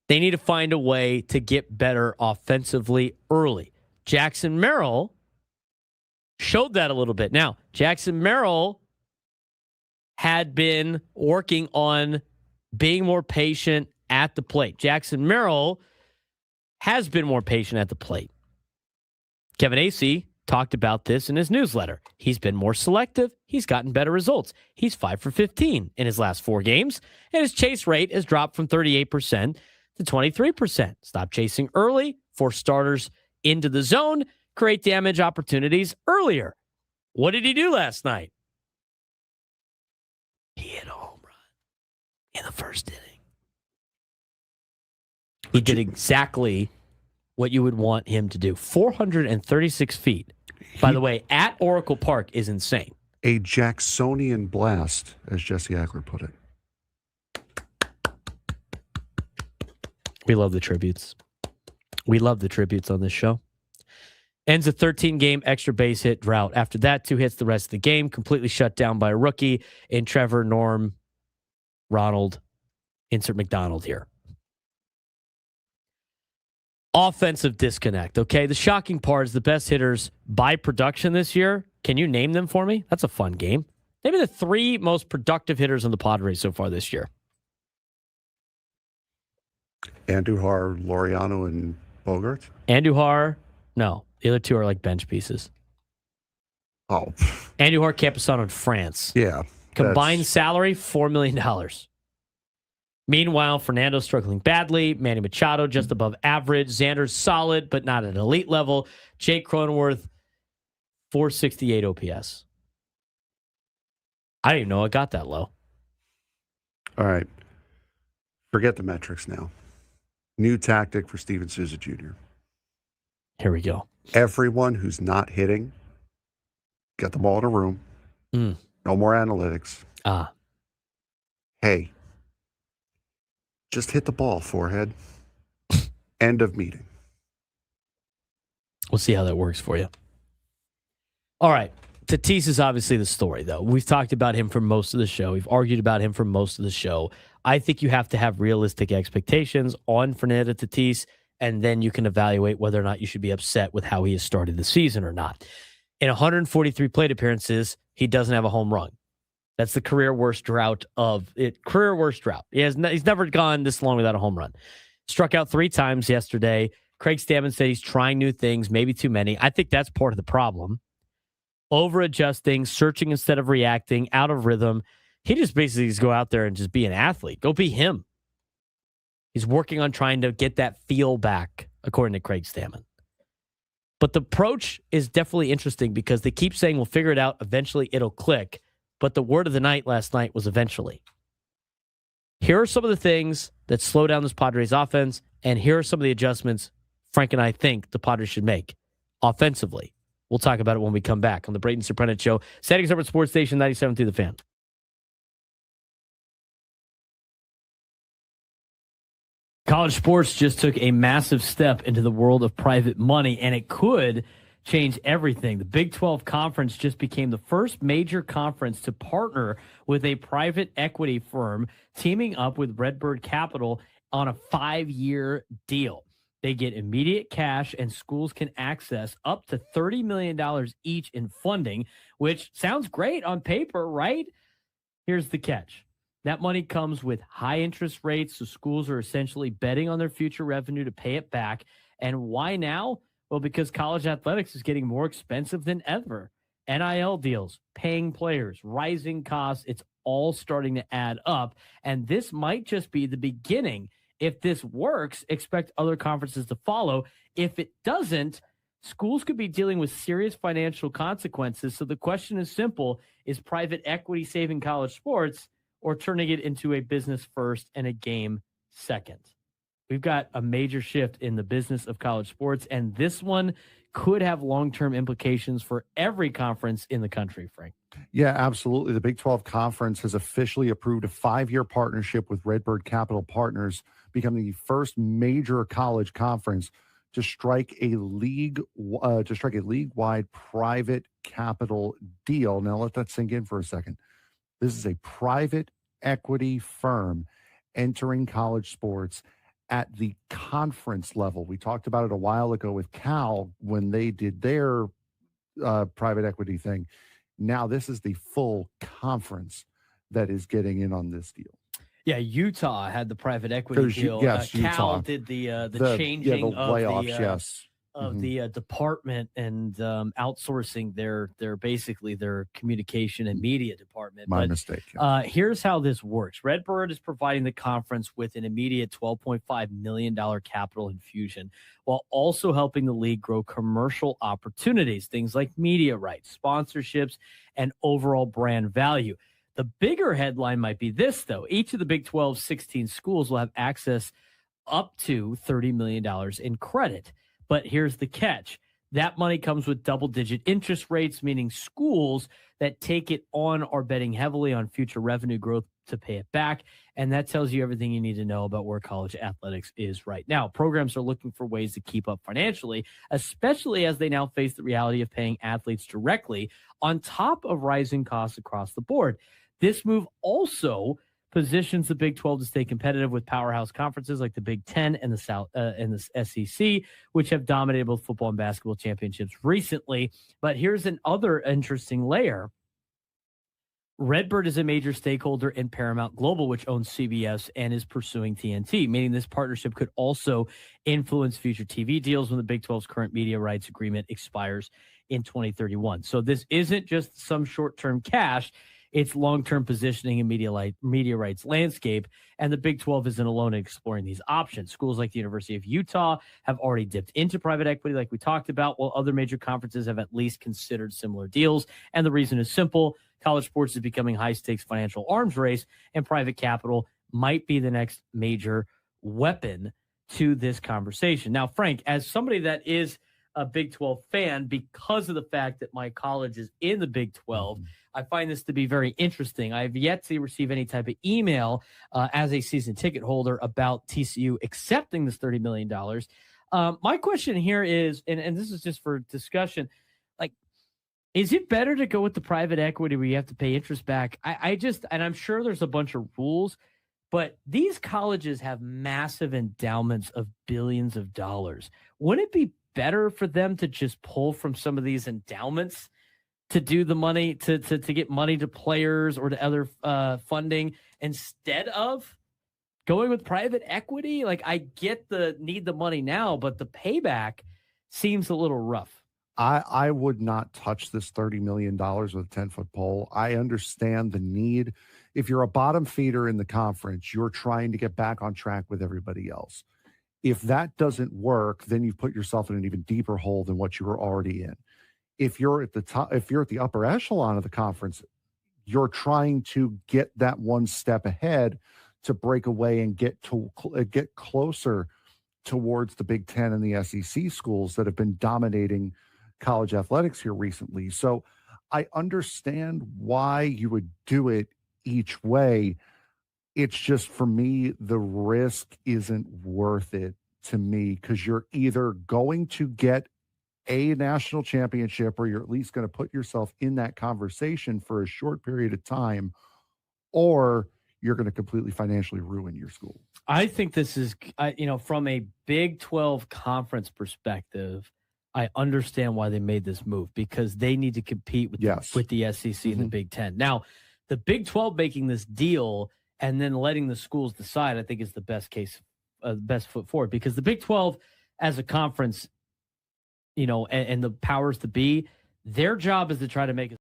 they need to find a way to get better offensively early. Jackson Merrill showed that a little bit. Now, Jackson Merrill had been working on being more patient at the plate. Jackson Merrill has been more patient at the plate. Kevin Acee talked about this in his newsletter. He's been more selective. He's gotten better results. He's 5 for 15 in his last 4 games, and his chase rate has dropped from 38% to 23%. Stop chasing early, force starters into the zone, create damage opportunities earlier. What did he do last night? He hit a home run in the first inning. He did exactly what you would want him to do. 436 feet. By the way, at Oracle Park is insane. A Jacksonian blast, as Jesse Ackler put it. We love the tributes. We love the tributes on this show. Ends a 13-game extra base hit drought. After that, 2 hits the rest of the game, completely shut down by a rookie in Trevor, Norm, Ronald, insert McDonald here. Offensive disconnect, okay? The shocking part is the best hitters by production this year. Can you name them for me? That's a fun game. Maybe the 3 most productive hitters on the Padres so far this year. Andujar, Laureano, and Bogart? Andujar, no. The other 2 are like bench pieces. Oh. Andujar, Camposano, and France. Yeah. Combined salary, $4 million. Meanwhile, Fernando's struggling badly. Manny Machado just above average. Xander's solid, but not at an elite level. Jake Cronenworth, 468 OPS. I didn't even know it got that low. All right. Forget the metrics now. New tactic for Steven Souza Jr. Here we go. Everyone who's not hitting, get the ball in a room. No more analytics. Hey, just hit the ball, forehead. End of meeting. We'll see how that works for you. All right. Tatis is obviously the story, though. We've talked about him for most of the show. We've argued about him for most of the show. I think you have to have realistic expectations on Fernando Tatis, and then you can evaluate whether or not you should be upset with how he has started the season or not. In 143 plate appearances, he doesn't have a home run. That's the career worst drought of it. Career worst drought. He's never gone this long without a home run. Struck out 3 times yesterday. Craig Stammen said he's trying new things, maybe too many. I think that's part of the problem. Over-adjusting, searching instead of reacting, out of rhythm. He just basically needs to go out there and just be an athlete. Go be him. He's working on trying to get that feel back, according to Craig Stammen. But the approach is definitely interesting because they keep saying we'll figure it out. Eventually it'll click. But the word of the night last night was eventually. Here are some of the things that slow down this Padres offense, and here are some of the adjustments Frank and I think the Padres should make offensively. We'll talk about it when we come back on the Braden Surprenant Show. Standing Up Sports Station 97 through the Fan. College sports just took a massive step into the world of private money, and it could change everything. The Big 12 Conference just became the first major conference to partner with a private equity firm, teaming up with Redbird Capital on a 5-year deal. They get immediate cash, and schools can access up to $30 million each in funding, which sounds great on paper, right? Here's the catch. That money comes with high interest rates, so schools are essentially betting on their future revenue to pay it back. And why now? Well, because college athletics is getting more expensive than ever. NIL deals, paying players, rising costs, it's all starting to add up. And this might just be the beginning. If this works, expect other conferences to follow. If it doesn't, schools could be dealing with serious financial consequences. So the question is simple. Is private equity saving college sports or turning it into a business first and a game second? We've got a major shift in the business of college sports, and this one could have long-term implications for every conference in the country, Frank. Yeah, absolutely. The Big 12 Conference has officially approved a 5-year partnership with Redbird Capital Partners, becoming the first major college conference to strike a league-wide private capital deal. Now, let that sink in for a second. This is a private equity firm entering college sports at the conference level. We talked about it a while ago with Cal when they did their private equity thing. Now this is the full conference that is getting in on this deal. Yeah, Utah had the private equity deal. Yes, Cal Utah did the changing the layoffs, of the department and outsourcing their communication and media department. My mistake. Here's how this works. Redbird is providing the conference with an immediate $12.5 million capital infusion, while also helping the league grow commercial opportunities, things like media rights, sponsorships, and overall brand value. The bigger headline might be this, though. Each of the Big 12 16 schools will have access up to $30 million in credit. But here's the catch. That money comes with double-digit interest rates, meaning schools that take it on are betting heavily on future revenue growth to pay it back. And that tells you everything you need to know about where college athletics is right now. Programs are looking for ways to keep up financially, especially as they now face the reality of paying athletes directly on top of rising costs across the board. This move also positions the Big 12 to stay competitive with powerhouse conferences like the Big 10 and the SEC, which have dominated both football and basketball championships recently. But here's another interesting layer. Redbird is a major stakeholder in Paramount Global, which owns CBS and is pursuing TNT, meaning this partnership could also influence future TV deals when the Big 12's current media rights agreement expires in 2031. So this isn't just some short-term cash. It's long-term positioning in media rights landscape, and the Big 12 isn't alone in exploring these options. Schools like the University of Utah have already dipped into private equity like we talked about, while other major conferences have at least considered similar deals. And the reason is simple. College sports is becoming high-stakes financial arms race, and private capital might be the next major weapon to this conversation. Now, Frank, as somebody that is a Big 12 fan, because of the fact that my college is in the Big 12, I find this to be very interesting. I have yet to receive any type of email as a season ticket holder about TCU accepting this $30 million. My question here is, and this is just for discussion, like, is it better to go with the private equity where you have to pay interest back? And I'm sure there's a bunch of rules, but these colleges have massive endowments of billions of dollars. Wouldn't it be better for them to just pull from some of these endowments to do the money, to get money to players or to other funding instead of going with private equity? Like, I get need the money now, but the payback seems a little rough. I would not touch this $30 million with a 10-foot pole. I understand the need. If you're a bottom feeder in the conference, you're trying to get back on track with everybody else. If that doesn't work, then you've put yourself in an even deeper hole than what you were already in. If you're at the top, if you're at the upper echelon of the conference, you're trying to get that one step ahead to break away and get closer towards the Big 10 and the SEC schools that have been dominating college athletics here recently. So I understand why you would do it each way. It's just, for me, the risk isn't worth it to me, because you're either going to get a national championship, or you're at least going to put yourself in that conversation for a short period of time, or you're going to completely financially ruin your school. I think this is, from a Big 12 conference perspective, I understand why they made this move, because they need to compete with, with the SEC and the Big 10. Now, the Big 12 making this deal and then letting the schools decide, I think, is the best case, best foot forward, because the Big 12 as a conference, and the powers to be, their job is to try to make it.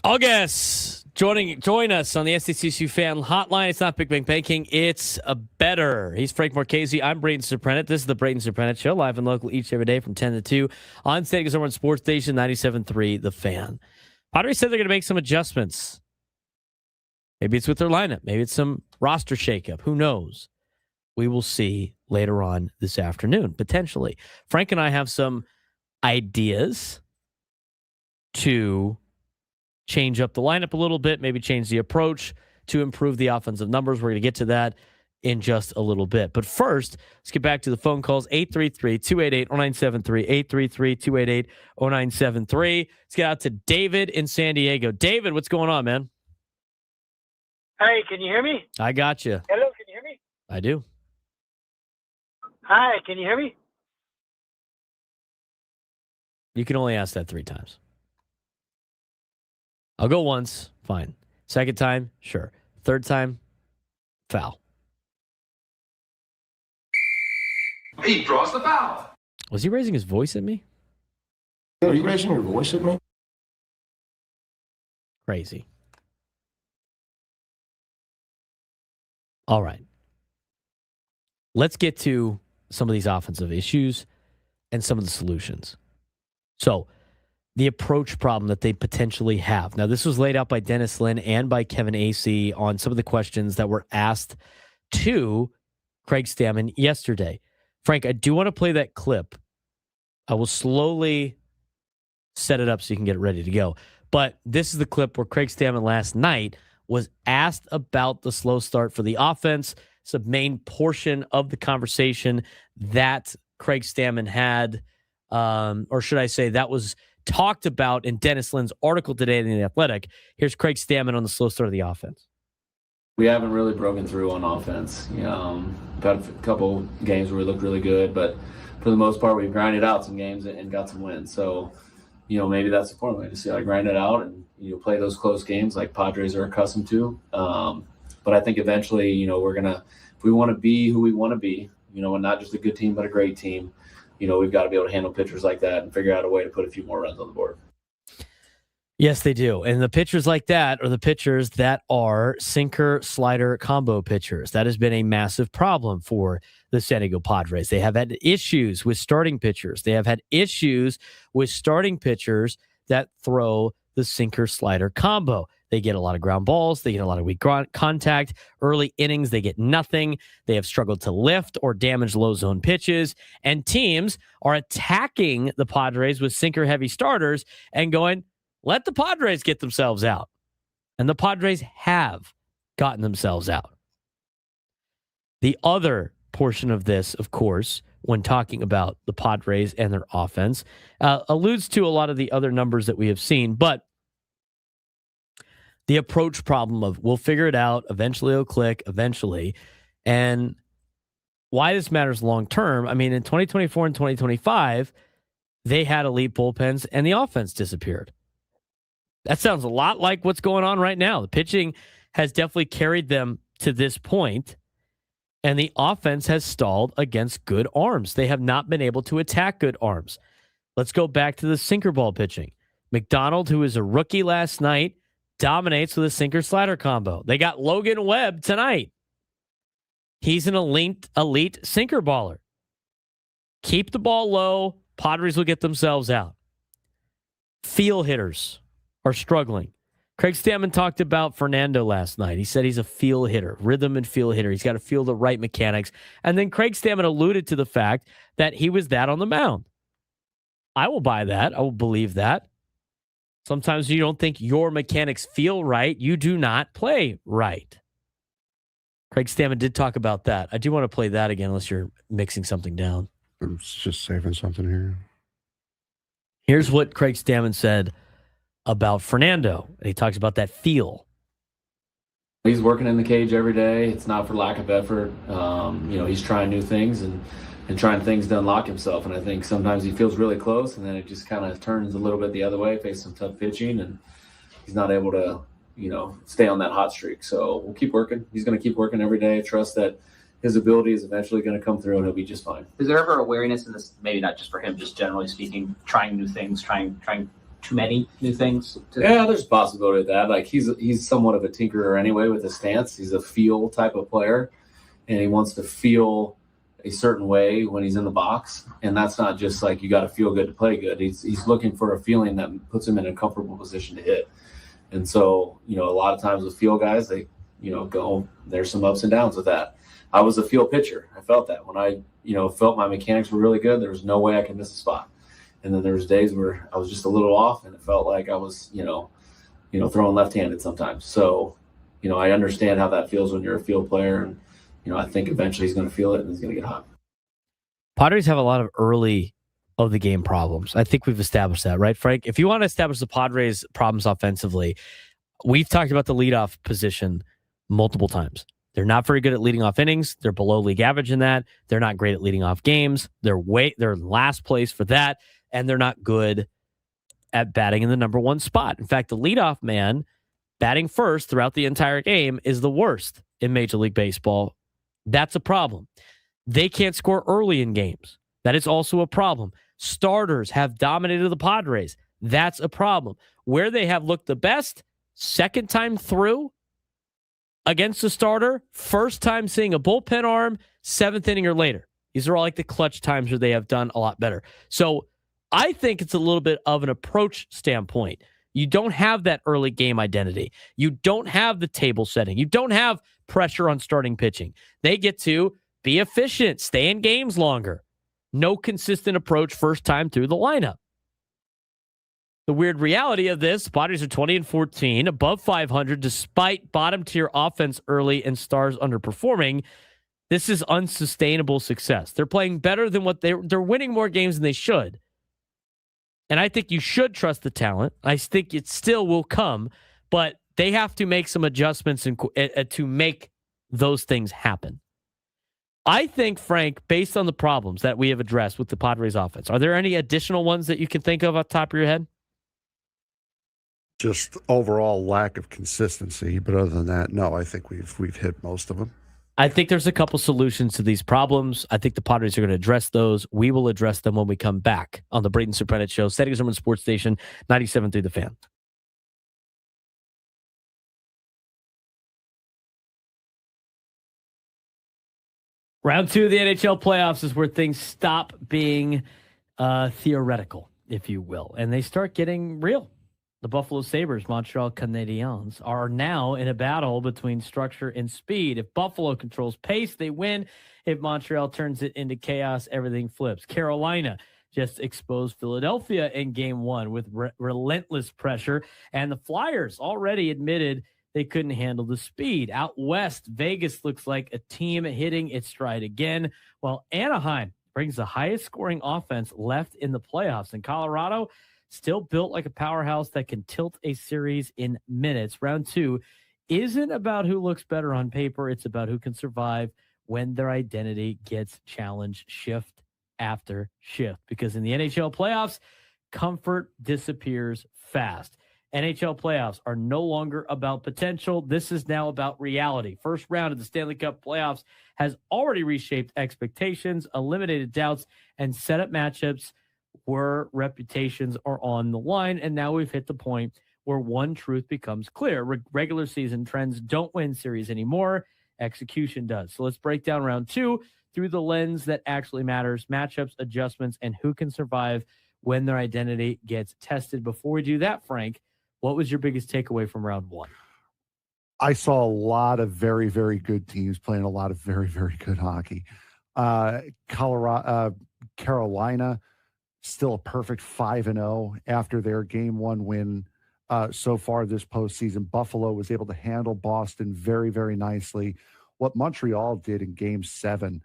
August, join us on the SDCC fan hotline. It's not Big Bang Banking, it's a better. He's Frank Marchese. I'm Braden Surprenant. This is the Braden Surprenant Show, live and local each and every day from 10 to 2 on San Diego Summer Sports Station 97.3 The Fan. Padres said they're going to make some adjustments. Maybe it's with their lineup. Maybe it's some roster shakeup. Who knows? We will see later on this afternoon, potentially. Frank and I have some ideas to change up the lineup a little bit, maybe change the approach to improve the offensive numbers. We're going to get to that in just a little bit. But first, let's get back to the phone calls. 833-288-0973, 833-288-0973. Let's get out to David in San Diego. David, what's going on, man? Hey, can you hear me? I got you. Hello, can you hear me? I do. Hi, can you hear me? You can only ask that 3 times. I'll go once, fine. Second time, sure. Third time, foul. He draws the foul. Was he raising his voice at me? Are you raising your voice at me? Crazy. All right. Let's get to some of these offensive issues and some of the solutions. So, the approach problem that they potentially have. Now, this was laid out by Dennis Lin and by Kevin Acee on some of the questions that were asked to Craig Stammen yesterday. Frank, I do want to play that clip. I will slowly set it up so you can get it ready to go. But this is the clip where Craig Stammen last night was asked about the slow start for the offense. It's a main portion of the conversation that Craig Stammen had, or should I say that was talked about in Dennis Lin's article today in The Athletic. Here's Craig Stammen on the slow start of the offense. We haven't really broken through on offense. We've had a couple games where we looked really good, but for the most part, we've grinded out some games and got some wins. So, maybe that's the formula. To see how to grind it out and, play those close games like Padres are accustomed to. But I think eventually, we're going to, if we want to be who we want to be, and not just a good team, but a great team, we've got to be able to handle pitchers like that and figure out a way to put a few more runs on the board. Yes, they do. And the pitchers like that are the pitchers that are sinker-slider combo pitchers. That has been a massive problem for the San Diego Padres. They have had issues with starting pitchers. They have had issues with starting pitchers that throw the sinker-slider combo. They get a lot of ground balls. They get a lot of weak contact. Early innings, they get nothing. They have struggled to lift or damage low zone pitches. And teams are attacking the Padres with sinker-heavy starters and going, let the Padres get themselves out. And the Padres have gotten themselves out. The other portion of this, of course, when talking about the Padres and their offense, alludes to a lot of the other numbers that we have seen, but the approach problem of we'll figure it out, eventually it'll click, eventually. And why this matters long term, I mean, in 2024 and 2025, they had elite bullpens and the offense disappeared. That sounds a lot like what's going on right now. The pitching has definitely carried them to this point, and the offense has stalled against good arms. They have not been able to attack good arms. Let's go back to the sinker ball pitching. McDonald, who is a rookie last night, dominates with a sinker-slider combo. They got Logan Webb tonight. He's an elite sinker baller. Keep the ball low. Padres will get themselves out. Field hitters are struggling. Craig Stammen talked about Fernando last night. He said he's a feel hitter, rhythm and feel hitter. He's got to feel the right mechanics. And then Craig Stammen alluded to the fact that he was that on the mound. I will buy that. I will believe that. Sometimes you don't think your mechanics feel right. You do not play right. Craig Stammen did talk about that. I do want to play that again unless you're mixing something down. I'm just saving something here. Here's what Craig Stammen said about Fernando. He talks about that feel. He's working in the cage every day. It's not for lack of effort. He's trying new things and trying things to unlock himself. And I think sometimes he feels really close, and then it just kind of turns a little bit the other way, face some tough pitching, and he's not able to, stay on that hot streak. So we'll keep working. He's going to keep working every day. Trust that his ability is eventually going to come through, and he'll be just fine. Is there ever awareness in this, maybe not just for him, just generally speaking, trying new things, trying too many new things? Yeah, there's a possibility of that. Like he's somewhat of a tinkerer anyway with his stance. He's a feel type of player, and he wants to feel a certain way when he's in the box. And that's not just like you got to feel good to play good. He's looking for a feeling that puts him in a comfortable position to hit. And so, a lot of times with feel guys, they, go, there's some ups and downs with that. I was a feel pitcher. I felt that when I, felt my mechanics were really good, there was no way I could miss a spot. And then there was days where I was just a little off, and it felt like I was, throwing left-handed sometimes. So, I understand how that feels when you're a field player, and I think eventually he's going to feel it and he's going to get hot. Padres have a lot of early of the game problems. I think we've established that, right, Frank? If you want to establish the Padres' problems offensively, we've talked about the leadoff position multiple times. They're not very good at leading off innings. They're below league average in that. They're not great at leading off games. They're in last place for that, and they're not good at batting in the number one spot. In fact, the leadoff man batting first throughout the entire game is the worst in Major League Baseball. That's a problem. They can't score early in games. That is also a problem. Starters have dominated the Padres. That's a problem. Where they have looked the best, second time through against a starter, first time seeing a bullpen arm, seventh inning or later. These are all like the clutch times where they have done a lot better. So I think it's a little bit of an approach standpoint. You don't have that early game identity. You don't have the table setting. You don't have pressure on starting pitching. They get to be efficient, stay in games longer. No consistent approach first time through the lineup. The weird reality of this, Padres are 20-14, above 500, despite bottom-tier offense early and stars underperforming. This is unsustainable success. They're playing better than what they're winning more games than they should. And I think you should trust the talent. I think it still will come, but they have to make some adjustments to make those things happen. I think, Frank, based on the problems that we have addressed with the Padres offense, are there any additional ones that you can think of off the top of your head? Just overall lack of consistency, but other than that, no, I think we've hit most of them. I think there's a couple solutions to these problems. I think the Padres are going to address those. We will address them when we come back on the Braden and Surprenant Show, Setting Zimmerman Sports Station, 97.3 The Fan. Round two of the NHL playoffs is where things stop being theoretical, if you will, and they start getting real. The Buffalo Sabres, Montreal Canadiens, are now in a battle between structure and speed. If Buffalo controls pace, they win. If Montreal turns it into chaos, everything flips. Carolina just exposed Philadelphia in game one with relentless pressure, and the Flyers already admitted they couldn't handle the speed. Out west, Vegas looks like a team hitting its stride again, while Anaheim brings the highest scoring offense left in the playoffs. And Colorado, still built like a powerhouse that can tilt a series in minutes. Round two isn't about who looks better on paper. It's about who can survive when their identity gets challenged shift after shift. Because in the NHL playoffs, comfort disappears fast. NHL playoffs are no longer about potential. This is now about reality. First round of the Stanley Cup playoffs has already reshaped expectations, eliminated doubts, and set up matchups where reputations are on the line. And now we've hit the point where one truth becomes clear. Regular season trends don't win series anymore. Execution does. So let's break down round two through the lens that actually matters: matchups, adjustments, and who can survive when their identity gets tested. Before we do that, Frank, What was your biggest takeaway from round one? I saw a lot of very, very good teams playing a lot of very, very good hockey. Carolina, still a perfect 5-0 after their game one win so far this postseason. Buffalo was able to handle Boston very, very nicely. What Montreal did in game 7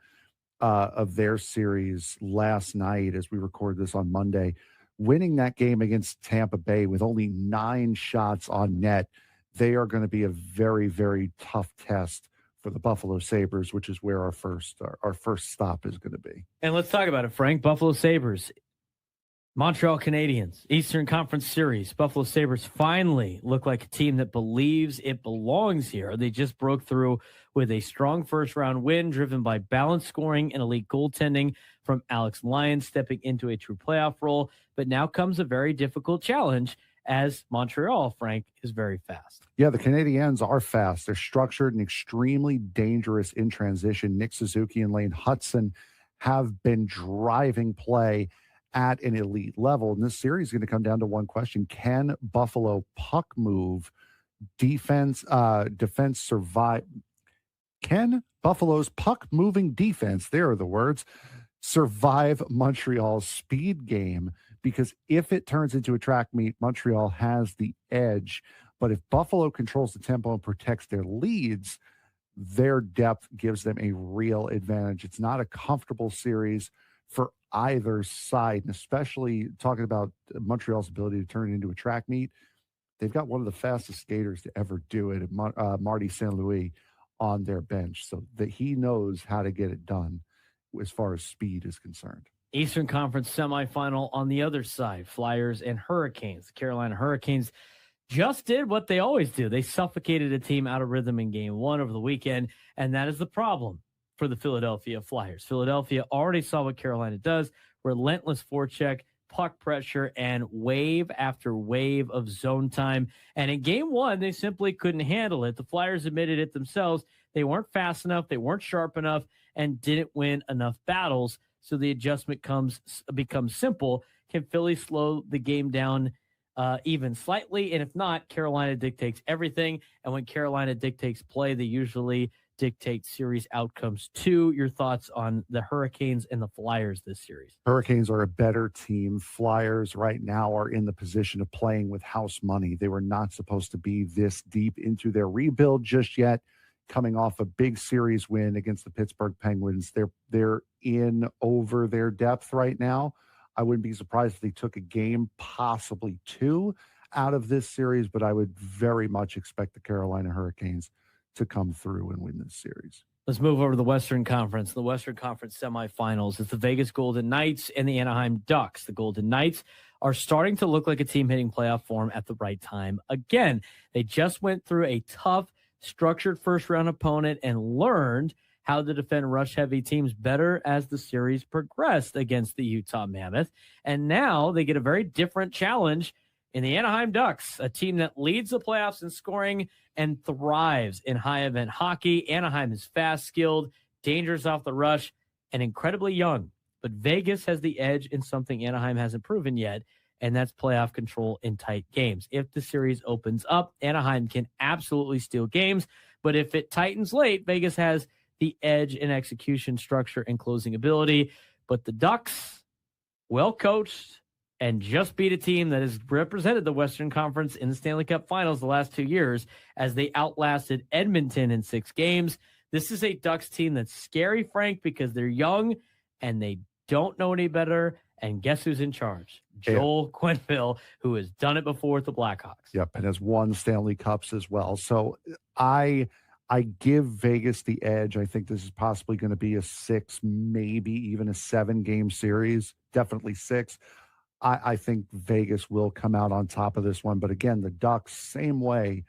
of their series last night, as we record this on Monday, winning that game against Tampa Bay with only 9 shots on net, they are going to be a very, very tough test for the Buffalo Sabres, which is where our first stop is going to be. And let's talk about it, Frank. Buffalo Sabres, Montreal Canadiens, Eastern Conference Series. Buffalo Sabres finally look like a team that believes it belongs here. They just broke through with a strong first-round win driven by balanced scoring and elite goaltending from Alex Lyon, stepping into a true playoff role. But now comes a very difficult challenge, as Montreal, Frank, is very fast. Yeah, the Canadiens are fast. They're structured and extremely dangerous in transition. Nick Suzuki and Lane Hudson have been driving play at an elite level. And this series is going to come down to one question. Can Buffalo puck move defense survive? Can Buffalo's puck moving defense, there are the words, survive Montreal's speed game? Because if it turns into a track meet, Montreal has the edge. But if Buffalo controls the tempo and protects their leads, their depth gives them a real advantage. It's not a comfortable series for either side, and especially talking about Montreal's ability to turn it into a track meet. They've got one of the fastest skaters to ever do it, Marty St. Louis, on their bench, so that he knows how to get it done as far as speed is concerned. Eastern Conference semifinal on the other side, Flyers and Hurricanes. The Carolina Hurricanes just did what they always do. They suffocated a team out of rhythm in game one over the weekend, and that is the problem for the Philadelphia Flyers. Philadelphia already saw what Carolina does: relentless forecheck, puck pressure, and wave after wave of zone time. And in game one, they simply couldn't handle it. The Flyers admitted it themselves. They weren't fast enough, they weren't sharp enough, and didn't win enough battles. So the adjustment becomes simple. Can Philly slow the game down even slightly? And if not, Carolina dictates everything. And when Carolina dictates play, they usually dictate series outcomes too. Your thoughts on the Hurricanes and the Flyers this series? Hurricanes are a better team. Flyers right now are in the position of playing with house money. They were not supposed to be this deep into their rebuild just yet. Coming off a big series win against the Pittsburgh Penguins, they're in over their depth right now. I wouldn't be surprised if they took a game, possibly 2, out of this series, but I would very much expect the Carolina Hurricanes to come through and win this series. Let's move over to the Western Conference. The Western Conference semifinals is the Vegas Golden Knights and the Anaheim Ducks. The Golden Knights are starting to look like a team hitting playoff form at the right time. Again, they just went through a tough, structured first-round opponent and learned how to defend rush-heavy teams better as the series progressed against the Utah Mammoth. And now they get a very different challenge in the Anaheim Ducks, a team that leads the playoffs in scoring and thrives in high-event hockey. Anaheim is fast, skilled, dangerous off the rush, and incredibly young. But Vegas has the edge in something Anaheim hasn't proven yet, and that's playoff control in tight games. If the series opens up, Anaheim can absolutely steal games, but if it tightens late, Vegas has the edge in execution, structure, and closing ability. But the Ducks, well coached, and just beat a team that has represented the Western Conference in the Stanley Cup Finals the last 2 years as they outlasted Edmonton in 6 games. This is a Ducks team that's scary, Frank, because they're young and they don't know any better. And guess who's in charge? Joel Quenneville, who has done it before with the Blackhawks. Yep, and has won Stanley Cups as well. So I give Vegas the edge. I think this is possibly going to be a 6, maybe even a 7-game series. Definitely 6. I think Vegas will come out on top of this one. But again, the Ducks, same way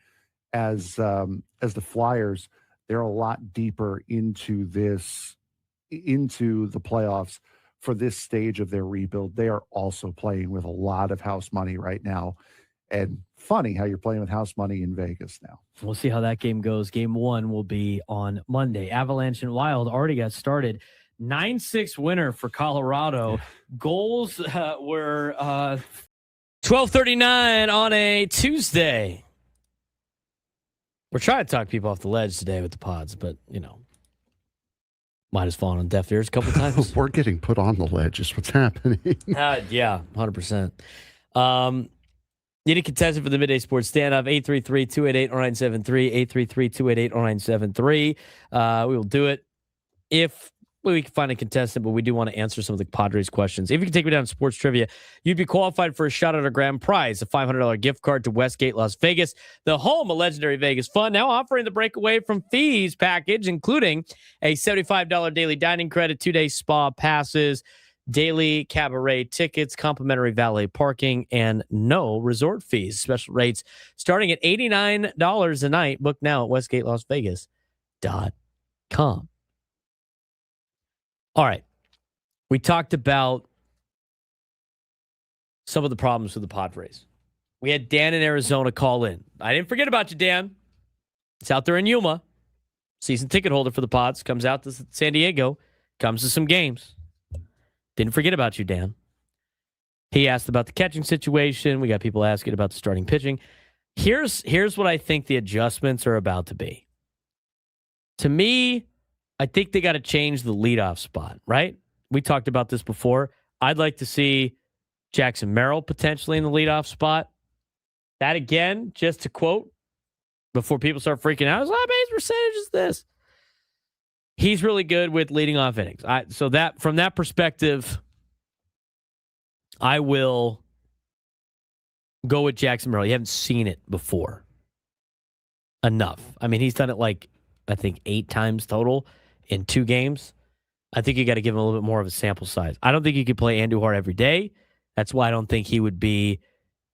as the Flyers, they're a lot deeper into the playoffs for this stage of their rebuild. They are also playing with a lot of house money right now. And funny how you're playing with house money in Vegas now. We'll see how that game goes. Game 1 will be on Monday. Avalanche and Wild already got started. 9-6 winner for Colorado. Goals were 12:39 on a Tuesday. We're trying to talk people off the ledge today with the pods, but, might have fallen on deaf ears a couple times. We're getting put on the ledge is what's happening. Yeah, 100%. Need a contestant for the Midday Sports Standoff, 833-288-0973, 833-288-0973. We will do it if we can find a contestant, but we do want to answer some of the Padres questions. If you can take me down to sports trivia, you'd be qualified for a shot at our grand prize, a $500 gift card to Westgate, Las Vegas, the home of legendary Vegas fun, now offering the breakaway from fees package, including a $75 daily dining credit, 2-day spa passes, daily cabaret tickets, complimentary valet parking, and no resort fees. Special rates starting at $89 a night. Book now at westgatelasvegas.com. All right. We talked about some of the problems with the Padres. We had Dan in Arizona call in. I didn't forget about you, Dan. It's out there in Yuma. Season ticket holder for the Pods. Comes out to San Diego. Comes to some games. Didn't forget about you, Dan. He asked about the catching situation. We got people asking about the starting pitching. Here's what I think the adjustments are about to be. To me, I think they got to change the leadoff spot, right? We talked about this before. I'd like to see Jackson Merrill potentially in the leadoff spot. That again, just to quote, before people start freaking out, his base percentage is this. He's really good with leading off innings. So that from that perspective, I will go with Jackson Merrill. You haven't seen it before enough. I mean, he's done it I think 8 times total in 2 games. I think you got to give him a little bit more of a sample size. I don't think you could play Andujar every day. That's why I don't think he would be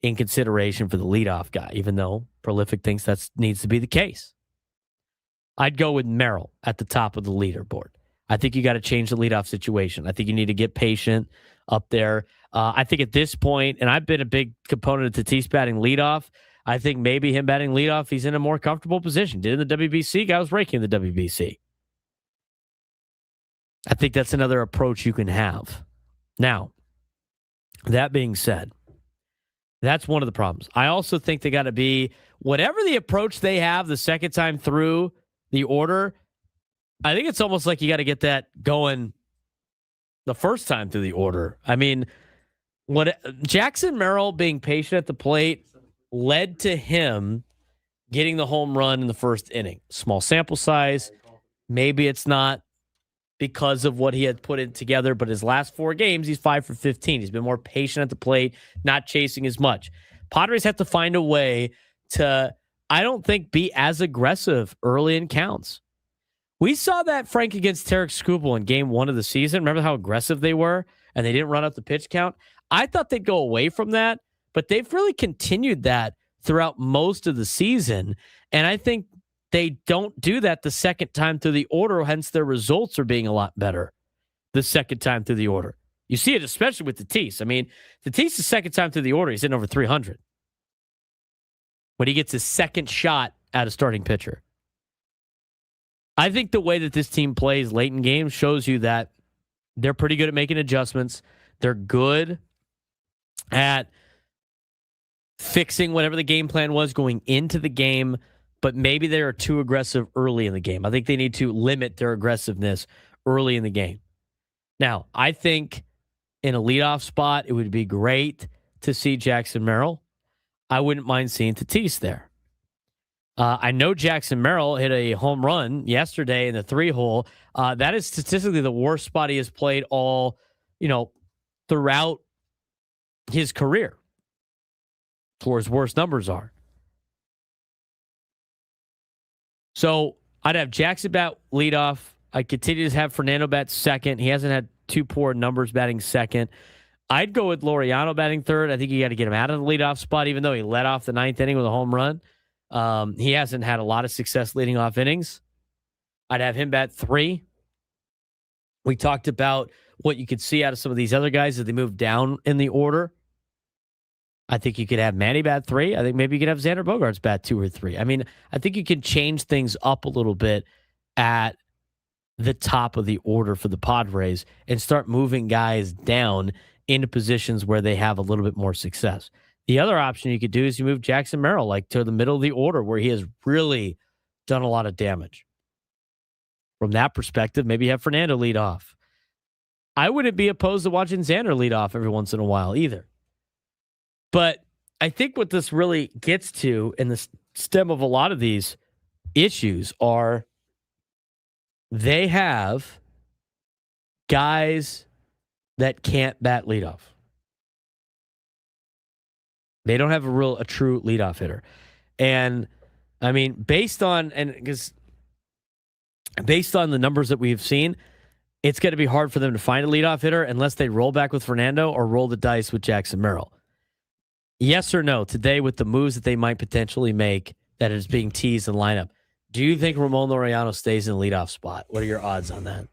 in consideration for the leadoff guy, even though Prolific thinks that needs to be the case. I'd go with Merrill at the top of the leaderboard. I think you got to change the leadoff situation. I think you need to get patient up there. I think at this point, and I've been a big component of Tatis batting leadoff, I think maybe him batting leadoff, he's in a more comfortable position. Did in the WBC, guy was raking the WBC. I think that's another approach you can have. Now, that being said, that's one of the problems. I also think they got to be, whatever the approach they have the second time through the order, I think it's almost like you got to get that going the first time through the order. I mean, what Jackson Merrill being patient at the plate led to him getting the home run in the first inning. Small sample size. Maybe it's not because of what he had put in together, but his last 4 games, he's 5 for 15. He's been more patient at the plate, not chasing as much. Padres have to find a way to, I don't think, be as aggressive early in counts. We saw that, Frank, against Tarek Skubal in game 1 of the season. Remember how aggressive they were and they didn't run up the pitch count? I thought they'd go away from that, but they've really continued that throughout most of the season. And I think they don't do that the second time through the order, hence their results are being a lot better the second time through the order. You see it especially with Tatis. I mean, Tatis, the second time through the order, he's hitting over 300. When he gets his second shot at a starting pitcher. I think the way that this team plays late in games shows you that they're pretty good at making adjustments. They're good at fixing whatever the game plan was going into the game, but maybe they are too aggressive early in the game. I think they need to limit their aggressiveness early in the game. Now, I think in a leadoff spot, it would be great to see Jackson Merrill. I wouldn't mind seeing Tatis there. I know Jackson Merrill hit a home run yesterday in the 3-hole. That is statistically the worst spot he has played all, throughout his career. It's where his worst numbers are. So I'd have Jackson bat leadoff. I continue to have Fernando bat second. He hasn't had too poor numbers batting second. I'd go with Laureano batting third. I think you got to get him out of the leadoff spot, even though he led off the 9th inning with a home run. He hasn't had a lot of success leading off innings. I'd have him bat 3. We talked about what you could see out of some of these other guys as they move down in the order. I think you could have Manny bat 3. I think maybe you could have Xander Bogaerts bat 2 or 3. I mean, I think you can change things up a little bit at the top of the order for the Padres and start moving guys down into positions where they have a little bit more success. The other option you could do is you move Jackson Merrill like to the middle of the order where he has really done a lot of damage. From that perspective, maybe have Fernando lead off. I wouldn't be opposed to watching Xander lead off every once in a while either. But I think what this really gets to in the stem of a lot of these issues are they have guys that can't bat leadoff. They don't have a true leadoff hitter. And I mean, based on the numbers that we've seen, it's going to be hard for them to find a leadoff hitter unless they roll back with Fernando or roll the dice with Jackson Merrill. Yes or no, today with the moves that they might potentially make that is being teased in the lineup, do you think Ramón Laureano stays in the leadoff spot? What are your odds on that?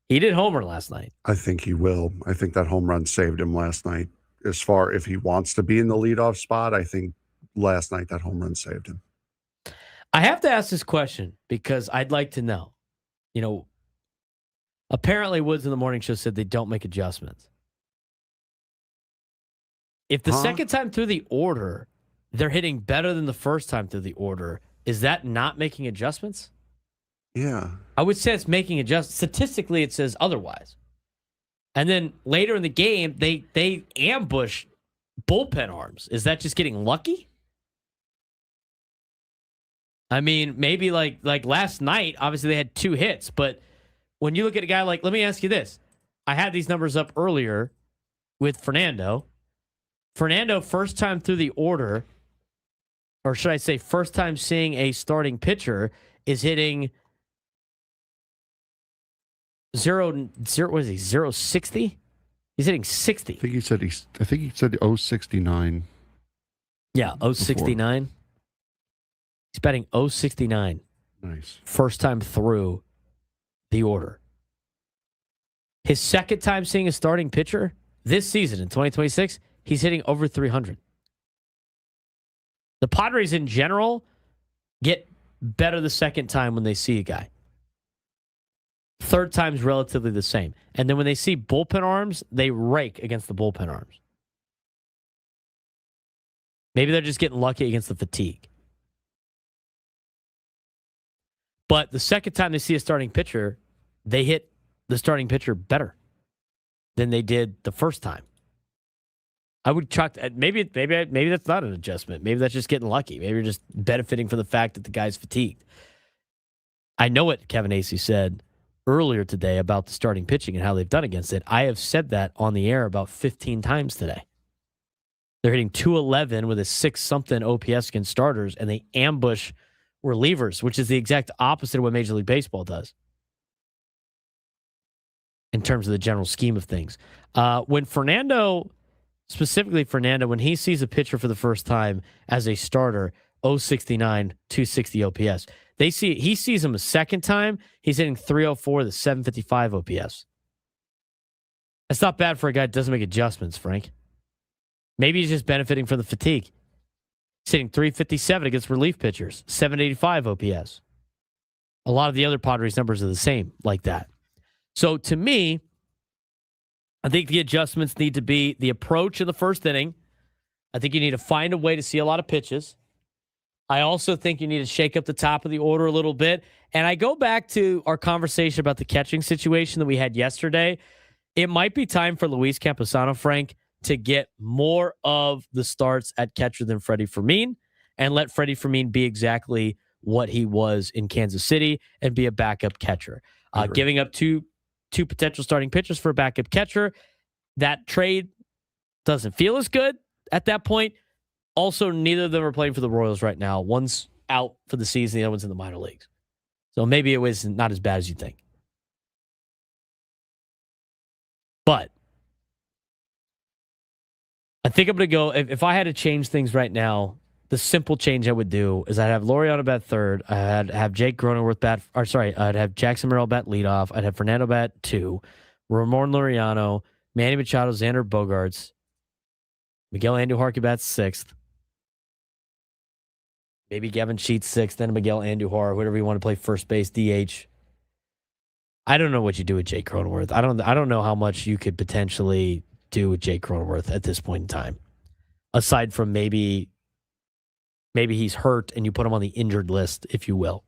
He did homer last night. I think he will. I think that home run saved him last night. As far if he wants to be in the leadoff spot, I think last night that home run saved him. I have to ask this question because I'd like to know. You know, apparently Woods in the morning show said they don't make adjustments. If the second time through the order, they're hitting better than the first time through the order, is that not making adjustments? Yeah. I would say it's making adjustments. Statistically, it says otherwise. And then later in the game, they ambush bullpen arms. Is that just getting lucky? I mean, maybe like last night, obviously they had 2 hits, but when you look at a guy like, let me ask you this. I had these numbers up earlier with Fernando. Fernando, first time through the order, or should I say first time seeing a starting pitcher, is hitting 0.60? He's hitting 60. I think he said 069. Yeah, 069. He's batting 069. Nice. First time through the order. His second time seeing a starting pitcher this season in 2026, he's hitting over 300. The Padres in general get better the second time when they see a guy. Third time's relatively the same. And then when they see bullpen arms, they rake against the bullpen arms. Maybe they're just getting lucky against the fatigue. But the second time they see a starting pitcher, they hit the starting pitcher better than they did the first time. I would chalk maybe that's not an adjustment. Maybe that's just getting lucky. Maybe you're just benefiting from the fact that the guy's fatigued. I know what Kevin Acee said earlier today about the starting pitching and how they've done against it. I have said that on the air about 15 times today. They're hitting 211 with a 6-something OPS against starters, and they ambush relievers, which is the exact opposite of what Major League Baseball does in terms of the general scheme of things. When Fernando, when he sees a pitcher for the first time as a starter, 069, 260 OPS. He sees him a second time, he's hitting 304 with a 755 OPS. That's not bad for a guy that doesn't make adjustments, Frank. Maybe he's just benefiting from the fatigue. He's hitting 357 against relief pitchers, 785 OPS. A lot of the other Padres numbers are the same like that. So to me, I think the adjustments need to be the approach in the first inning. I think you need to find a way to see a lot of pitches. I also think you need to shake up the top of the order a little bit. And I go back to our conversation about the catching situation that we had yesterday. It might be time for Luis Camposano, Frank, to get more of the starts at catcher than Freddie Fermin and let Freddie Fermin be exactly what he was in Kansas City and be a backup catcher. Giving up two potential starting pitchers for a backup catcher, that trade doesn't feel as good at that point. Also, neither of them are playing for the Royals right now. One's out for the season, the other one's in the minor leagues. So maybe it was not as bad as you think. But I think I'm going to go, if I had to change things right now, the simple change I would do is I'd have Laureano bat third. I'd have Jake Cronenworth I'd have Jackson Merrill bat leadoff. I'd have Fernando bat 2, Ramón Laureano, Manny Machado, Xander Bogaerts, Miguel Andujar bat 6th. Maybe Gavin Sheets 6th, then Miguel Andujar, whatever you want to play first base, DH. I don't know what you do with Jake Cronenworth. I don't know how much you could potentially do with Jake Cronenworth at this point in time. aside from maybe he's hurt and you put him on the injured list, if you will.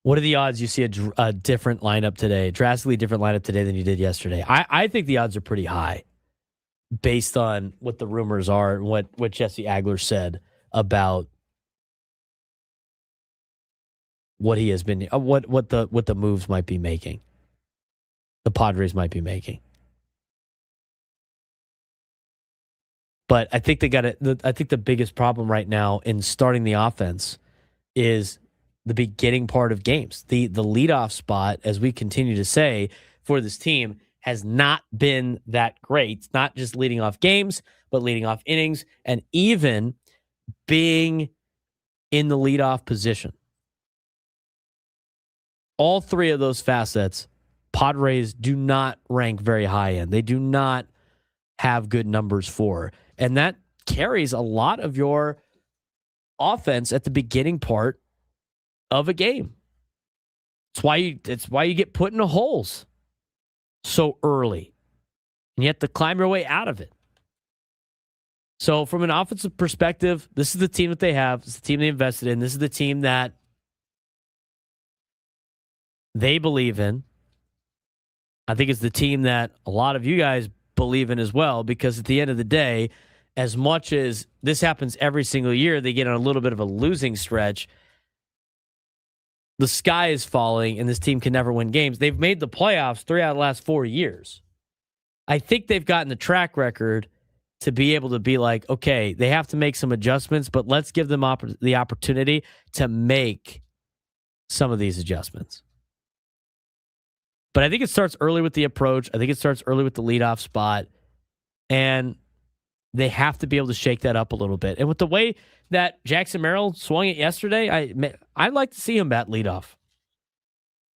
What are the odds you see a different lineup today, drastically different lineup today than you did yesterday? I think the odds are pretty high based on what the rumors are and what Jesse Agler said about what he has been, what the moves might be making, the Padres might be making. But I think I think the biggest problem right now in starting the offense is the beginning part of games. The leadoff spot, as we continue to say, for this team has not been that great. It's not just leading off games, but leading off innings and even being in the leadoff position. All three of those facets, Padres do not rank very high in. They do not have good numbers for. And that carries a lot of your offense at the beginning part of a game. It's why you get put into holes so early. And you have to climb your way out of it. So from an offensive perspective, this is the team that they have. It's the team they invested in. This is the team that they believe in. I think it's the team that a lot of you guys believe in as well, because at the end of the day, as much as this happens every single year, they get on a little bit of a losing stretch. The sky is falling, and this team can never win games. They've made the playoffs 3 out of the last 4 years. I think they've gotten the track record to be able to be like, okay, they have to make some adjustments, but let's give them the opportunity to make some of these adjustments. But I think it starts early with the approach. I think it starts early with the leadoff spot. And they have to be able to shake that up a little bit. And with the way that Jackson Merrill swung it yesterday, I'd like to see him bat leadoff.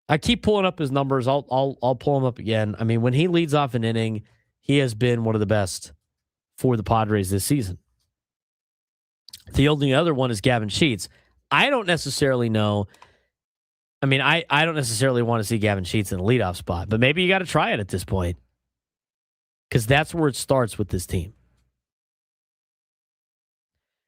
I keep pulling up his numbers. I'll pull him up again. I mean, when he leads off an inning, he has been one of the best for the Padres this season. The only other one is Gavin Sheets. I don't necessarily know. I mean, I don't necessarily want to see Gavin Sheets in a leadoff spot, but maybe you got to try it at this point, because that's where it starts with this team.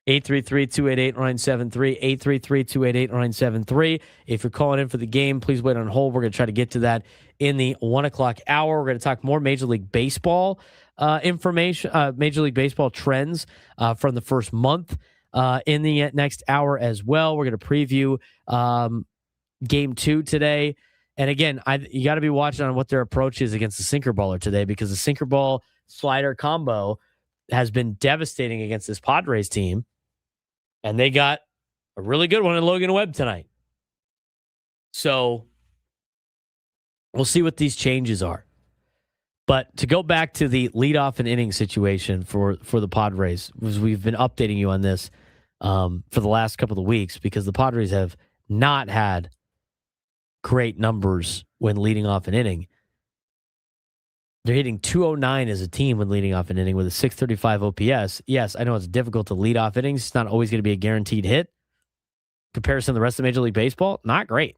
833-288-0973, 833-288-0973. If you're calling in for the game, please wait on hold. We're going to try to get to that in the 1 o'clock hour. We're going to talk more Major League Baseball information, Major League Baseball trends from the first month in the next hour as well. We're going to preview Game 2 today. And again, you got to be watching on what their approach is against the sinker baller today, because the sinker ball slider combo has been devastating against this Padres team. And they got a really good one in Logan Webb tonight. So we'll see what these changes are. But to go back to the leadoff and inning situation for the Padres, was we've been updating you on this for the last couple of weeks, because the Padres have not had great numbers when leading off an inning. They're hitting 209 as a team when leading off an inning with a 635 OPS. Yes, I know it's difficult to lead off innings. It's not always going to be a guaranteed hit. Comparison to the rest of Major League Baseball, not great.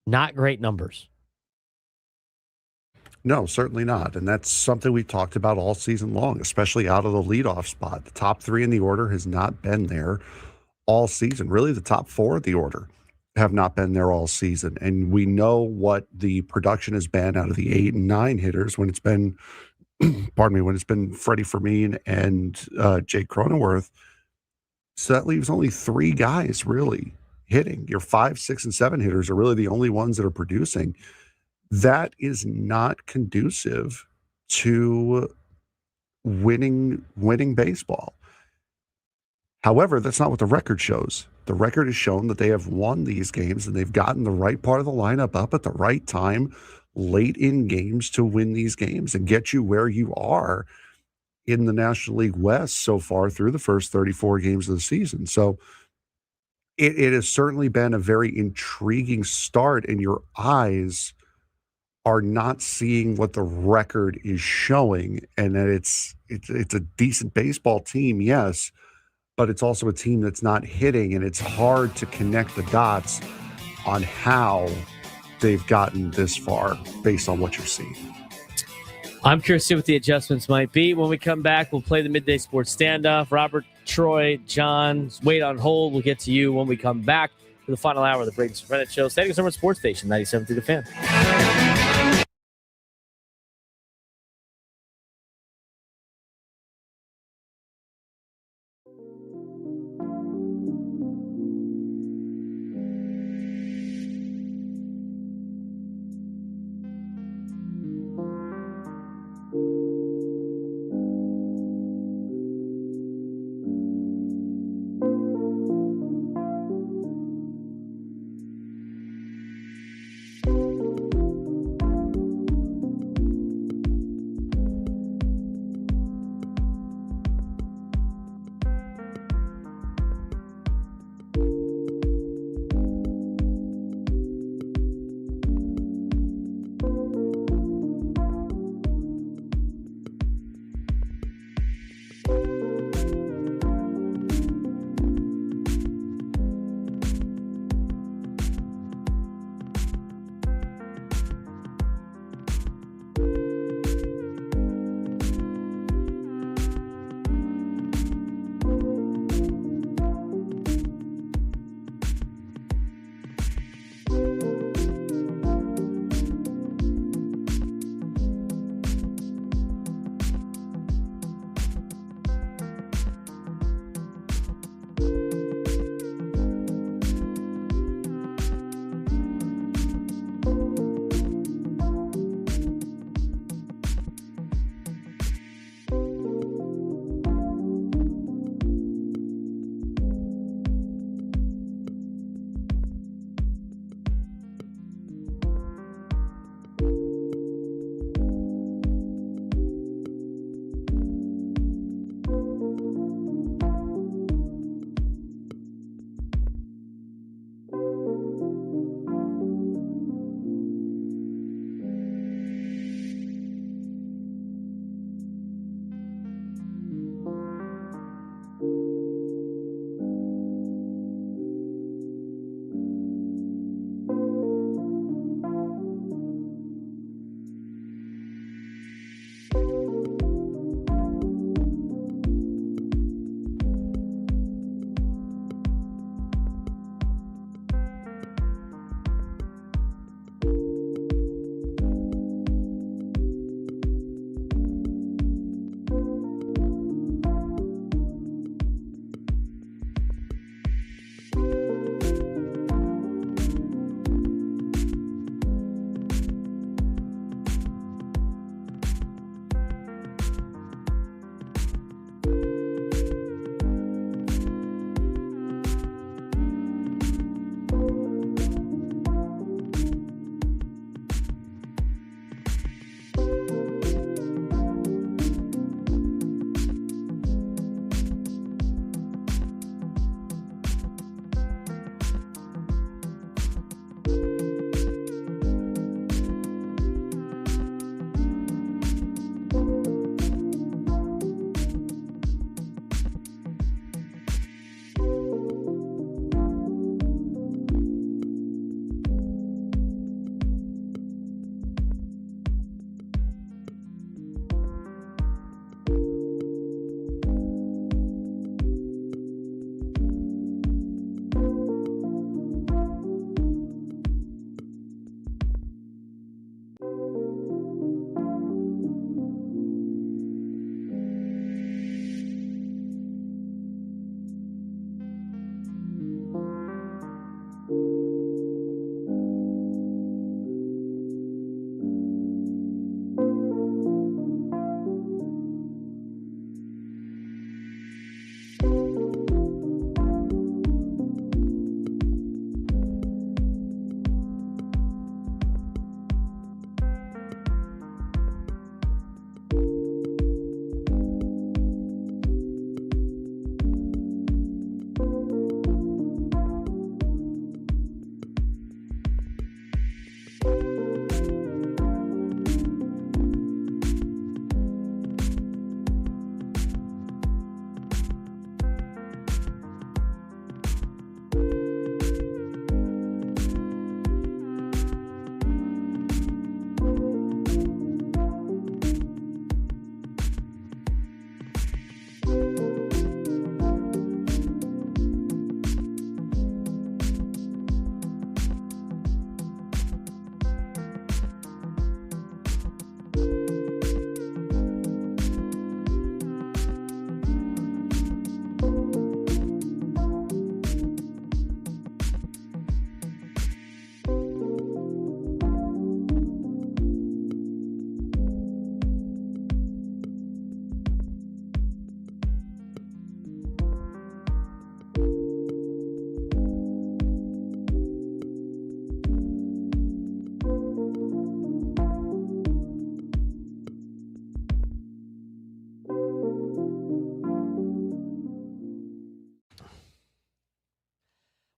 Not great numbers. No, certainly not. And that's something we talked about all season long, especially out of the leadoff spot. The top 3 in the order has not been there all season. Really, the top 4 of the order have not been there all season. And we know what the production has been out of the 8 and 9 hitters when it's been, when it's been Freddie Fermin and Jake Cronenworth. So that leaves only 3 guys really hitting. Your 5, 6, and 7 hitters are really the only ones that are producing. That is not conducive to winning baseball. However, that's not what the record shows. The record has shown that they have won these games and they've gotten the right part of the lineup up at the right time late in games to win these games and get you where you are in the National League West so far through the first 34 games of the season. So it has certainly been a very intriguing start, and your eyes are not seeing what the record is showing, and that it's a decent baseball team, yes, but it's also a team that's not hitting, and it's hard to connect the dots on how they've gotten this far based on what you're seeing. I'm curious to see what the adjustments might be. When we come back, we'll play the midday sports standoff. Robert, Troy, John, wait on hold. We'll get to you when we come back for the final hour of the Braden and Surprenant Show. Standing Summer Sports Station, 97.3 The Fan.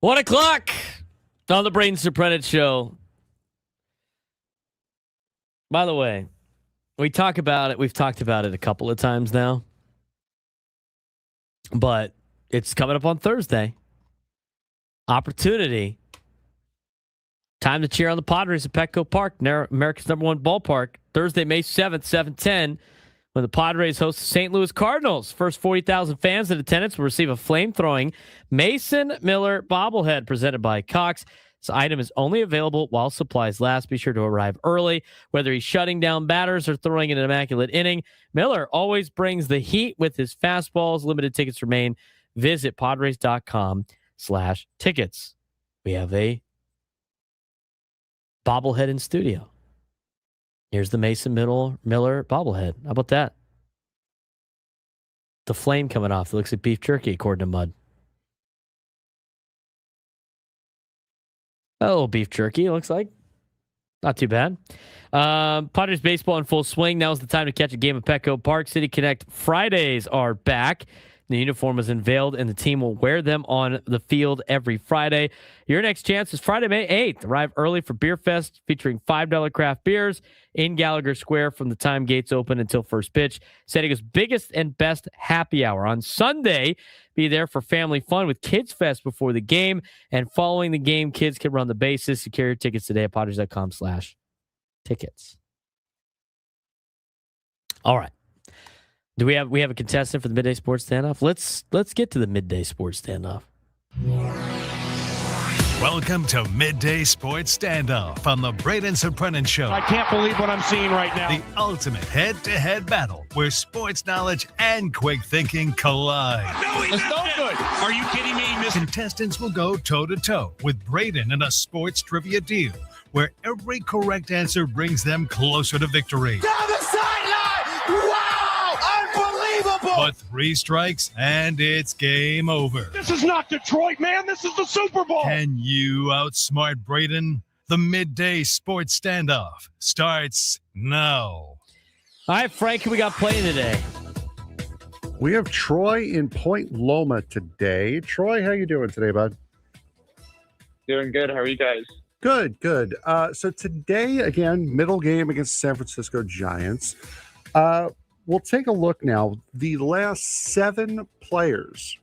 1 o'clock on the Braden Surprenant Show. By the way, we talk about it. We've talked about it a couple of times now, but it's coming up on Thursday. Opportunity. Time to cheer on the Padres at Petco Park, America's #1 ballpark. Thursday, May 7th, 7:10, when the Padres host the St. Louis Cardinals. First 40,000 fans in attendance will receive a flame-throwing Mason Miller bobblehead presented by Cox. This item is only available while supplies last. Be sure to arrive early. Whether he's shutting down batters or throwing an immaculate inning, Miller always brings the heat with his fastballs. Limited tickets remain. Visit Padres.com/tickets. We have a bobblehead in studio. Here's the Mason Miller bobblehead. How about that? The flame coming off. It looks like beef jerky, according to Mud. A little beef jerky, it looks like. Not too bad. Padres baseball in full swing. Now's the time to catch a game at Petco Park. City Connect Fridays are back. The uniform was unveiled, and the team will wear them on the field every Friday. Your next chance is Friday, May 8th. Arrive early for Beer Fest, featuring $5 craft beers in Gallagher Square from the time gates open until first pitch. San Diego's biggest and best happy hour. On Sunday, be there for family fun with Kids Fest before the game. And following the game, kids can run the bases. Secure your tickets today at Padres.com/tickets. All right. Do we have a contestant for the midday sports standoff? Let's get to the midday sports standoff. Welcome to Midday Sports Standoff on the Braden Surprenant Show. I can't believe what I'm seeing right now. The ultimate head-to-head battle where sports knowledge and quick thinking collide. No, it's no good. Are you kidding me? Contestants will go toe-to-toe with Braden in a sports trivia deal where every correct answer brings them closer to victory. Down the sideline! Wow! Unbelievable! But 3 strikes and it's game over. This is not Detroit, man. This is the Super Bowl. Can you outsmart Braden? The Midday Sports Standoff starts now. All right, Frank, who we got playing today? We have Troy in Point Loma today. Troy, how you doing today, bud? Doing good. How are you guys? Good. So today, again, middle game against the San Francisco Giants. We'll take a look now. The last 7 players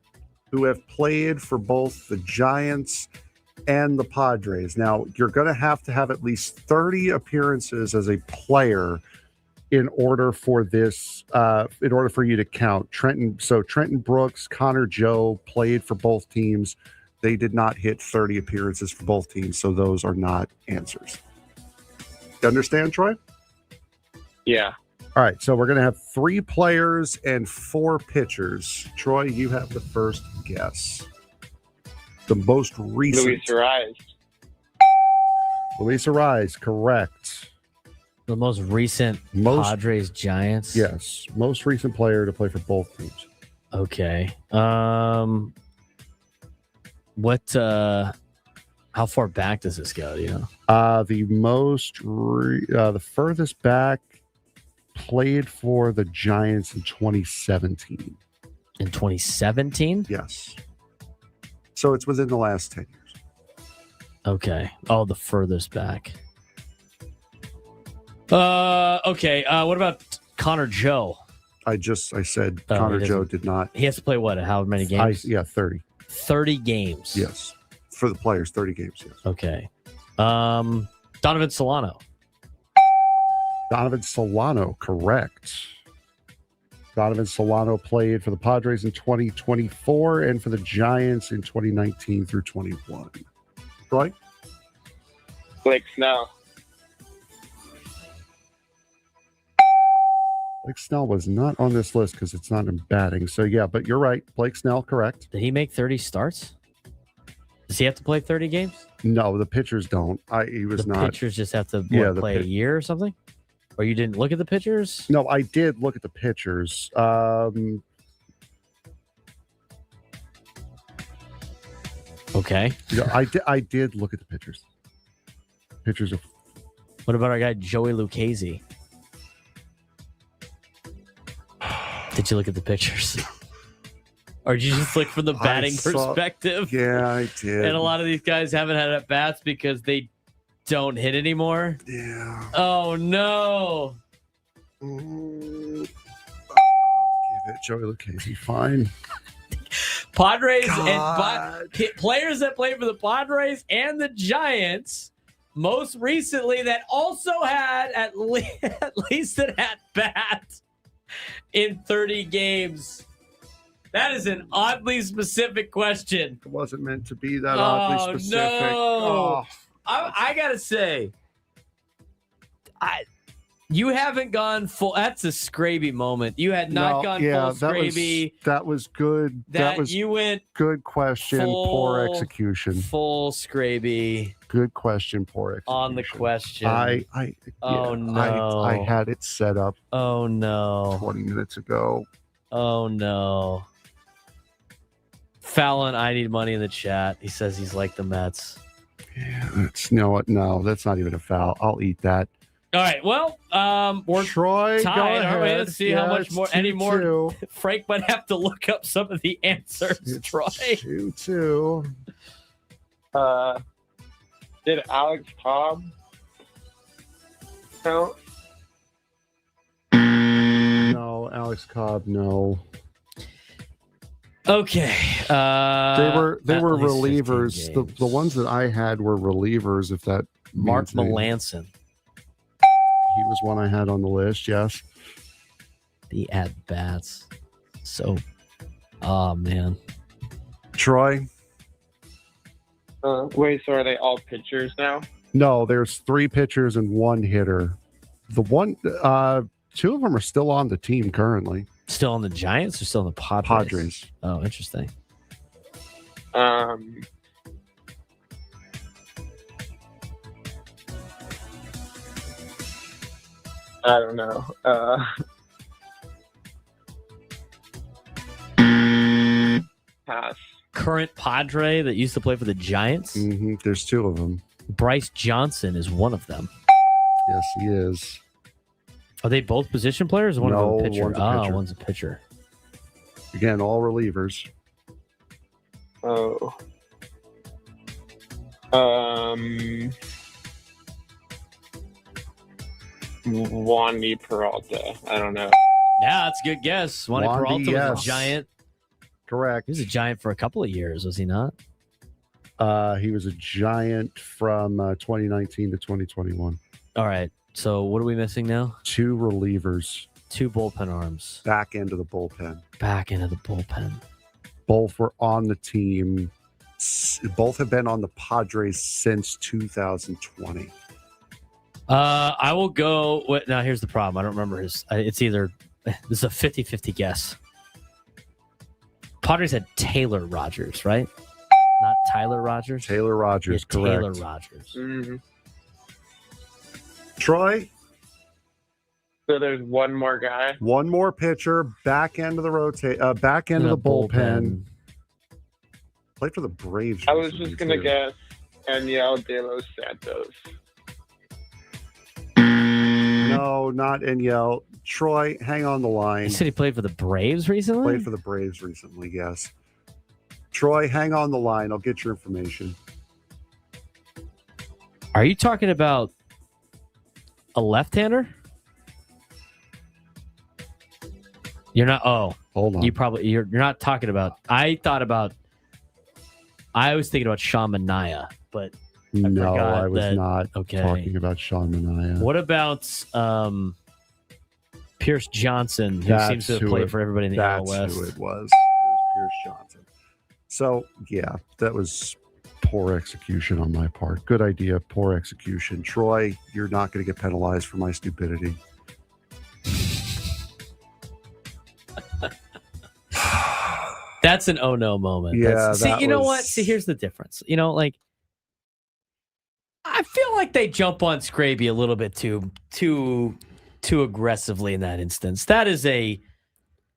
who have played for both the Giants and the Padres. Now, you're going to have at least 30 appearances as a player in order for this, in order for you to count. Trenton Brooks, Connor Joe played for both teams. They did not hit 30 appearances for both teams, so those are not answers. You understand, Troy? Yeah. All right, so we're going to have 3 players and 4 pitchers. Troy, you have the first guess. The most recent. Luis Arraez, correct. The most recent Padres Giants? Yes, most recent player to play for both teams. Okay. How far back does this go, do you know? The furthest back played for the Giants in 2017. In 2017? Yes. So it's within the last 10 years. Okay. Oh, the furthest back. Okay. What about Connor Joe? I said Connor Joe did not. He has to play what? How many games? 30. 30 games. Yes. For the players, 30 games, yes. Okay. Donovan Solano. Donovan Solano, correct. Donovan Solano played for the Padres in 2024 and for the Giants in 2019 through 21. Troy? Blake Snell. Blake Snell was not on this list because it's not in batting. So, yeah, but you're right. Blake Snell, correct. Did he make 30 starts? Does he have to play 30 games? No, the pitchers don't. He was not. The pitchers just have to play a year or something? Or you didn't look at the pitchers? No, I did look at the pitchers. Okay. Yeah, I did look at the pitchers. Pitchers are. What about our guy Joey Lucchesi? Did you look at the pictures? Or did you just look from the batting perspective? Yeah, I did. And a lot of these guys haven't had at bats because they don't hit anymore. Yeah. Oh no. Give it Joey Lucchese. Fine. Players that play for the Padres and the Giants, most recently, that also had at least an at bat in 30 games. That is an oddly specific question. It wasn't meant to be that oddly specific. No. I gotta say, you haven't gone full. That's a Scraby moment. You had not gone full Scraby. That was good. That was you went good question. Poor execution. Full Scraby. Good question. Poor execution. On the question. No. I had it set up. Oh no. 20 minutes ago. Oh no. Fallon, I need money in the chat. He says he's like the Mets. Yeah, that's no, that's not even a foul. I'll eat that. All right. Well, we're Troy. tied. Go ahead. Let's see how much more. Any more? Frank might have to look up some of the answers. It's Troy. 2-2. Did Alex Cobb count? No, Alex Cobb. No. Okay. They were relievers. The ones that I had were relievers. If that Mark Melanson. He was one I had on the list. Yes. The at bats. So, oh man. Troy. Wait, so are they all pitchers now? No, there's 3 pitchers and 1 hitter. The one, 2 of them are still on the team currently. Still on the Giants or still on the Padres? Padres. Oh, interesting. I don't know. Pass. Current Padre that used to play for the Giants? Mm-hmm. There's 2 of them. Bryce Johnson is one of them. Yes, he is. Are they both position players? Or one of them a pitcher? One's a pitcher. One's a pitcher. Again, all relievers. Oh. Wandy Peralta. I don't know. Yeah, that's a good guess. Wandy Peralta was a Giant. Correct. He was a Giant for a couple of years, was he not? He was a Giant from 2019 to 2021. All right. So what are we missing now? 2 relievers. 2 bullpen arms. Back into the bullpen. Back into the bullpen. Both were on the team. Both have been on the Padres since 2020. I will go. Now, here's the problem. I don't remember his. It's either. This is a 50-50 guess. Padres had Taylor Rogers, right? Not Tyler Rogers? Taylor Rogers, correct. Taylor Rogers. Mm-hmm. Troy? So there's one more guy? One more pitcher, back end of the back end of the bullpen. Played for the Braves. I was just going to guess Aniel De Los Santos. No, not Aniel. Troy, hang on the line. You said he played for the Braves recently? Played for the Braves recently, yes. Troy, hang on the line. I'll get your information. Are you talking about a left-hander? You're not. Oh, hold on. You're not talking about. I was thinking about Sean Manaea, but I was not okay. talking about Sean Manaea. What about Pierce Johnson, who seems to have played for everybody in the NL West? That's who it was. It was Pierce Johnson. So, yeah, that was poor execution on my part. Good idea, poor execution. Troy, you're not going to get penalized for my stupidity. That's an oh no moment. Yeah. You know what? See, here's the difference. You know, like I feel like they jump on Scraby a little bit too aggressively in that instance. That is a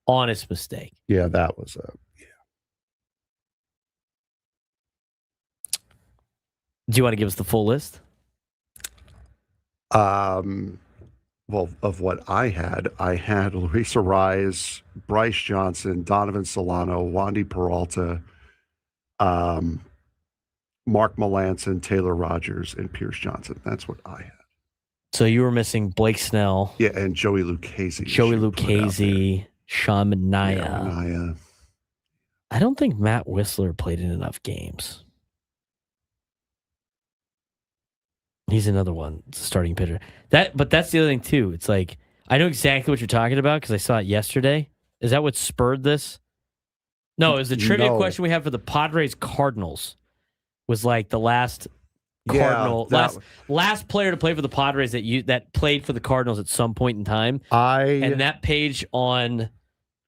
honest mistake. Yeah, that was a. Do you want to give us the full list? Well, of what I had Luis Ariz, Bryce Johnson, Donovan Solano, Wandy Peralta, Mark Melanson, Taylor Rogers, and Pierce Johnson. That's what I had. So you were missing Blake Snell. Yeah, and Joey Lucchese. Sean Manaea. Yeah, Manaea. I don't think Matt Whistler played in enough games. He's another one, starting pitcher. But that's the other thing, too. It's like, I know exactly what you're talking about because I saw it yesterday. Is that what spurred this? No, it was the trivia question we have for the Padres Cardinals. Was like the last Cardinal, last player to play for the Padres that played for the Cardinals at some point in time. And that page on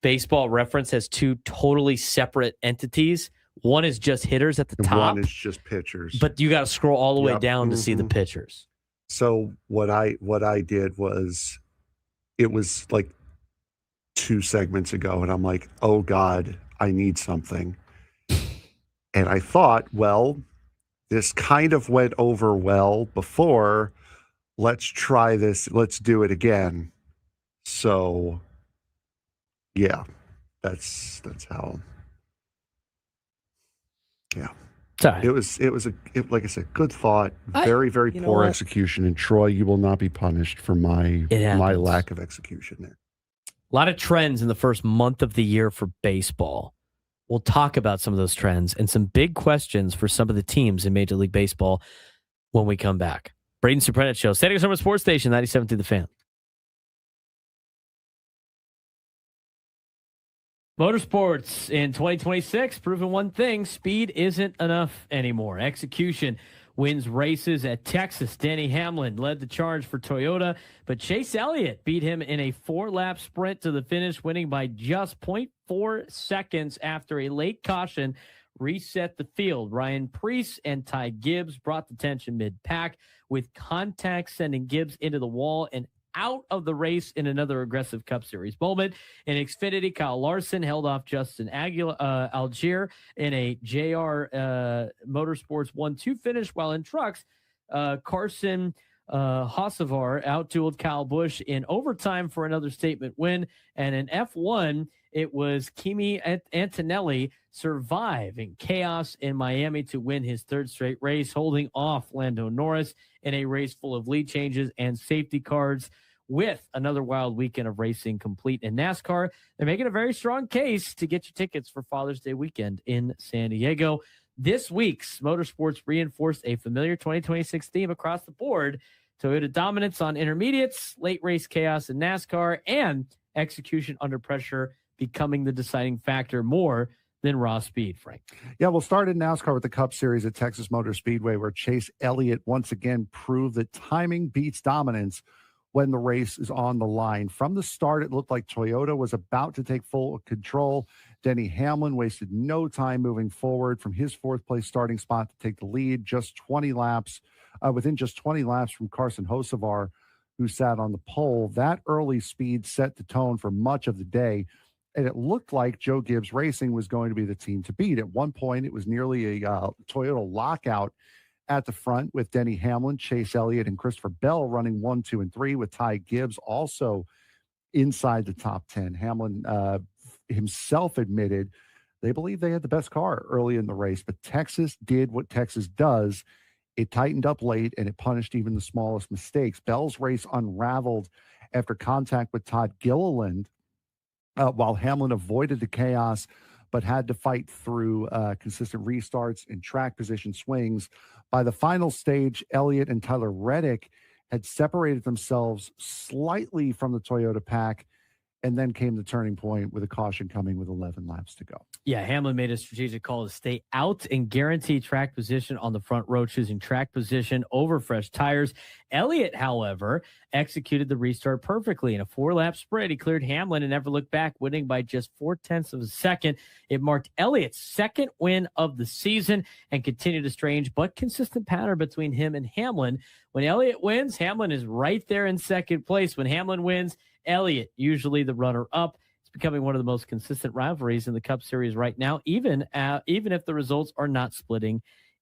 Baseball Reference has two totally separate entities. One is just hitters at the top. One is just pitchers. But you got to scroll all the way down to see the pitchers. So what I did was, it was like 2 segments ago, and I'm like, oh God, I need something. And I thought, well, this kind of went over well before. Let's try this. Let's do it again. So, yeah, that's how. Yeah, sorry. It was like I said, good thought. Very poor execution. And Troy, you will not be punished for my lack of execution there. A lot of trends in the first month of the year for baseball. We'll talk about some of those trends and some big questions for some of the teams in Major League Baseball when we come back. Braden Surprenant Show, San Diego Summer Sports Station, 97 through the Fan. Motorsports in 2026, proving one thing: speed isn't enough anymore. Execution wins races at Texas. Denny Hamlin led the charge for Toyota, but Chase Elliott beat him in a 4-lap sprint to the finish, winning by just 0.4 seconds after a late caution reset the field. Ryan Preece and Ty Gibbs brought the tension mid-pack, with contact sending Gibbs into the wall and out of the race in another aggressive Cup Series moment. In Xfinity, Kyle Larson held off Justin Algier in a JR Motorsports 1-2 finish, while in trucks, Carson Hocevar outdueled Kyle Busch in overtime for another statement win. And in F1, it was Kimi Antonelli surviving chaos in Miami to win his 3rd straight race, holding off Lando Norris in a race full of lead changes and safety cars. With another wild weekend of racing complete in NASCAR, they're making a very strong case to get your tickets for Father's Day weekend in San Diego. This week's Motorsports reinforced a familiar 2026 theme across the board: Toyota dominance on intermediates, late race chaos in NASCAR, and execution under pressure becoming the deciding factor more than raw speed, Frank. Yeah, we'll start in NASCAR with the Cup Series at Texas Motor Speedway, where Chase Elliott once again proved that timing beats dominance when the race is on the line. From the start, it looked like Toyota was about to take full control. Denny Hamlin wasted no time moving forward from his 4th place starting spot to take the lead, within just 20 laps from Carson Hocevar, who sat on the pole. That early speed set the tone for much of the day, and it looked like Joe Gibbs Racing was going to be the team to beat. At one point, it was nearly a Toyota lockout at the front, with Denny Hamlin, Chase Elliott, and Christopher Bell running 1, 2, and 3, with Ty Gibbs also inside the top 10. Hamlin himself admitted they believe they had the best car early in the race, but Texas did what Texas does. It tightened up late, and it punished even the smallest mistakes. Bell's race unraveled after contact with Todd Gilliland, while Hamlin avoided the chaos but had to fight through consistent restarts and track position swings. By the final stage, Elliott and Tyler Reddick had separated themselves slightly from the Toyota pack, and then came the turning point with a caution coming with 11 laps to go. Yeah, Hamlin made a strategic call to stay out and guarantee track position on the front row, choosing track position over fresh tires. Elliott, however, executed the restart perfectly. In a 4-lap sprint, he cleared Hamlin and never looked back, winning by just 0.4 of a second. It marked Elliott's 2nd win of the season and continued a strange but consistent pattern between him and Hamlin. When Elliott wins, Hamlin is right there in 2nd place. When Hamlin wins, Elliott, usually the runner-up. It's becoming one of the most consistent rivalries in the Cup Series right now, even if the results are not splitting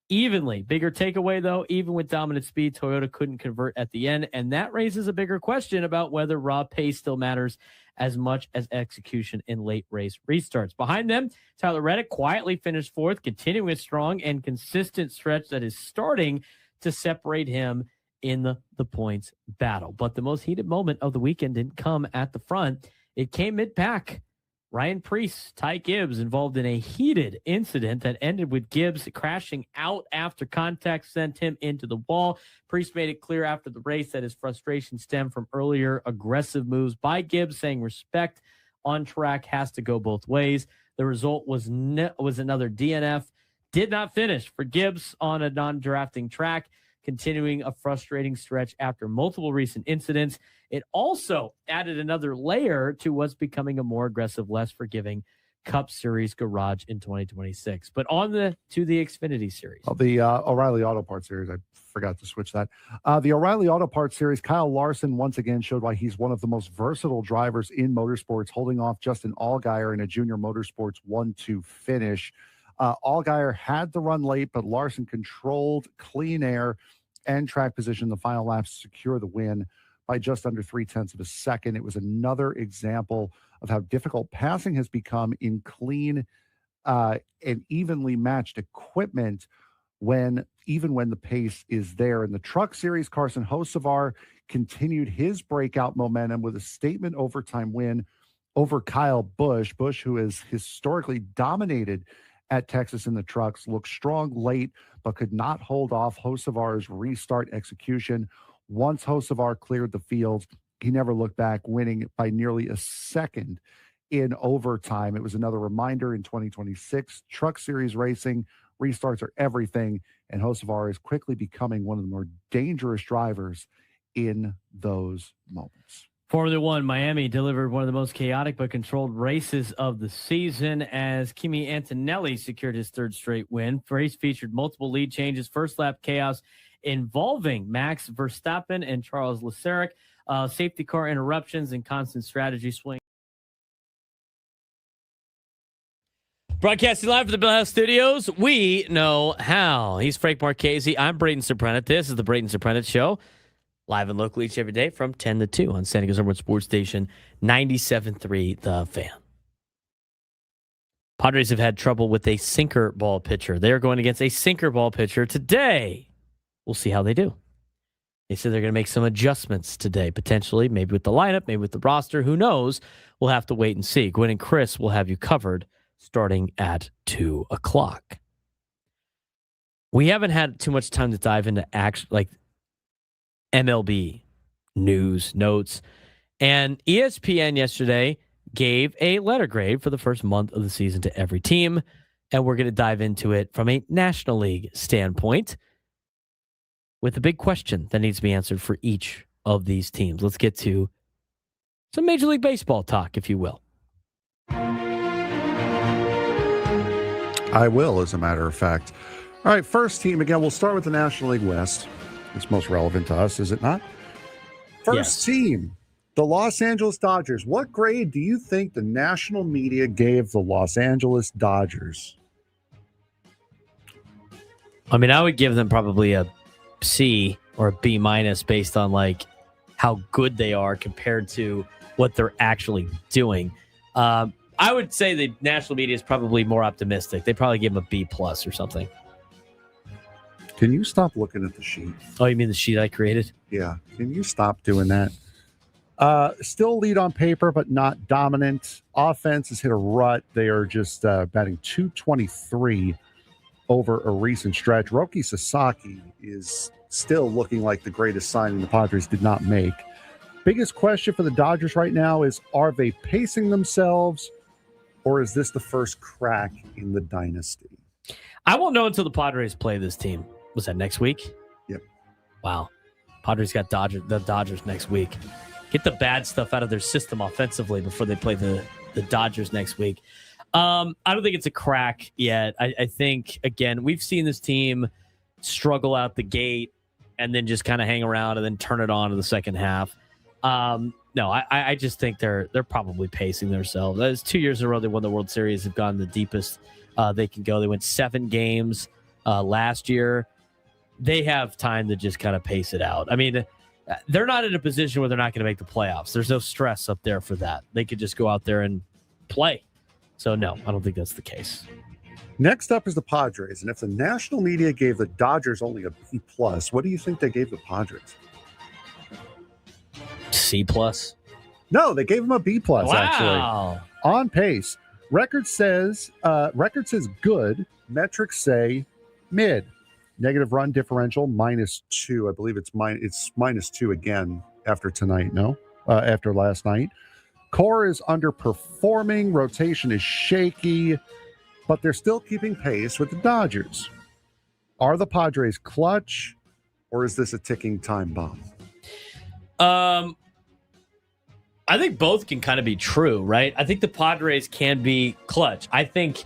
evenly. Bigger takeaway, though, even with dominant speed, Toyota couldn't convert at the end, and that raises a bigger question about whether raw pace still matters as much as execution in late race restarts. Behind them, Tyler Reddick quietly finished fourth, continuing a strong and consistent stretch that is starting to separate him in the points battle. But the most heated moment of the weekend didn't come at the front. It came mid-pack. Ryan Preece, Ty Gibbs involved in a heated incident that ended with Gibbs crashing out after contact sent him into the wall. Preece made it clear after the race that his frustration stemmed from earlier aggressive moves by Gibbs, saying respect on track has to go both ways. The result was another DNF. Did not finish for Gibbs on a non-drafting track, continuing a frustrating stretch after multiple recent incidents. It also added another layer to what's becoming a more aggressive, less forgiving Cup Series garage in 2026. But on to the Xfinity Series. The O'Reilly Auto Parts Series, I forgot to switch that. The O'Reilly Auto Parts Series, Kyle Larson once again showed why he's one of the most versatile drivers in motorsports, holding off Justin Allgaier in a Junior Motorsports 1-2 finish. Allgaier had to run late, but Larson controlled clean air and track position the final laps to secure the win by just under 0.3 of a second. It was another example of how difficult passing has become in clean and evenly matched equipment even when the pace is there. In the Truck Series, Carson Hocevar continued his breakout momentum with a statement overtime win over Kyle Busch. Busch, who has historically dominated at Texas in the trucks, looked strong late, but could not hold off Hocevar's restart execution. Once Hocevar cleared the field, he never looked back, winning by nearly a second in overtime. It was another reminder in 2026, Truck Series racing, restarts are everything, and Hocevar is quickly becoming one of the more dangerous drivers in those moments. Formula One, Miami delivered one of the most chaotic but controlled races of the season as Kimi Antonelli secured his third straight win. The race featured multiple lead changes, first lap chaos involving Max Verstappen and Charles Leclerc, safety car interruptions, and constant strategy swing. Broadcasting live from the Bill House Studios, we know how. He's Frank Marchese. I'm Braden Surprenant. This is the Braden Surprenant Show. Live and local each every day from 10 to 2 on San Diego's number one sports station, 97.3 The Fan. Padres have had trouble with a sinker ball pitcher. They're going against a sinker ball pitcher today. We'll see how they do. They said they're going to make some adjustments today, potentially, maybe with the lineup, maybe with the roster. Who knows? We'll have to wait and see. Gwen and Chris will have you covered starting at 2 o'clock. We haven't had too much time to dive into MLB news, notes, and ESPN yesterday gave a letter grade for the first month of the season to every team, and we're going to dive into it from a National League standpoint with a big question that needs to be answered for each of these teams. Let's get to some Major League Baseball talk, if you will. I will, as a matter of fact. All right, first team, again, we'll start with the National League West. It's most relevant to us, is it not? First team, the Los Angeles Dodgers. What grade do you think the national media gave the Los Angeles Dodgers? I mean, I would give them probably a C or a B minus based on how good they are compared to what they're actually doing. I would say the national media is probably more optimistic. They probably give them a B plus or something. Can you stop looking at the sheet? Oh, you mean the sheet I created? Yeah. Can you stop doing that? Still lead on paper, but not dominant. Offense has hit a rut. They are just batting .223 over a recent stretch. Roki Sasaki is still looking like the greatest signing the Padres did not make. Biggest question for the Dodgers right now is, are they pacing themselves, or is this the first crack in the dynasty? I won't know until the Padres play this team. Was that next week? Yep. Wow. Padres got the Dodgers next week. Get the bad stuff out of their system offensively before they play the Dodgers next week. I don't think it's a crack yet. I think, again, we've seen this team struggle out the gate and then just kind of hang around and then turn it on in the second half. No, I just think they're probably pacing themselves. That's 2 years in a row they won the World Series, have gone the deepest they can go. They went 7 games last year. They have time to just kind of pace it out. I mean, they're not in a position where they're not going to make the playoffs. There's no stress up there for that. They could just go out there and play. So, no, I don't think that's the case. Next up is the Padres. And if the national media gave the Dodgers only a B+, what do you think they gave the Padres? C+? No, they gave them a B+, actually. Wow. On pace. Record says good. Metrics say mid. Negative run differential, -2. I believe it's -2 again after tonight, after last night. Core is underperforming. Rotation is shaky, but they're still keeping pace with the Dodgers. Are the Padres clutch, or is this a ticking time bomb? I think both can kind of be true, right? I think the Padres can be clutch. I think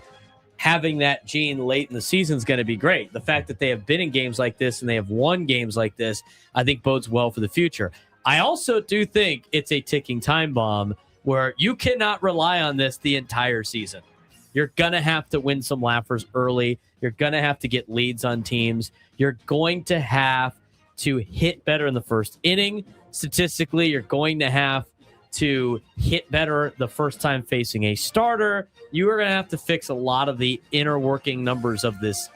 having that gene late in the season is going to be great. The fact that they have been in games like this and they have won games like this, I think bodes well for the future. I also do think it's a ticking time bomb where you cannot rely on this the entire season. You're going to have to win some laughers early. You're going to have to get leads on teams. You're going to have to hit better in the first inning. Statistically, you're going to have to hit better the first time facing a starter. You are going to have to fix a lot of the inner working numbers of this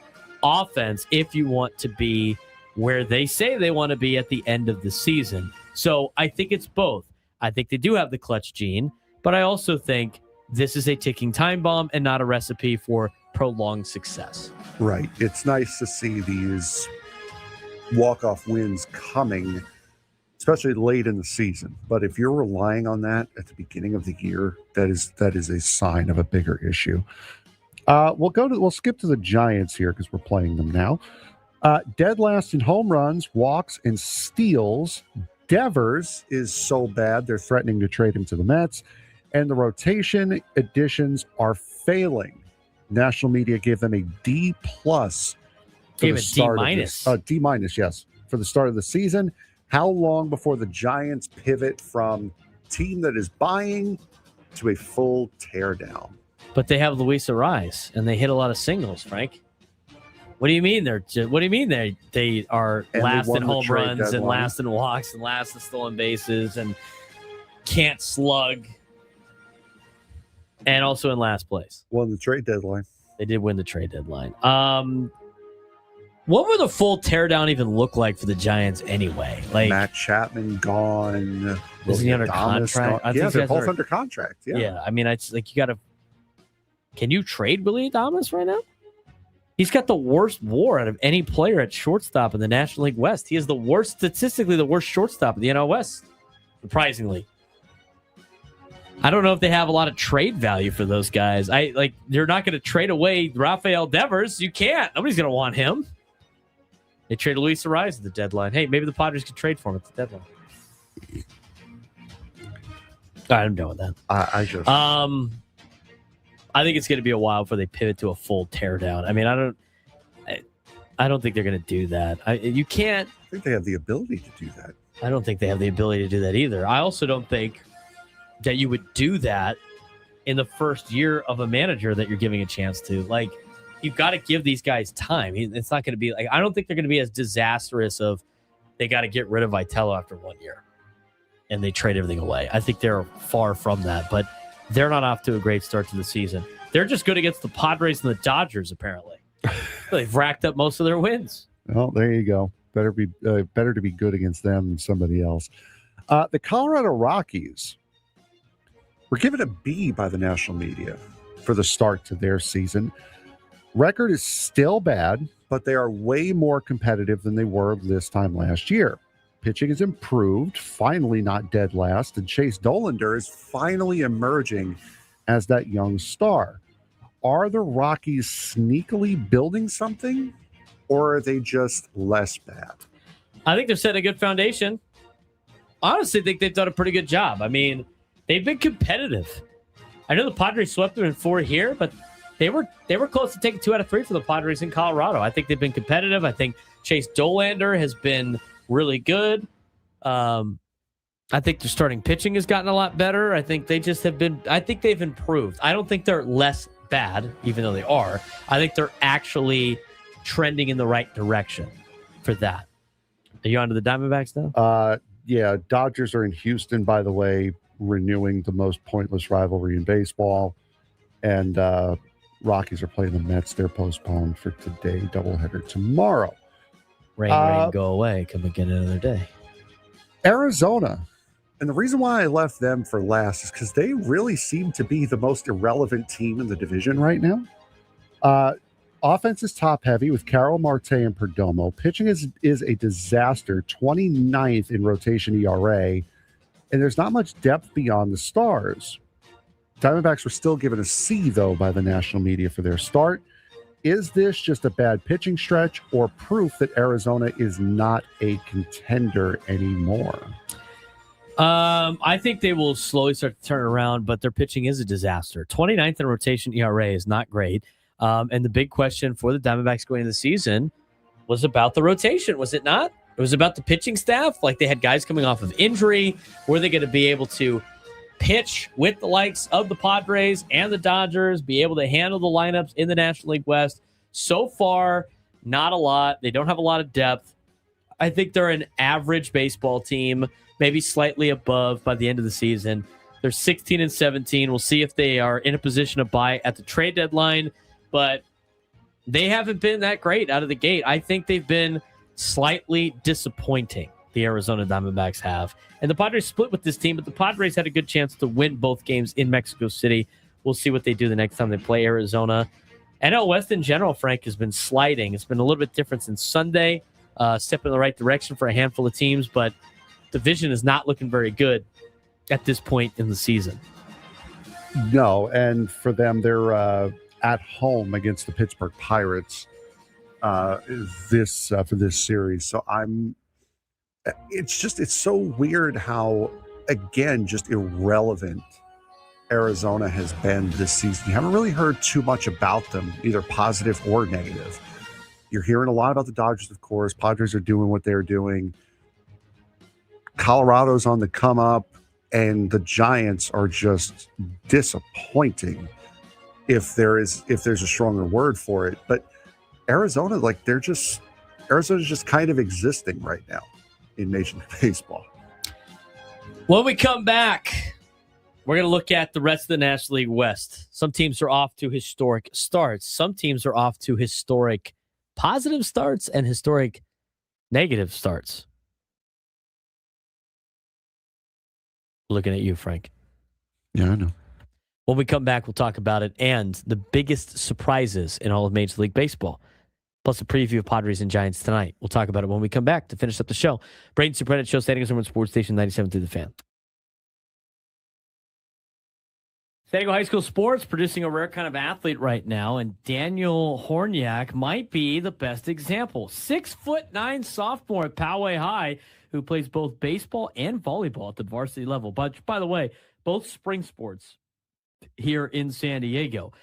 offense if you want to be where they say they want to be at the end of the season. So I think it's both. I think they do have the clutch gene, but I also think this is a ticking time bomb and not a recipe for prolonged success. Right. It's nice to see these walk-off wins coming, especially late in the season. But if you're relying on that at the beginning of the year, that is a sign of a bigger issue. We'll skip to the Giants here because we're playing them now. Dead last in home runs, walks, and steals. Devers is so bad they're threatening to trade him to the Mets. And the rotation additions are failing. National media gave them a D+. Gave it D-. D-, yes, for the start of the season. How long before the Giants pivot from team that is buying to a full teardown? But they have Luis Ariz, and they hit a lot of singles, Frank. What do you mean they are And last they won in the home trade runs and deadline. last in walks and last in stolen bases and can't slug and also in last place? Won the trade deadline. They did win the trade deadline. What would a full teardown even look like for the Giants anyway? Like Matt Chapman gone. Is he under Adames contract? gone. Yeah, they're both under contract. Yeah. I mean, it's like you got to. Can you trade Willie Adames right now? He's got the worst WAR out of any player at shortstop in the National League West. He is statistically the worst shortstop in the NL West, surprisingly. I don't know if they have a lot of trade value for those guys. You're not going to trade away Rafael Devers. You can't. Nobody's going to want him. They traded Luis Ariz at the deadline. Hey, maybe the Padres could trade for him at the deadline. All right, I'm done with that. I think it's going to be a while before they pivot to a full teardown. I mean, I don't think they're going to do that. You can't. I think they have the ability to do that. I don't think they have the ability to do that either. I also don't think that you would do that in the first year of a manager that you're giving a chance to. Like, you've got to give these guys time. It's not going to be like, I don't think they're going to be as disastrous of they got to get rid of Vitello after 1 year and they trade everything away. I think they're far from that, but they're not off to a great start to the season. They're just good against the Padres and the Dodgers, apparently. They've racked up most of their wins. Well, there you go. Better to be good against them than somebody else. The Colorado Rockies were given a B by the national media for the start to their season. Record is still bad, but they are way more competitive than they were this time last year. Pitching has improved, finally not dead last, and Chase Dollander is finally emerging as that young star. Are the Rockies sneakily building something, or are they just less bad? I think they're setting a good foundation. Honestly, I think they've done a pretty good job. I mean, they've been competitive. I know the Padres swept them in 4 here, but they were close to taking 2 out of 3 for the Padres in Colorado. I think they've been competitive. I think Chase Dollander has been really good. I think their starting pitching has gotten a lot better. I think they just have been. I think they've improved. I don't think they're less bad, even though they are. I think they're actually trending in the right direction for that. Are you on to the Diamondbacks now? Yeah, Dodgers are in Houston, by the way, renewing the most pointless rivalry in baseball. And Rockies are playing the Mets. They're postponed for today, doubleheader tomorrow. Rain, go away. Come again another day. Arizona. And the reason why I left them for last is because they really seem to be the most irrelevant team in the division right now. Offense is top-heavy with Carroll, Marte, and Perdomo. Pitching is a disaster, 29th in rotation ERA, and there's not much depth beyond the stars. Diamondbacks were still given a C, though, by the national media for their start. Is this just a bad pitching stretch or proof that Arizona is not a contender anymore? I think they will slowly start to turn around, but their pitching is a disaster. 29th in rotation ERA is not great. And the big question for the Diamondbacks going into the season was about the rotation, was it not? It was about the pitching staff. Like, they had guys coming off of injury. Were they going to be able to pitch with the likes of the Padres and the Dodgers, be able to handle the lineups in the National League West? So far, not a lot. They don't have a lot of depth. I think they're an average baseball team, maybe slightly above by the end of the season. They're 16-17. We'll see if they are in a position to buy at the trade deadline, but they haven't been that great out of the gate. I think they've been slightly disappointing, the Arizona Diamondbacks have. And the Padres split with this team, but the Padres had a good chance to win both games in Mexico City. We'll see what they do the next time they play Arizona. NL West in general, Frank, has been sliding. It's been a little bit different since Sunday. Step in the right direction for a handful of teams, but division is not looking very good at this point in the season. No, and for them, they're at home against the Pittsburgh Pirates for this series. So it's so weird how, again, just irrelevant Arizona has been this season. You haven't really heard too much about them, either positive or negative. You're hearing a lot about the Dodgers, of course. Padres are doing what they're doing. Colorado's on the come up, and the Giants are just disappointing, if there's a stronger word for it. But Arizona, Arizona's just kind of existing right now in Major League Baseball. When we come back, we're going to look at the rest of the National League West. Some teams are off to historic starts. Some teams are off to historic positive starts and historic negative starts. Looking at you, Frank. Yeah, I know. When we come back, we'll talk about it and the biggest surprises in all of Major League Baseball, plus a preview of Padres and Giants tonight. We'll talk about it when we come back to finish up the show. Braden, Surprenant Show, Standing Room Sports Station 97 through the Fan. San Diego High School Sports producing a rare kind of athlete right now, and Daniel Horniak might be the best example. 6'9" sophomore at Poway High who plays both baseball and volleyball at the varsity level. But by the way, both spring sports here in San Diego.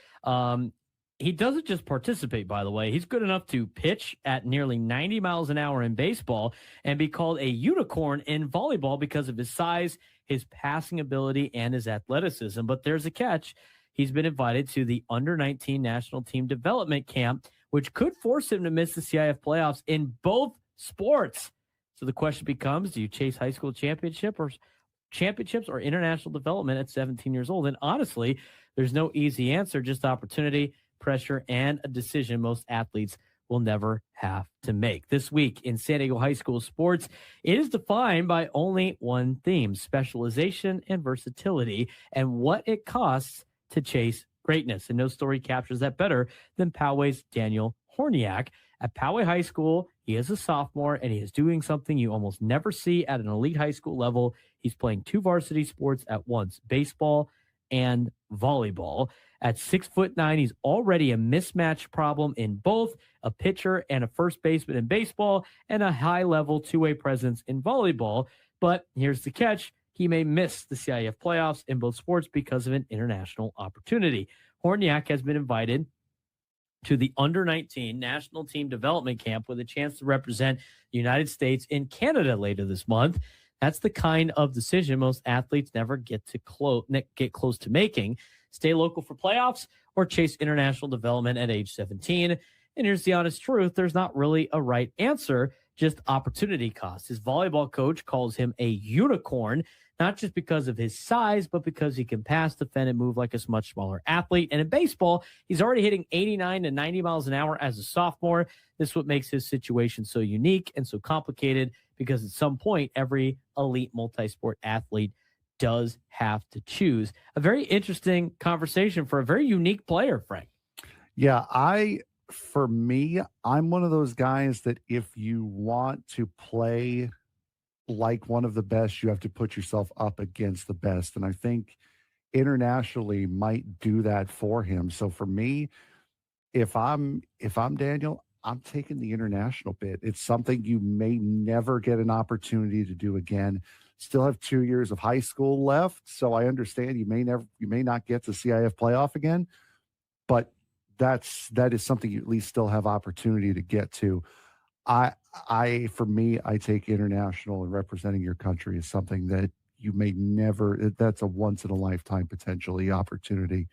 He doesn't just participate, by the way. He's good enough to pitch at nearly 90 miles an hour in baseball and be called a unicorn in volleyball because of his size, his passing ability, and his athleticism. But there's a catch. He's been invited to the under-19 national team development camp, which could force him to miss the CIF playoffs in both sports. So the question becomes, do you chase high school championships or international development at 17 years old? And honestly, there's no easy answer, just opportunity, pressure, and a decision most athletes will never have to make. This week in San Diego High School sports, it is defined by only one theme: specialization and versatility, and what it costs to chase greatness. And no story captures that better than Poway's Daniel Horniak. At Poway High School, he is a sophomore, and he is doing something you almost never see at an elite high school level. He's playing two varsity sports at once, baseball and volleyball. At 6'9", he's already a mismatch problem in both, a pitcher and a first baseman in baseball, and a high-level two-way presence in volleyball. But here's the catch. He may miss the CIF playoffs in both sports because of an international opportunity. Horniak has been invited to the under-19 national team development camp with a chance to represent the United States in Canada later this month. That's the kind of decision most athletes never get close to making. Stay local for playoffs or chase international development at age 17. And here's the honest truth. There's not really a right answer, just opportunity cost. His volleyball coach calls him a unicorn, not just because of his size, but because he can pass, defend, and move like a much smaller athlete. And in baseball, he's already hitting 89 to 90 miles an hour as a sophomore. This is what makes his situation so unique and so complicated, because at some point, every elite multi-sport athlete does have to choose. A very interesting conversation for a very unique player, Frank. Yeah, for me, I'm one of those guys that if you want to play like one of the best, you have to put yourself up against the best. And I think internationally might do that for him. So for me, if I'm Daniel, I'm taking the international bid. It's something you may never get an opportunity to do again. Still have 2 years of high school left, so I understand you may not get to CIF playoff again, but that is something you at least still have opportunity to get to. For me, I take international, and representing your country is something that you may never. That's a once in a lifetime potentially opportunity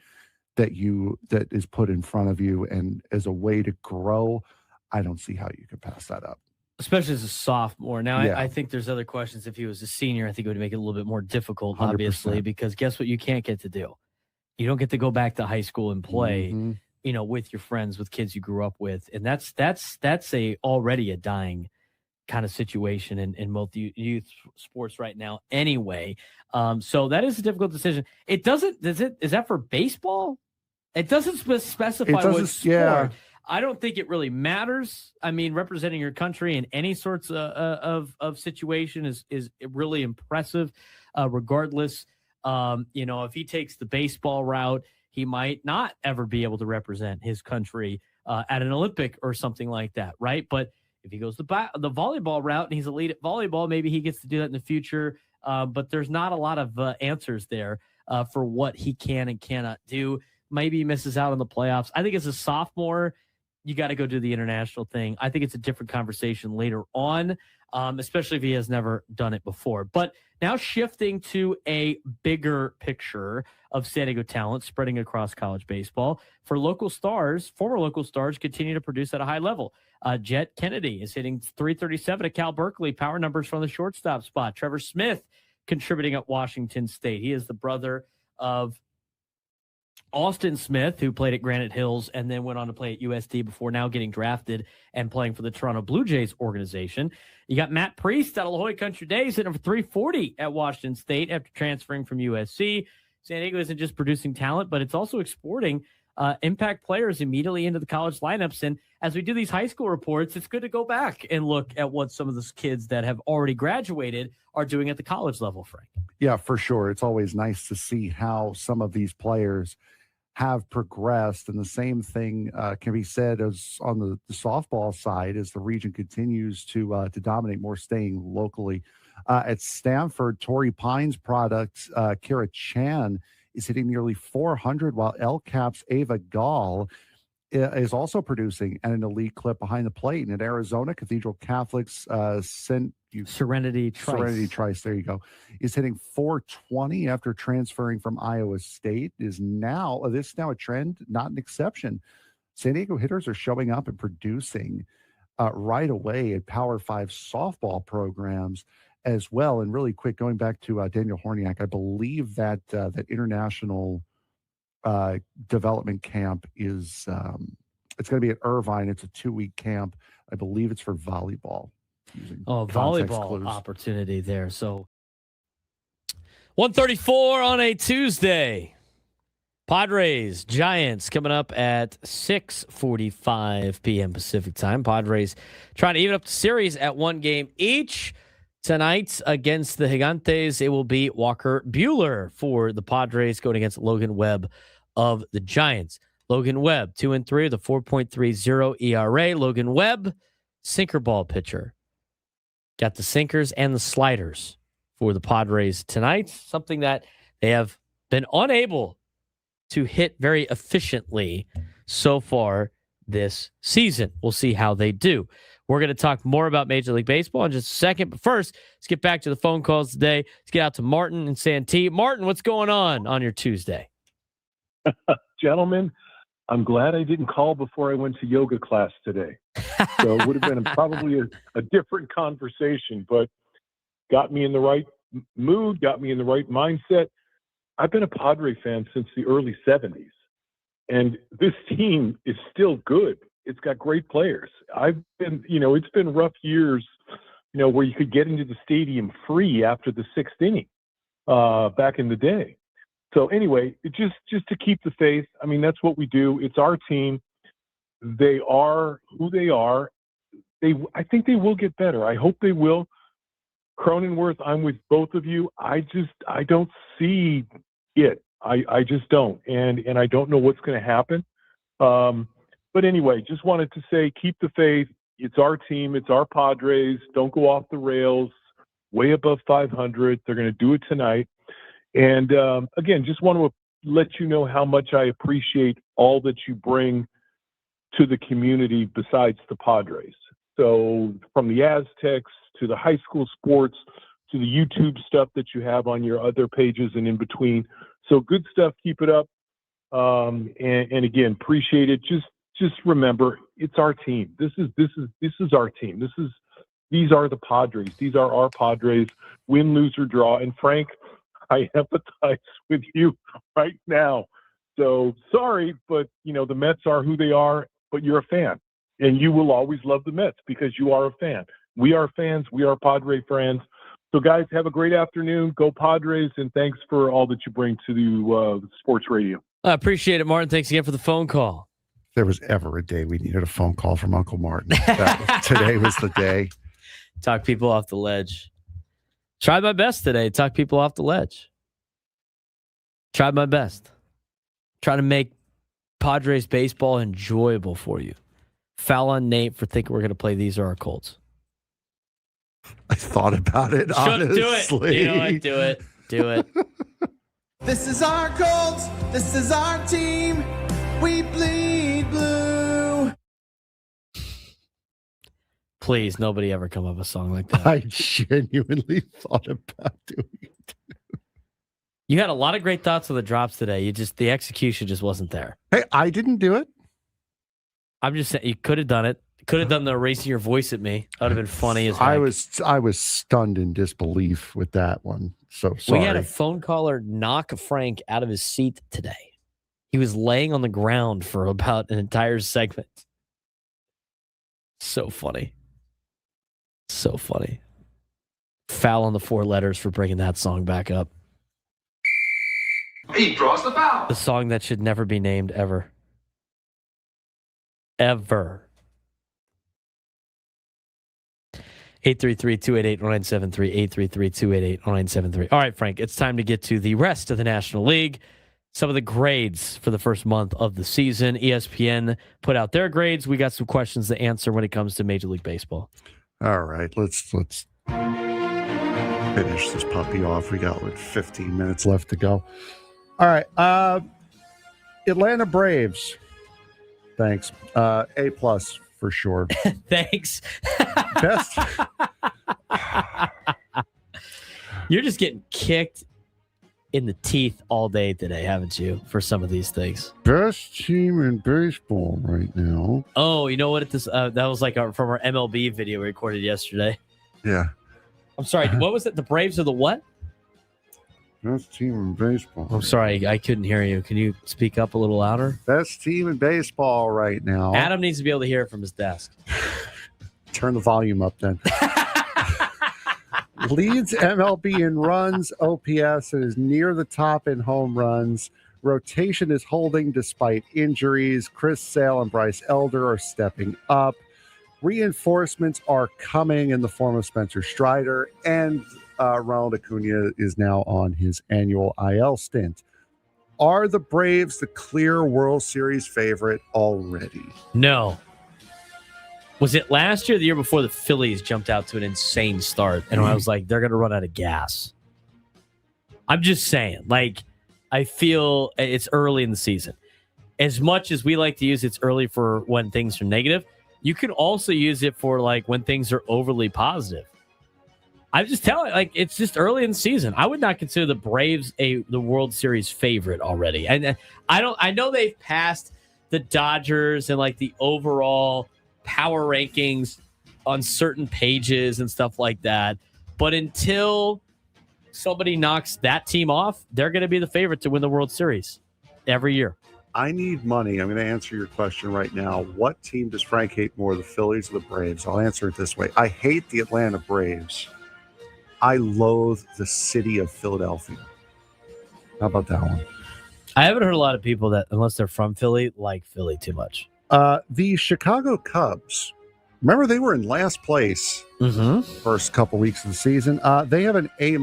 that is put in front of you, and as a way to grow, I don't see how you could pass that up. Especially as a sophomore. Now, Yeah. I think there's other questions. If he was a senior, I think it would make it a little bit more difficult, obviously, 100%. because guess what you can't get to do? You don't get to go back to high school and play, with your friends, with kids you grew up with. And that's already a dying kind of situation in both youth sports right now anyway. So that is a difficult decision. Is that for baseball? It doesn't specify what sport. Yeah. I don't think it really matters. I mean, representing your country in any sorts of situation is really impressive. Regardless, if he takes the baseball route, he might not ever be able to represent his country at an Olympic or something like that, right? But if he goes the volleyball route and he's elite at volleyball, maybe he gets to do that in the future. But there's not a lot of answers there for what he can and cannot do. Maybe he misses out on the playoffs. I think as a sophomore, you got to go do the international thing. I think it's a different conversation later on, especially if he has never done it before. But now shifting to a bigger picture of San Diego talent spreading across college baseball. For former local stars continue to produce at a high level. Jet Kennedy is hitting .337 at Cal Berkeley, power numbers from the shortstop spot. Trevor Smith contributing at Washington State. He is the brother of Austin Smith, who played at Granite Hills and then went on to play at USD before now getting drafted and playing for the Toronto Blue Jays organization. You got Matt Priest out of La Jolla Country Days hitting for .340 at Washington State after transferring from USC. San Diego isn't just producing talent, but it's also exporting impact players immediately into the college lineups. And as we do these high school reports, it's good to go back and look at what some of those kids that have already graduated are doing at the college level, Frank. Yeah, for sure. It's always nice to see how some of these players have progressed, and the same thing can be said as on the softball side as the region continues to dominate more, staying locally. At Stanford, Torrey Pines product, Kara Chan is hitting nearly 400, while El Cap's Ava Gall is also producing at an elite clip behind the plate. And at Arizona, Cathedral Catholic's Serenity Trice, there you go, is hitting 420 after transferring from Iowa State. This is now a trend, not an exception. San Diego hitters are showing up and producing right away at Power 5 softball programs as well. And really quick, going back to Daniel Horniak, I believe that that international development camp is it's going to be at Irvine. It's a 2-week camp. I believe it's for volleyball. Volleyball opportunity there. So 1:34 on a Tuesday. Padres Giants coming up at 6:45 p.m. Pacific time. Padres trying to even up the series at 1 game each. Tonight against the Gigantes, it will be Walker Buehler for the Padres going against Logan Webb of the Giants. Logan Webb, 2-3 with a 4.30 ERA. Logan Webb, sinker ball pitcher. Got the sinkers and the sliders for the Padres tonight, something that they have been unable to hit very efficiently so far this season. We'll see how they do. We're going to talk more about Major League Baseball in just a second, but first, let's get back to the phone calls today. Let's get out to Martin and Santee. Martin, what's going on your Tuesday? Gentlemen, I'm glad I didn't call before I went to yoga class today. So it would have been probably a different conversation, but got me in the right mood, got me in the right mindset. I've been a Padre fan since the early 70s, and this team is still good. It's got great players. It's been rough years, where you could get into the stadium free after the sixth inning back in the day. So anyway, just to keep the faith. I mean, that's what we do. It's our team. They are who they are. I think they will get better. I hope they will. Cronenworth, I'm with both of you. I don't see it. I just don't. And I don't know what's going to happen. But anyway, just wanted to say, keep the faith. It's our team. It's our Padres. Don't go off the rails. Way above 500. They're going to do it tonight. And again, just want to let you know how much I appreciate all that you bring to the community besides the Padres. So from the Aztecs to the high school sports to the YouTube stuff that you have on your other pages and in between. So good stuff. Keep it up. And again, appreciate it. Just remember, it's our team. This is our team. These are the Padres. These are our Padres. Win, lose, or draw. And Frank, I empathize with you right now. So sorry, but the Mets are who they are, but you're a fan. And you will always love the Mets because you are a fan. We are fans. We are Padre fans. So guys, have a great afternoon. Go Padres, and thanks for all that you bring to the sports radio. I appreciate it, Martin. Thanks again for the phone call. If there was ever a day we needed a phone call from Uncle Martin, today was the day. Talk people off the ledge. Tried my best today. Talk people off the ledge. Tried my best. Try to make Padres baseball enjoyable for you. Foul on Nate for thinking we're going to play These Are Our Colts. I thought about it, honestly. Do it. Do it. This is our Colts. This is our team. We bleed blue. Please, nobody ever come up with a song like that. I genuinely thought about doing it. You had a lot of great thoughts on the drops today. The execution just wasn't there. Hey, I didn't do it. I'm just saying, you could have done it. Could have done the erasing your voice at me. That would have been funny as heck. I was stunned in disbelief with that one. So sorry. We had a phone caller knock Frank out of his seat today. He was laying on the ground for about an entire segment. So funny. So funny. Foul on the 4 letters for bringing that song back up. He draws the foul. The song that should never be named ever. Ever. 833-288-0973, 833-288-0973. All right, Frank, it's time to get to the rest of the National League. Some of the grades for the first month of the season. ESPN put out their grades. We got some questions to answer when it comes to Major League Baseball. All right, let's finish this puppy off. We got 15 minutes left to go. All right, Atlanta Braves. Thanks. A+ for sure. Thanks. Best. You're just getting kicked in the teeth all day today, haven't you, for some of these things? Best team in baseball right now. Oh, you know what? That was from our MLB video we recorded yesterday. Yeah. I'm sorry. What was it? The Braves are the what? Best team in baseball. I'm sorry. I couldn't hear you. Can you speak up a little louder? Best team in baseball right now. Adam needs to be able to hear it from his desk. Turn the volume up then. Leads MLB in runs, OPS, and is near the top in home runs. Rotation is holding despite injuries. Chris Sale and Bryce Elder are stepping up. Reinforcements are coming in the form of Spencer Strider, and Ronald Acuna is now on his annual IL stint. Are the Braves the clear World Series favorite already? No. Was it last year or the year before the Phillies jumped out to an insane start? And I was like, they're going to run out of gas. I'm just saying, I feel it's early in the season. As much as we like to use it's early for when things are negative, you can also use it for when things are overly positive. I'm just telling it's just early in the season. I would not consider the Braves the World Series favorite already. And I know they've passed the Dodgers and like the overall power rankings on certain pages and stuff like that. But until somebody knocks that team off, they're going to be the favorite to win the World Series every year. I need money. I'm going to answer your question right now. What team does Frank hate more, the Phillies or the Braves? I'll answer it this way. I hate the Atlanta Braves. I loathe the city of Philadelphia. How about that one? I haven't heard a lot of people that, unless they're from Philly, like Philly too much. The Chicago Cubs, remember they were in last place first couple weeks of the season. They have an A-.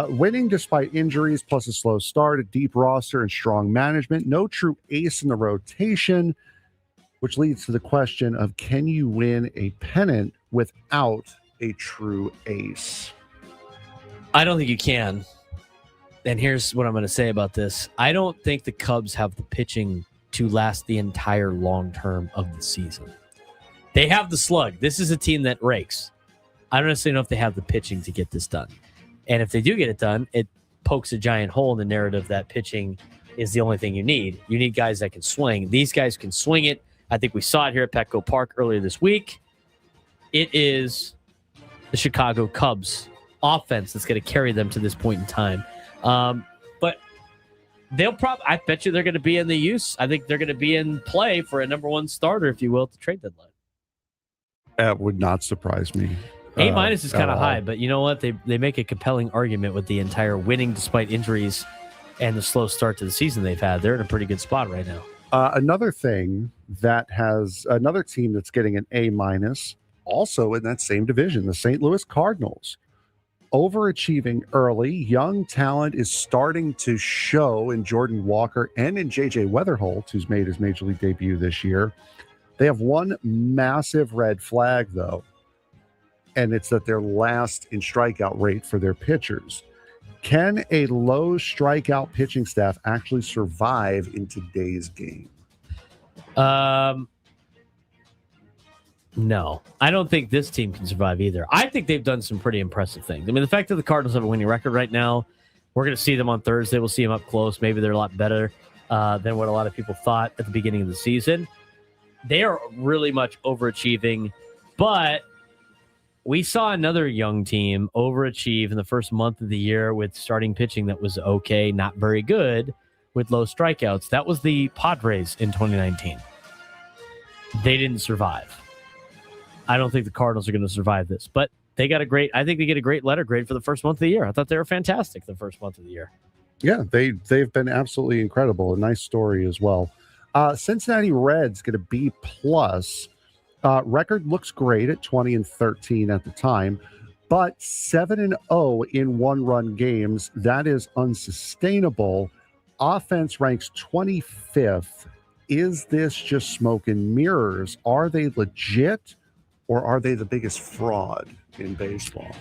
Winning despite injuries, plus a slow start, a deep roster, and strong management. No true ace in the rotation, which leads to the question of, can you win a pennant without a true ace? I don't think you can. And here's what I'm going to say about this. I don't think the Cubs have the pitching to last the entire long term of the season. They have the slug. This is a team that rakes. I don't necessarily know if they have the pitching to get this done. And if they do get it done, it pokes a giant hole in the narrative that pitching is the only thing you need. You need guys that can swing. These guys can swing it. I think we saw it here at Petco Park earlier this week. It is the Chicago Cubs offense that's going to carry them to this point in time. But they'll probably, I bet you they're going to be in the use. I think they're going to be in play for a number one starter, if you will, at the trade deadline. That would not surprise me. A- is kind of high, but you know what? They make a compelling argument with the entire winning despite injuries and the slow start to the season they've had. They're in a pretty good spot right now. Another thing that has another team that's getting an A-, also in that same division, the St. Louis Cardinals. Overachieving early, young talent is starting to show in Jordan Walker and in J.J. Weatherholt, who's made his major league debut this year. They have one massive red flag, though, and it's that they're last in strikeout rate for their pitchers. Can a low strikeout pitching staff actually survive in today's game? No, I don't think this team can survive either. I think they've done some pretty impressive things. I mean, the fact that the Cardinals have a winning record right now, we're going to see them on Thursday. We'll see them up close. Maybe they're a lot better than what a lot of people thought at the beginning of the season. They are really much overachieving, but we saw another young team overachieve in the first month of the year with starting pitching that was okay, not very good, with low strikeouts. That was the Padres in 2019. They didn't survive. I don't think the Cardinals are going to survive this, but they got I think they get a great letter grade for the first month of the year. I thought they were fantastic the first month of the year. Yeah, they've been absolutely incredible. A nice story as well. Cincinnati Reds get a B+. Record looks great at 20-13 at the time, but 7-0 in one-run games. That is unsustainable. Offense ranks 25th. Is this just smoke and mirrors? Are they legit, or are they the biggest fraud in baseball?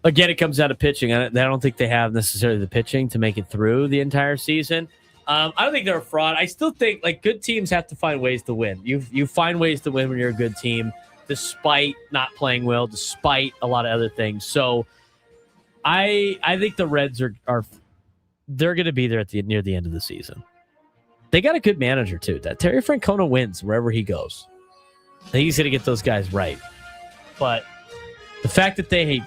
Again, it comes out of pitching. I don't think they have necessarily the pitching to make it through the entire season. I don't think they're a fraud. I still think like good teams have to find ways to win. You find ways to win when you're a good team, despite not playing well, despite a lot of other things. So I think the Reds are they're going to be there near the end of the season. They got a good manager too. That Terry Francona wins wherever he goes. I think he's going to get those guys right. But the fact that they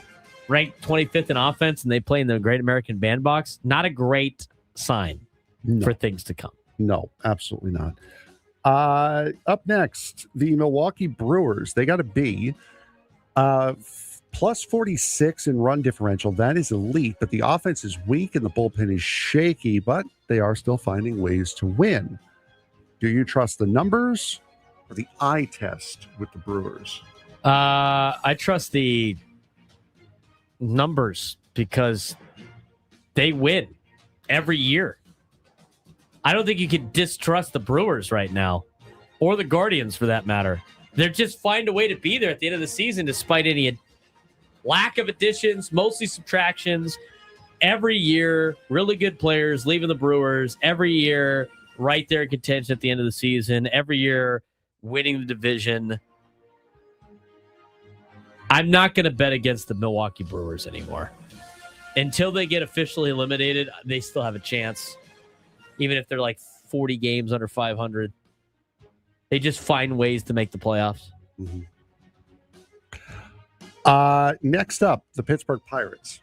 rank 25th in offense and they play in the Great American Bandbox, not a great sign. No. For things to come. No, absolutely not. Up next, the Milwaukee Brewers. They got a B. Plus 46 in run differential. That is elite, but the offense is weak and the bullpen is shaky, but they are still finding ways to win. Do you trust the numbers or the eye test with the Brewers? I trust the numbers because they win every year. I don't think you can distrust the Brewers right now, or the Guardians for that matter. They're just find a way to be there at the end of the season despite any lack of additions, mostly subtractions. Every year, really good players leaving the Brewers. Every year, right there in contention at the end of the season. Every year, winning the division. I'm not going to bet against the Milwaukee Brewers anymore. Until they get officially eliminated, they still have a chance. Even if they're like 40 games under 500. They just find ways to make the playoffs. Mm-hmm. Next up, the Pittsburgh Pirates.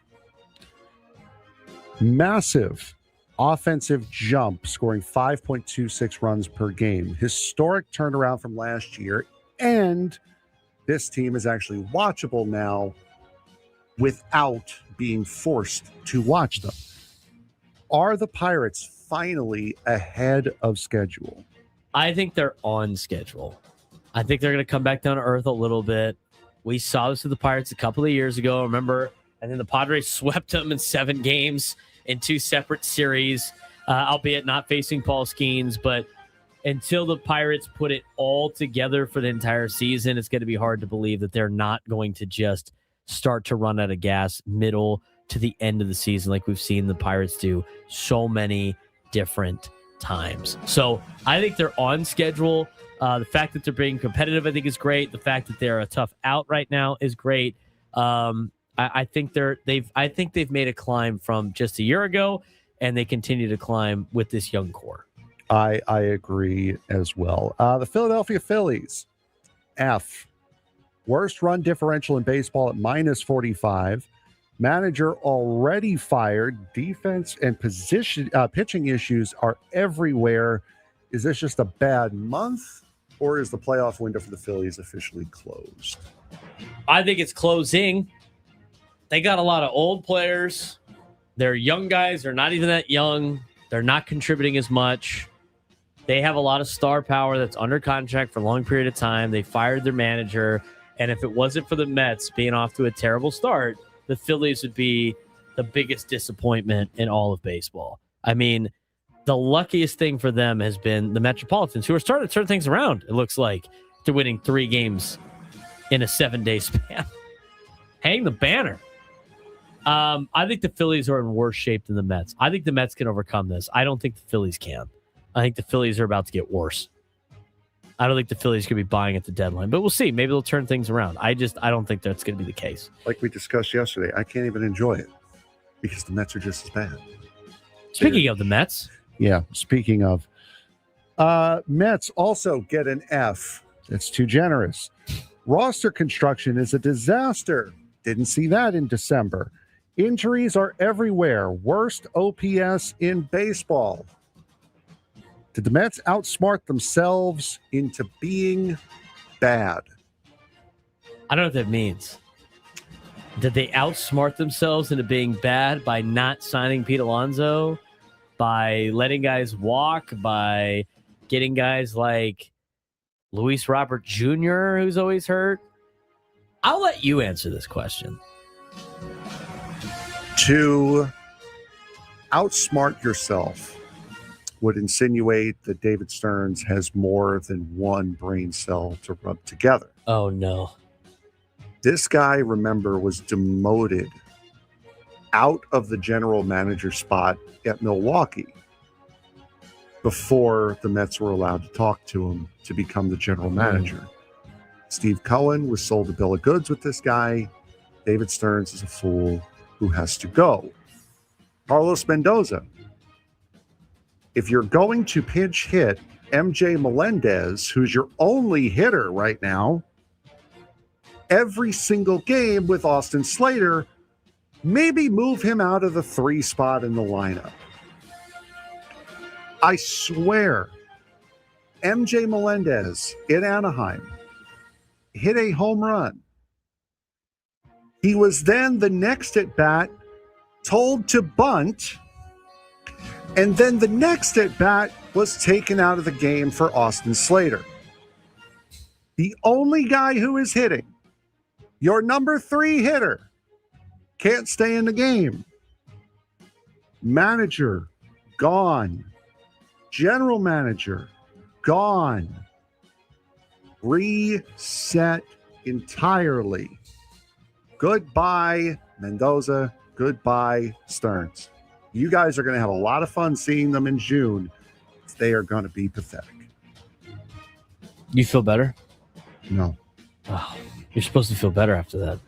Massive offensive jump, scoring 5.26 runs per game. Historic turnaround from last year. And this team is actually watchable now without being forced to watch them. Are the Pirates finally ahead of schedule? I think they're on schedule. I think they're going to come back down to earth a little bit. We saw this with the Pirates a couple of years ago, remember? And then the Padres swept them in 7 games in 2 separate series, albeit not facing Paul Skeens. But until the Pirates put it all together for the entire season, it's going to be hard to believe that they're not going to just start to run out of gas middle to the end of the season like we've seen the Pirates do so many different times. So I think they're on schedule. The fact that they're being competitive, I think, is great. The fact that they're a tough out right now is great. I think they've made a climb from just a year ago, and they continue to climb with this young core. I agree as well. The Philadelphia Phillies, F. Worst run differential in baseball at -45. Manager already fired. Defense and pitching issues are everywhere. Is this just a bad month, or is the playoff window for the Phillies officially closed? I think it's closing. They got a lot of old players. They're young guys. They're not even that young. They're not contributing as much. They have a lot of star power that's under contract for a long period of time. They fired their manager. And if it wasn't for the Mets being off to a terrible start, the Phillies would be the biggest disappointment in all of baseball. I mean, the luckiest thing for them has been the Metropolitans, who are starting to turn things around, it looks like. They're winning 3 games in a 7-day span. Hang the banner. I think the Phillies are in worse shape than the Mets. I think the Mets can overcome this. I don't think the Phillies can. I think the Phillies are about to get worse. I don't think the Phillies could be buying at the deadline, but we'll see. Maybe they'll turn things around. I don't think that's going to be the case. Like we discussed yesterday, I can't even enjoy it because the Mets are just as bad. Speaking of the Mets. Yeah, speaking of. Mets also get an F. It's too generous. Roster construction is a disaster. Didn't see that in December. Injuries are everywhere. Worst OPS in baseball. Did the Mets outsmart themselves into being bad? I don't know what that means. Did they outsmart themselves into being bad by not signing Pete Alonso? By letting guys walk? By getting guys like Luis Robert Jr., who's always hurt? I'll let you answer this question. To outsmart yourself would insinuate that David Stearns has more than one brain cell to rub together. Oh, no. This guy, remember, was demoted out of the general manager spot at Milwaukee before the Mets were allowed to talk to him to become the general manager. Steve Cohen was sold a bill of goods with this guy. David Stearns is a fool who has to go. Carlos Mendoza. If you're going to pinch hit MJ Melendez, who's your only hitter right now, every single game with Austin Slater, maybe move him out of the 3 spot in the lineup. I swear, MJ Melendez in Anaheim hit a home run. He was then the next at bat told to bunt, and then the next at bat was taken out of the game for Austin Slater. The only guy who is hitting, your number 3 hitter, can't stay in the game. Manager, gone. General manager, gone. Reset entirely. Goodbye, Mendoza. Goodbye, Stearns. You guys are going to have a lot of fun seeing them in June. They are going to be pathetic. You feel better? No. Oh, you're supposed to feel better after that.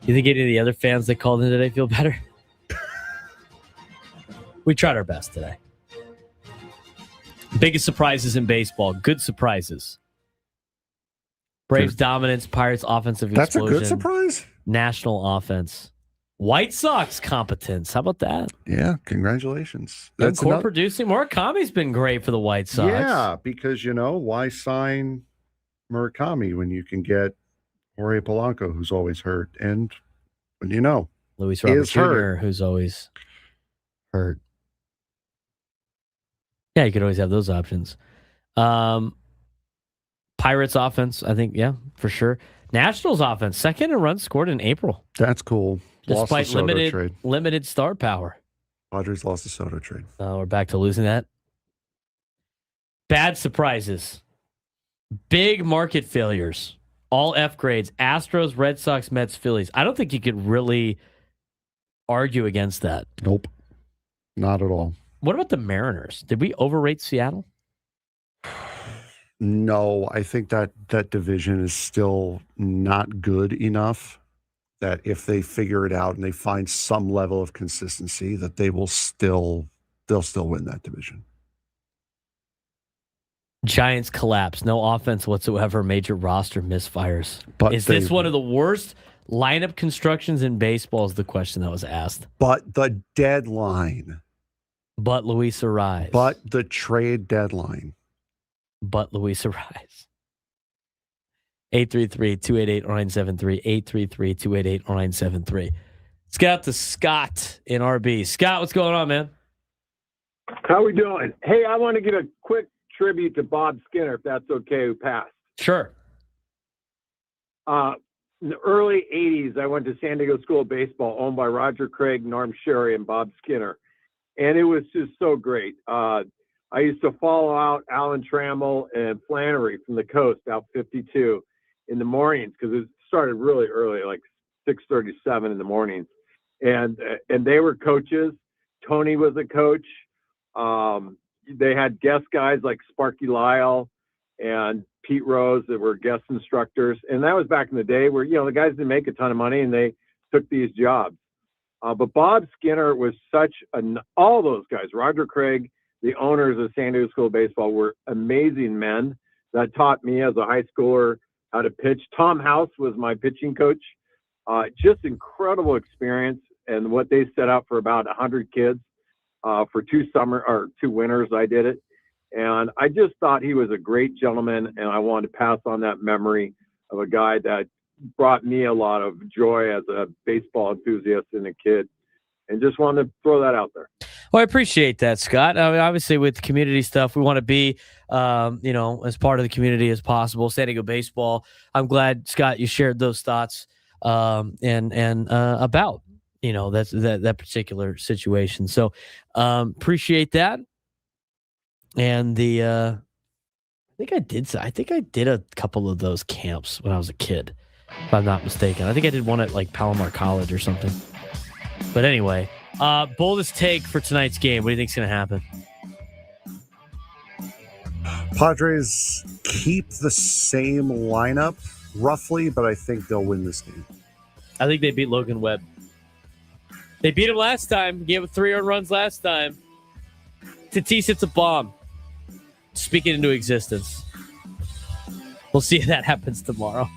You think any of the other fans that called in today feel better? We tried our best today. Biggest surprises in baseball. Good surprises. Braves dominance, Pirates offensive That's explosion. a good surprise. National offense. White Sox competence. How about that? Yeah, congratulations. Young core producing. Murakami's been great for the White Sox. Yeah, because, why sign Murakami when you can get Jorge Polanco, who's always hurt, and when Luis Robert Jr., hurt. who's always hurt. Yeah, you could always have those options. Pirates offense, I think, yeah, for sure. Nationals offense, second in runs scored in April. That's cool. Despite limited star power. Padres lost the Soto trade. We're back to losing that. Bad surprises. Big market failures. All F grades. Astros, Red Sox, Mets, Phillies. I don't think you could really argue against that. Nope. Not at all. What about the Mariners? Did we overrate Seattle? No, I think that division is still not good enough that if they figure it out and they find some level of consistency, that they'll still win that division. Giants collapse. No offense whatsoever. Major roster misfires. But is this one of the worst lineup constructions in baseball is the question that was asked. But the deadline. But Luis Ariz. But the trade deadline. But Luis Ariz. 833-288-0973. 833-288-0973. Let's get out to Scott in RB. Scott, what's going on, man? How we doing? Hey, I want to give a quick tribute to Bob Skinner, if that's okay, who passed. Sure. In the early 80s, I went to San Diego School of Baseball, owned by Roger Craig, Norm Sherry, and Bob Skinner. And it was just so great. I used to follow out Alan Trammell and Flannery from the coast, out 52, in the mornings, because it started really early, like 6:37 in the mornings. And they were coaches. Tony was a coach. They had guest guys like Sparky Lyle and Pete Rose that were guest instructors. And that was back in the day where, the guys didn't make a ton of money and they took these jobs. But Bob Skinner was all those guys, Roger Craig, the owners of San Diego School of Baseball, were amazing men that taught me as a high schooler how to pitch. Tom House was my pitching coach. Just incredible experience. And what they set up for about 100 kids for 2 winters, I did it. And I just thought he was a great gentleman. And I wanted to pass on that memory of a guy that brought me a lot of joy as a baseball enthusiast and a kid. And just wanted to throw that out there. Well, I appreciate that, Scott. I mean, obviously, with community stuff, we want to be, as part of the community as possible. San Diego baseball. I'm glad, Scott, you shared those thoughts about that particular situation. So, appreciate that. And I think I did a couple of those camps when I was a kid, if I'm not mistaken. I think I did one at like Palomar College or something. But anyway. Boldest take for tonight's game. What do you think's going to happen? Padres keep the same lineup, roughly, but I think they'll win this game. I think they beat Logan Webb. They beat him last time. Gave him 3 earned runs last time. Tatis hits a bomb. Speak it into existence. We'll see if that happens tomorrow.